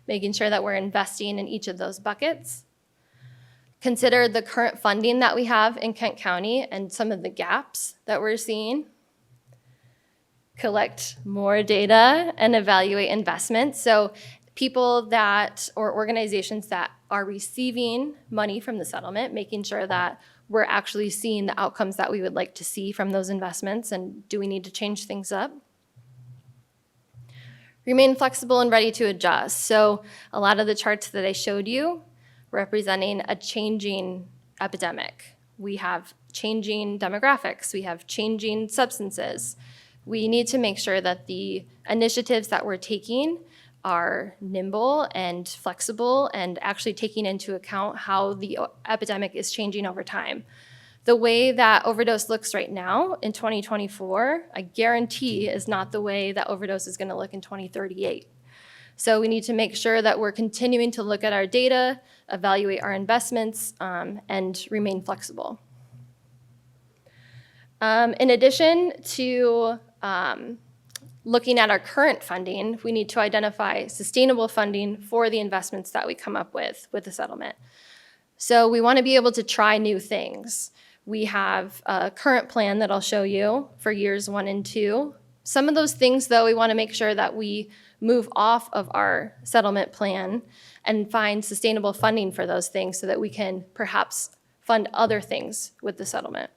[SPEAKER 6] making sure that we're investing in each of those buckets. Consider the current funding that we have in Kent County and some of the gaps that we're seeing. Collect more data and evaluate investments. So people that, or organizations that are receiving money from the settlement, making sure that we're actually seeing the outcomes that we would like to see from those investments, and do we need to change things up? Remain flexible and ready to adjust. So a lot of the charts that I showed you representing a changing epidemic. We have changing demographics. We have changing substances. We need to make sure that the initiatives that we're taking are nimble and flexible and actually taking into account how the epidemic is changing over time. The way that overdose looks right now in 2024, I guarantee is not the way that overdose is going to look in 2038. So we need to make sure that we're continuing to look at our data, evaluate our investments, and remain flexible. In addition to looking at our current funding, we need to identify sustainable funding for the investments that we come up with the settlement. So we want to be able to try new things. We have a current plan that I'll show you for years 1 and 2. Some of those things, though, we want to make sure that we move off of our settlement plan and find sustainable funding for those things so that we can perhaps fund other things with the settlement.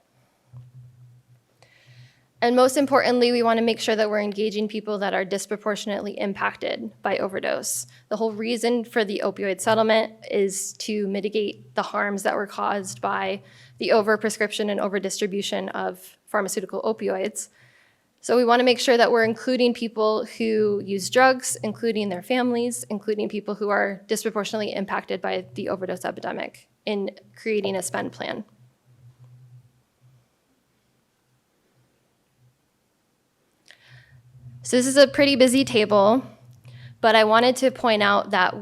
[SPEAKER 6] And most importantly, we want to make sure that we're engaging people that are disproportionately impacted by overdose. The whole reason for the opioid settlement is to mitigate the harms that were caused by the overprescription and overdistribution of pharmaceutical opioids. So we want to make sure that we're including people who use drugs, including their families, including people who are disproportionately impacted by the overdose epidemic in creating a spend plan. So this is a pretty busy table, but I wanted to point out that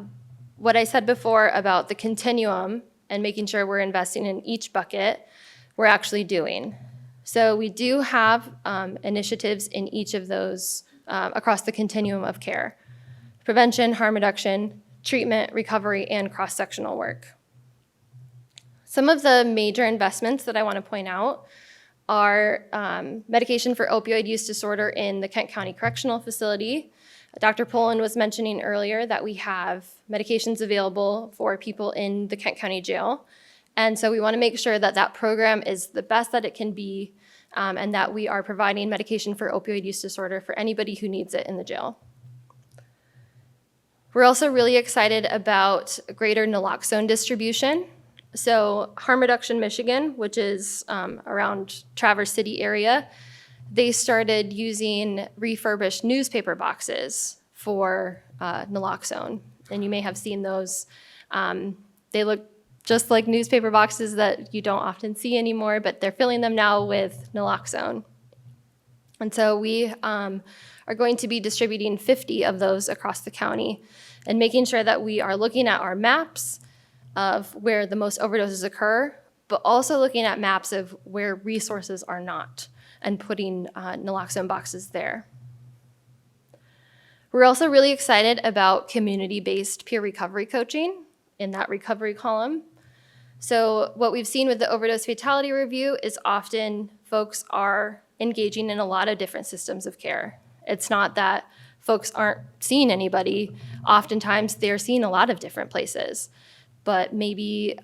[SPEAKER 6] what I said before about the continuum and making sure we're investing in each bucket, we're actually doing. So we do have initiatives in each of those across the continuum of care: prevention, harm reduction, treatment, recovery, and cross-sectional work. Some of the major investments that I want to point out are medication for opioid use disorder in the Kent County Correctional Facility. Dr. Poland was mentioning earlier that we have medications available for people in the Kent County Jail. And so we want to make sure that that program is the best that it can be, and that we are providing medication for opioid use disorder for anybody who needs it in the jail. We're also really excited about greater naloxone distribution. So Harm Reduction Michigan, which is around Traverse City area, they started using refurbished newspaper boxes for naloxone. And you may have seen those. They look just like newspaper boxes that you don't often see anymore, but they're filling them now with naloxone. And so we are going to be distributing 50 of those across the county and making sure that we are looking at our maps of where the most overdoses occur, but also looking at maps of where resources are not and putting naloxone boxes there. We're also really excited about community-based peer recovery coaching in that recovery column. So what we've seen with the overdose fatality review is often folks are engaging in a lot of different systems of care. It's not that folks aren't seeing anybody, oftentimes they're seeing a lot of different places. But maybe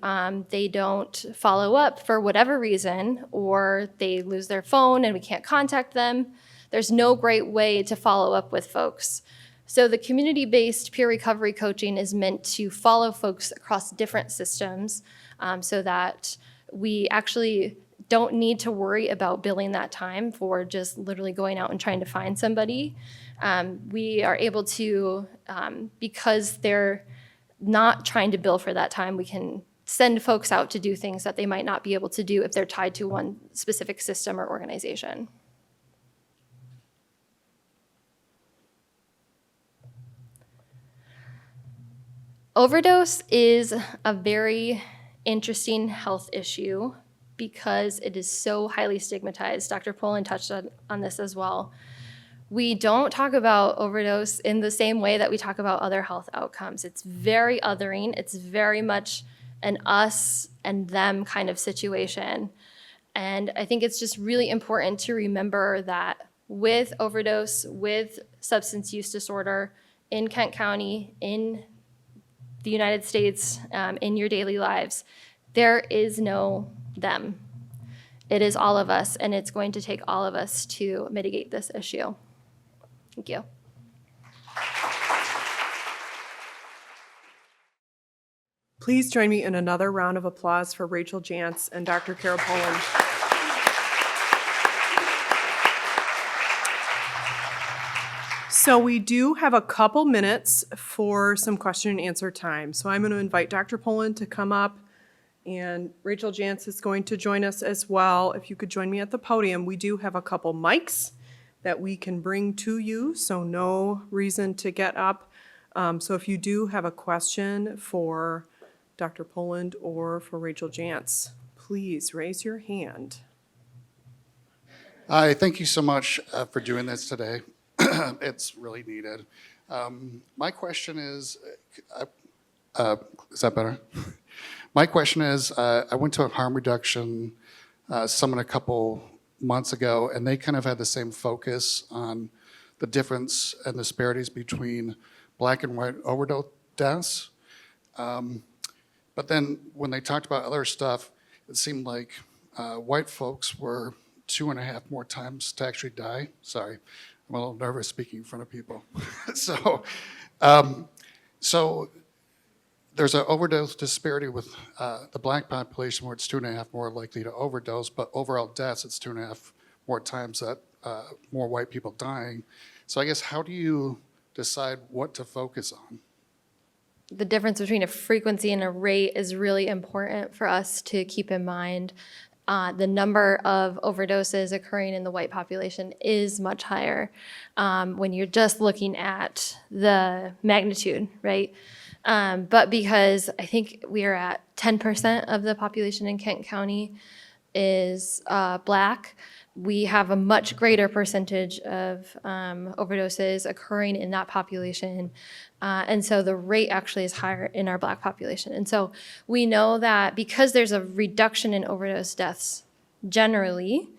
[SPEAKER 6] they don't follow up for whatever reason, or they lose their phone and we can't contact them. There's no great way to follow up with folks. So the community-based peer recovery coaching is meant to follow folks across different systems so that we actually don't need to worry about billing that time for just literally going out and trying to find somebody. We are able to, because they're not trying to bill for that time, we can send folks out to do things that they might not be able to do if they're tied to one specific system or organization. Overdose is a very interesting health issue because it is so highly stigmatized. Dr. Poland touched on this as well. We don't talk about overdose in the same way that we talk about other health outcomes. It's very othering. It's very much an us and them kind of situation. And I think it's just really important to remember that with overdose, with substance use disorder in Kent County, in the United States, in your daily lives, there is no them. It is all of us, and it's going to take all of us to mitigate this issue. Thank you.
[SPEAKER 5] Please join me in another round of applause for Rachel Jantz and Dr. Cara Poland. So we do have a couple minutes for some question and answer time. So I'm going to invite Dr. Poland to come up, and Rachel Jantz is going to join us as well. If you could join me at the podium, we do have a couple mics that we can bring to you, so no reason to get up. So if you do have a question for Dr. Poland or for Rachel Jantz, please raise your hand.
[SPEAKER 7] Hi, thank you so much for doing this today. It's really needed. My question is that better? My question is, I went to a harm reduction summit a couple months ago, and they kind of had the same focus on the difference and disparities between black and white overdose deaths. But then when they talked about other stuff, it seemed like white folks were 2.5 more times to actually die. Sorry, I'm a little nervous speaking in front of people. So there's an overdose disparity with the black population where it's 2.5 more likely to overdose, but overall deaths, it's 2.5 more times that more white people dying. So I guess how do you decide what to focus on?
[SPEAKER 6] The difference between a frequency and a rate is really important for us to keep in mind. The number of overdoses occurring in the white population is much higher when you're just looking at the magnitude, right? But because I think we are at 10% of the population in Kent County is black, we have a much greater percentage of overdoses occurring in that population. And so the rate actually is higher in our black population. And so we know that because there's a reduction in overdose deaths generally,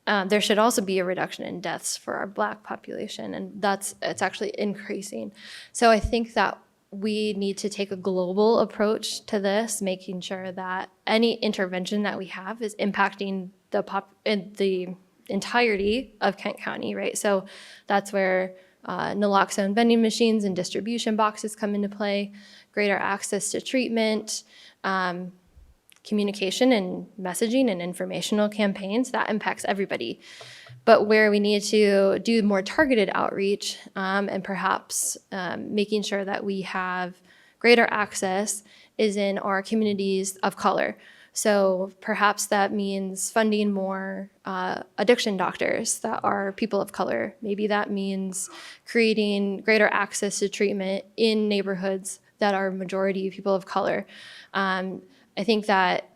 [SPEAKER 6] there should also be a reduction in deaths for our black population. And it's actually increasing. So I think that we need to take a global approach to this, making sure that any intervention that we have is impacting the entirety of Kent County, right? So that's where naloxone vending machines and distribution boxes come into play, greater access to treatment, communication and messaging and informational campaigns, that impacts everybody. But where we need to do more targeted outreach and perhaps making sure that we have greater access is in our communities of color. So perhaps that means funding more addiction doctors that are people of color. Maybe that means creating greater access to treatment in neighborhoods that are majority people of color. I think that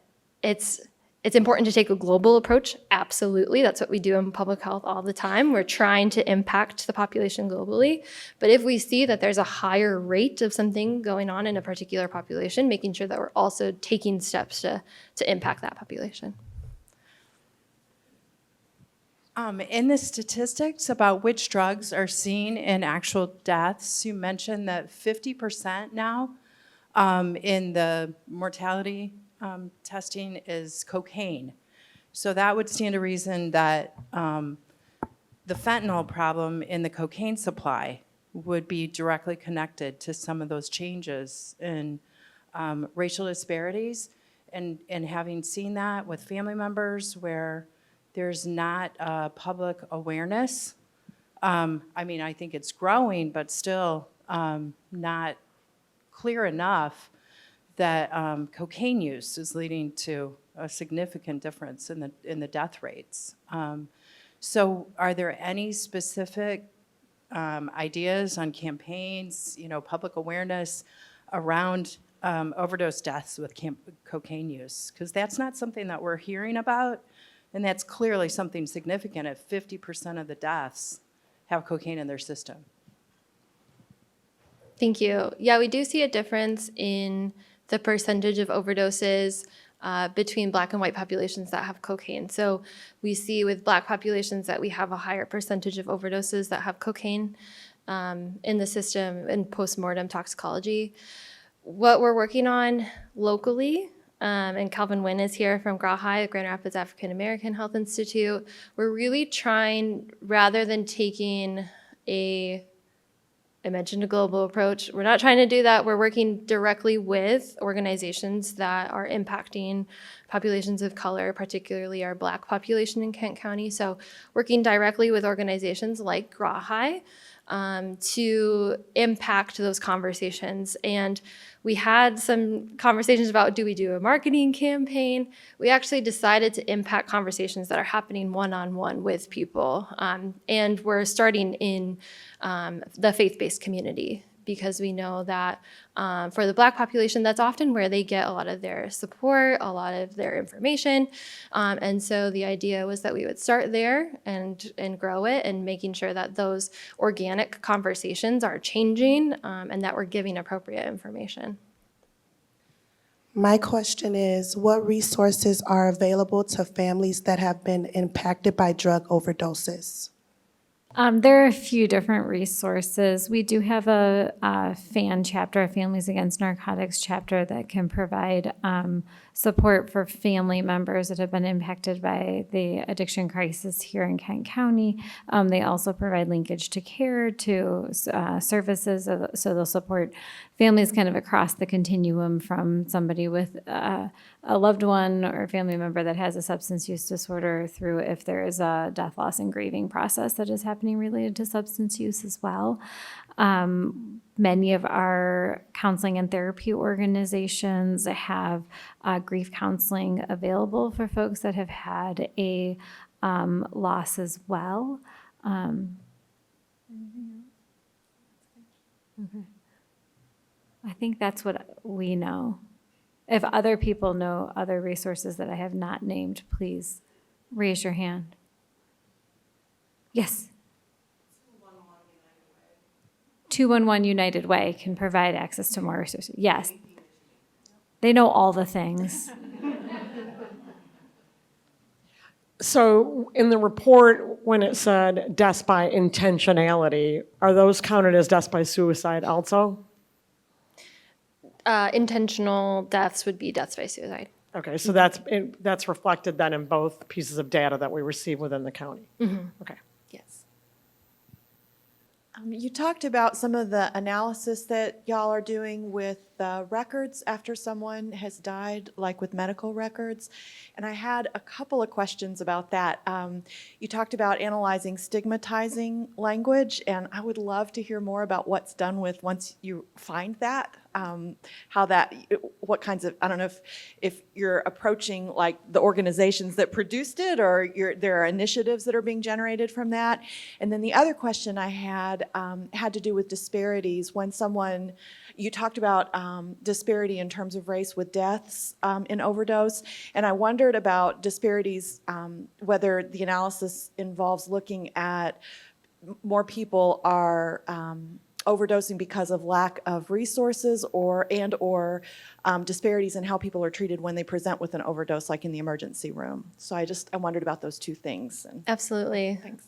[SPEAKER 6] it's important to take a global approach, absolutely. That's what we do in public health all the time. We're trying to impact the population globally. But if we see that there's a higher rate of something going on in a particular population, making sure that we're also taking steps to impact that population.
[SPEAKER 8] In the statistics about which drugs are seen in actual deaths, you mentioned that 50% now in the mortality testing is cocaine. So that would stand to reason that the fentanyl problem in the cocaine supply would be directly connected to some of those changes in racial disparities. And having seen that with family members where there's not public awareness, I mean, I think it's growing, but still not clear enough that cocaine use is leading to a significant difference in the death rates. So are there any specific ideas on campaigns, public awareness around overdose deaths with cocaine use? Because that's not something that we're hearing about, and that's clearly something significant if 50% of the deaths have cocaine in their system.
[SPEAKER 6] Thank you. Yeah, we do see a difference in the percentage of overdoses between Black and white populations that have cocaine. So we see with Black populations that we have a higher percentage of overdoses that have cocaine in the system in postmortem toxicology. What we're working on locally, and Calvin Wynn is here from GRAHI, Grand Rapids African American Health Institute, we're really trying, rather than taking I mentioned a global approach. We're not trying to do that. We're working directly with organizations that are impacting populations of color, particularly our Black population in Kent County. So working directly with organizations like GRAHI to impact those conversations. And we had some conversations about, do we do a marketing campaign? We actually decided to impact conversations that are happening one-on-one with people. And we're starting in the faith-based community, because we know that for the Black population, that's often where they get a lot of their support, a lot of their information. And so the idea was that we would start there and grow it, and making sure that those organic conversations are changing and that we're giving appropriate information.
[SPEAKER 9] My question is, what resources are available to families that have been impacted by drug overdoses?
[SPEAKER 4] There are a few different resources. We do have a FAN chapter, a Families Against Narcotics chapter, that can provide support for family members that have been impacted by the addiction crisis here in Kent County. They also provide linkage to care, to services, so they'll support families kind of across the continuum, from somebody with a loved one or a family member that has a substance use disorder, through if there is a death, loss, and grieving process that is happening related to substance use as well. Many of our counseling and therapy organizations have grief counseling available for folks that have had a loss as well. Okay. I think that's what we know. If other people know other resources that I have not named, please raise your hand. Yes. 211 United Way can provide access to more resources. Yes. They know all the things.
[SPEAKER 10] So in the report, when it said deaths by intentionality, are those counted as deaths by suicide also?
[SPEAKER 6] Intentional deaths would be deaths by suicide.
[SPEAKER 10] Okay, so that's reflected then in both pieces of data that we receive within the county?
[SPEAKER 6] Mm-hmm.
[SPEAKER 10] Okay.
[SPEAKER 6] Yes.
[SPEAKER 11] You talked about some of the analysis that y'all are doing with records after someone has died, like with medical records. And I had a couple of questions about that. You talked about analyzing stigmatizing language, and I would love to hear more about what's done with once you find that. How that, what kinds of, I don't know if you're approaching like the organizations that produced it, or there are initiatives that are being generated from that. And then the other question I had to do with disparities. When someone, you talked about disparity in terms of race with deaths in overdose, and I wondered about disparities, whether the analysis involves looking at more people are overdosing because of lack of resources or disparities in how people are treated when they present with an overdose, like in the emergency room. So I wondered about those two things. And
[SPEAKER 6] Absolutely.
[SPEAKER 11] thanks.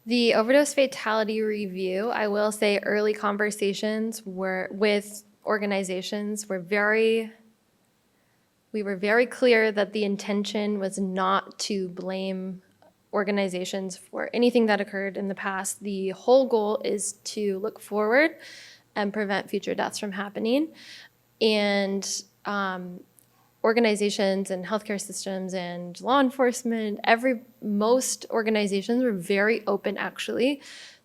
[SPEAKER 6] The overdose fatality review, I will say early conversations with organizations were we were very clear that the intention was not to blame organizations for anything that occurred in the past. The whole goal is to look forward and prevent future deaths from happening. And organizations and healthcare systems and law enforcement, most organizations were very open actually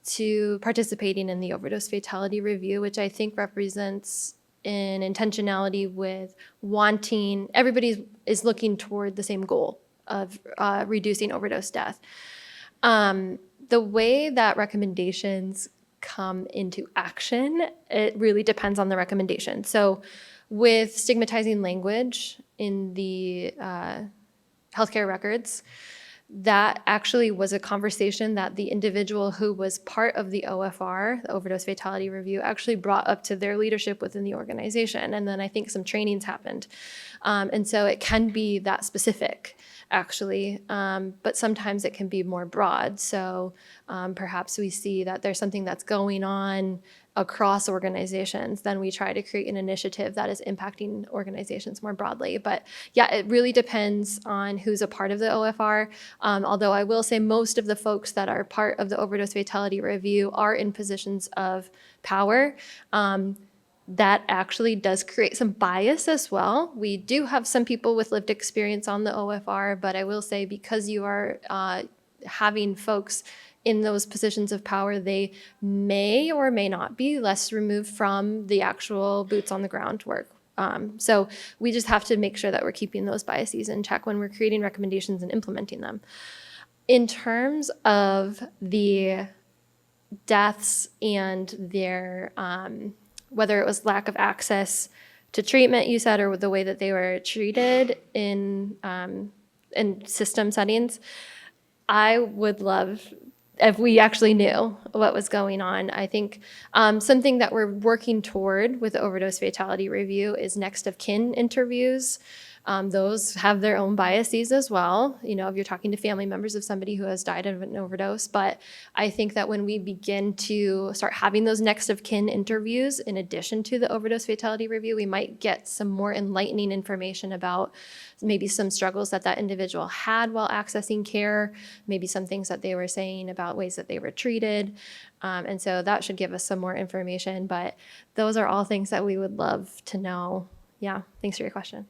[SPEAKER 6] to participating in the overdose fatality review, which I think represents an intentionality with wanting, everybody is looking toward the same goal of reducing overdose death. The way that recommendations come into action, it really depends on the recommendation. So with stigmatizing language in the healthcare records, that actually was a conversation that the individual who was part of the OFR, the Overdose Fatality Review, actually brought up to their leadership within the organization. And then I think some trainings happened. And so it can be that specific, actually, but sometimes it can be more broad. So perhaps we see that there's something that's going on across organizations, then we try to create an initiative that is impacting organizations more broadly. But yeah, it really depends on who's a part of the OFR. Although I will say most of the folks that are part of the Overdose Fatality Review are in positions of power. That actually does create some bias as well. We do have some people with lived experience on the OFR, but I will say because you are having folks in those positions of power, they may or may not be less removed from the actual boots on the ground work. So we just have to make sure that we're keeping those biases in check when we're creating recommendations and implementing them. In terms of the deaths and their, whether it was lack of access to treatment, you said, or the way that they were treated in system settings, I would love if we actually knew what was going on. I think something that we're working toward with the Overdose Fatality Review is next of kin interviews. Those have their own biases as well, you know, if you're talking to family members of somebody who has died of an overdose. But I think that when we begin to start having those next of kin interviews, in addition to the Overdose Fatality Review, we might get some more enlightening information about maybe some struggles that individual had while accessing care, maybe some things that they were saying about ways that they were treated. And so that should give us some more information. But those are all things that we would love to know. Yeah, thanks for your question.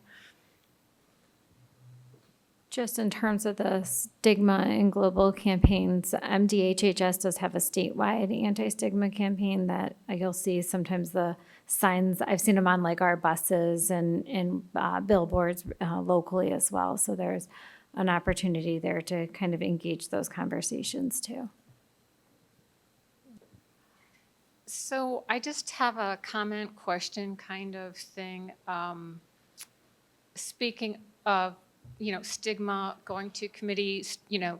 [SPEAKER 4] Just in terms of the stigma and global campaigns, MDHHS does have a statewide anti-stigma campaign that you'll see sometimes the signs. I've seen them on like our buses and billboards locally as well. So there's an opportunity there to kind of engage those conversations too.
[SPEAKER 12] So I just have a comment, question kind of thing. Speaking of, you know, stigma, going to committees, you know,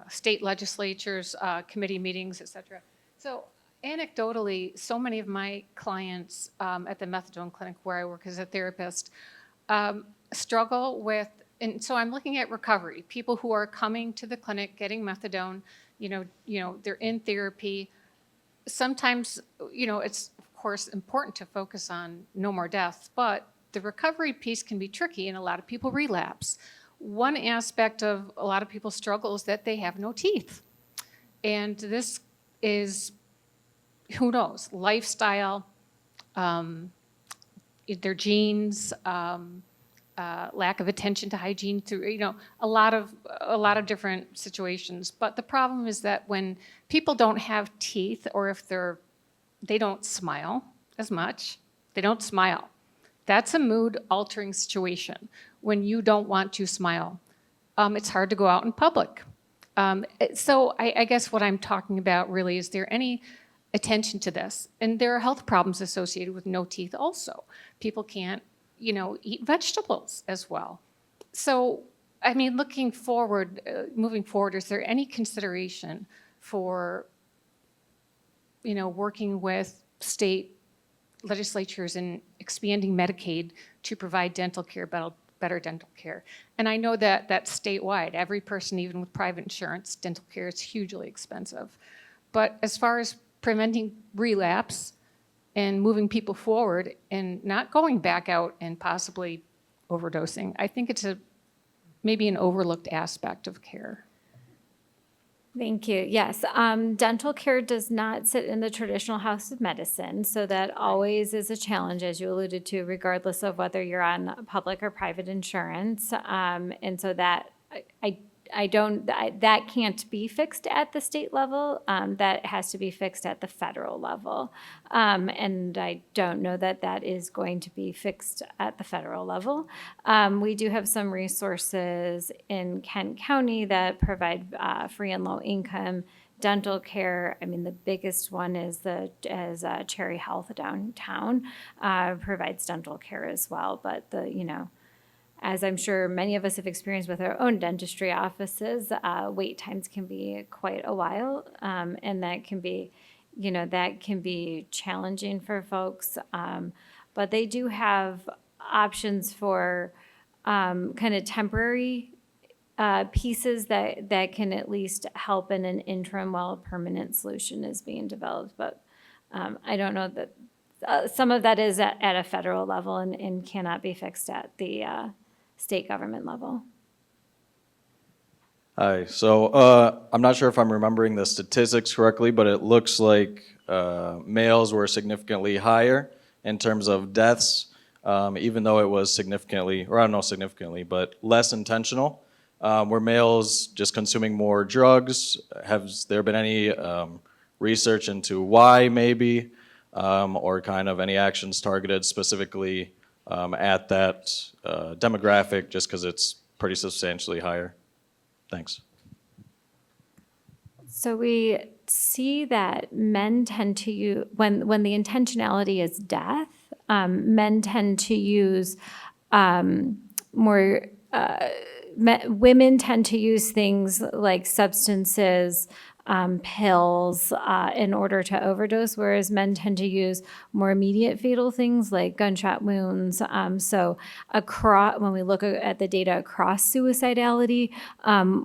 [SPEAKER 12] state legislatures, committee meetings, et cetera. So anecdotally, so many of my clients at the methadone clinic where I work as a therapist struggle with, and so I'm looking at recovery, people who are coming to the clinic, getting methadone, you know, they're in therapy. Sometimes, you know, it's of course important to focus on no more deaths, but the recovery piece can be tricky and a lot of people relapse. One aspect of a lot of people's struggle is that they have no teeth. And this is, who knows, lifestyle, their genes, lack of attention to hygiene, through, you know, a lot of different situations. But the problem is that when people don't have teeth, or if they don't smile as much, they don't smile. That's a mood-altering situation when you don't want to smile. It's hard to go out in public. So I guess what I'm talking about really is there any attention to this? And there are health problems associated with no teeth also. People can't, you know, eat vegetables as well. So, I mean, looking forward, moving forward, is there any consideration for working with state legislatures and expanding Medicaid to provide dental care, better dental care. And I know that that's statewide. Every person, even with private insurance, dental care is hugely expensive. But as far as preventing relapse and moving people forward and not going back out and possibly overdosing, I think it's maybe an overlooked aspect of care.
[SPEAKER 4] Thank you. Yes, dental care does not sit in the traditional house of medicine, so that always is a challenge, as you alluded to, regardless of whether you're on public or private insurance. And so that that can't be fixed at the state level. That has to be fixed at the federal level. And I don't know that that is going to be fixed at the federal level. We do have some resources in Kent County that provide free and low income dental care. I mean, the biggest one is Cherry Health downtown provides dental care as well. But as I'm sure many of us have experienced with our own dentistry offices, wait times can be quite a while, and that can be challenging for folks. But they do have options for kind of temporary pieces that can at least help in an interim while a permanent solution is being developed. But I don't know that some of that is at a federal level and cannot be fixed at the state government level.
[SPEAKER 13] Hi, so I'm not sure if I'm remembering the statistics correctly, but it looks like males were significantly higher in terms of deaths, even though it was significantly, or I don't know significantly, but less intentional. Were males just consuming more drugs? Has there been any research into why maybe, or kind of any actions targeted specifically at that demographic, just because it's pretty substantially higher? Thanks.
[SPEAKER 4] So we see that men tend to use, when the intentionality is death, men tend to use more, women tend to use things like substances, pills in order to overdose, whereas men tend to use more immediate fatal things like gunshot wounds. So when we look at the data across suicidality,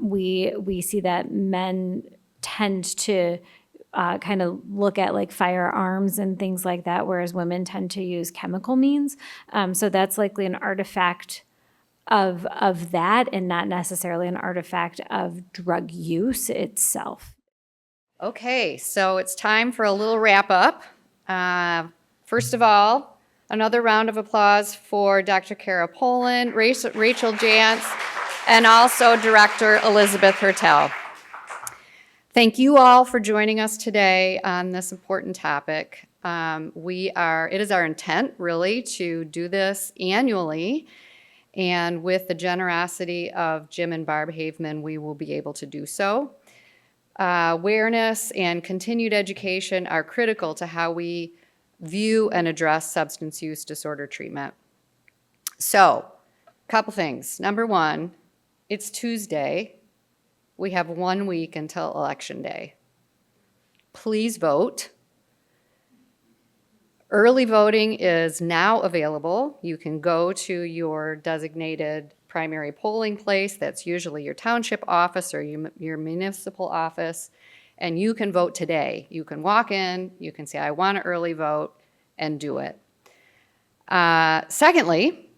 [SPEAKER 4] we see that men tend to kind of look at like firearms and things like that, whereas women tend to use chemical means. So that's likely an artifact of that and not necessarily an artifact of drug use itself.
[SPEAKER 2] Okay, so it's time for a little wrap up. First of all, another round of applause for Dr. Cara Poland, Rachel Jantz, and also Director Elizabeth Hertel. Thank you all for joining us today on this important topic. It is our intent really to do this annually, and with the generosity of Jim and Barb Haveman, we will be able to do so. Awareness and continued education are critical to how we view and address substance use disorder treatment. So, a couple things. Number one, it's Tuesday. We have 1 week until Election Day. Please vote. Early voting is now available. You can go to your designated primary polling place. That's usually your township office or your municipal office, and you can vote today. You can walk in, you can say, I want to early vote, and do it. Secondly,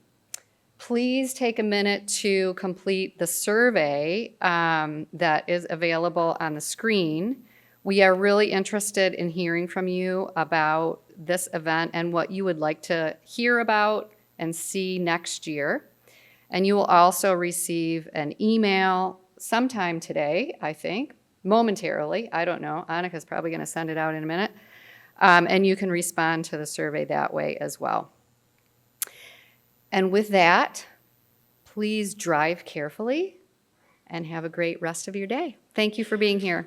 [SPEAKER 2] please take a minute to complete the survey that is available on the screen. We are really interested in hearing from you about this event and what you would like to hear about and see next year. And you will also receive an email sometime today, I think, momentarily. I don't know. Annika's probably going to send it out in a minute. And you can respond to the survey that way as well. And with that, please drive carefully and have a great rest of your day. Thank you for being here.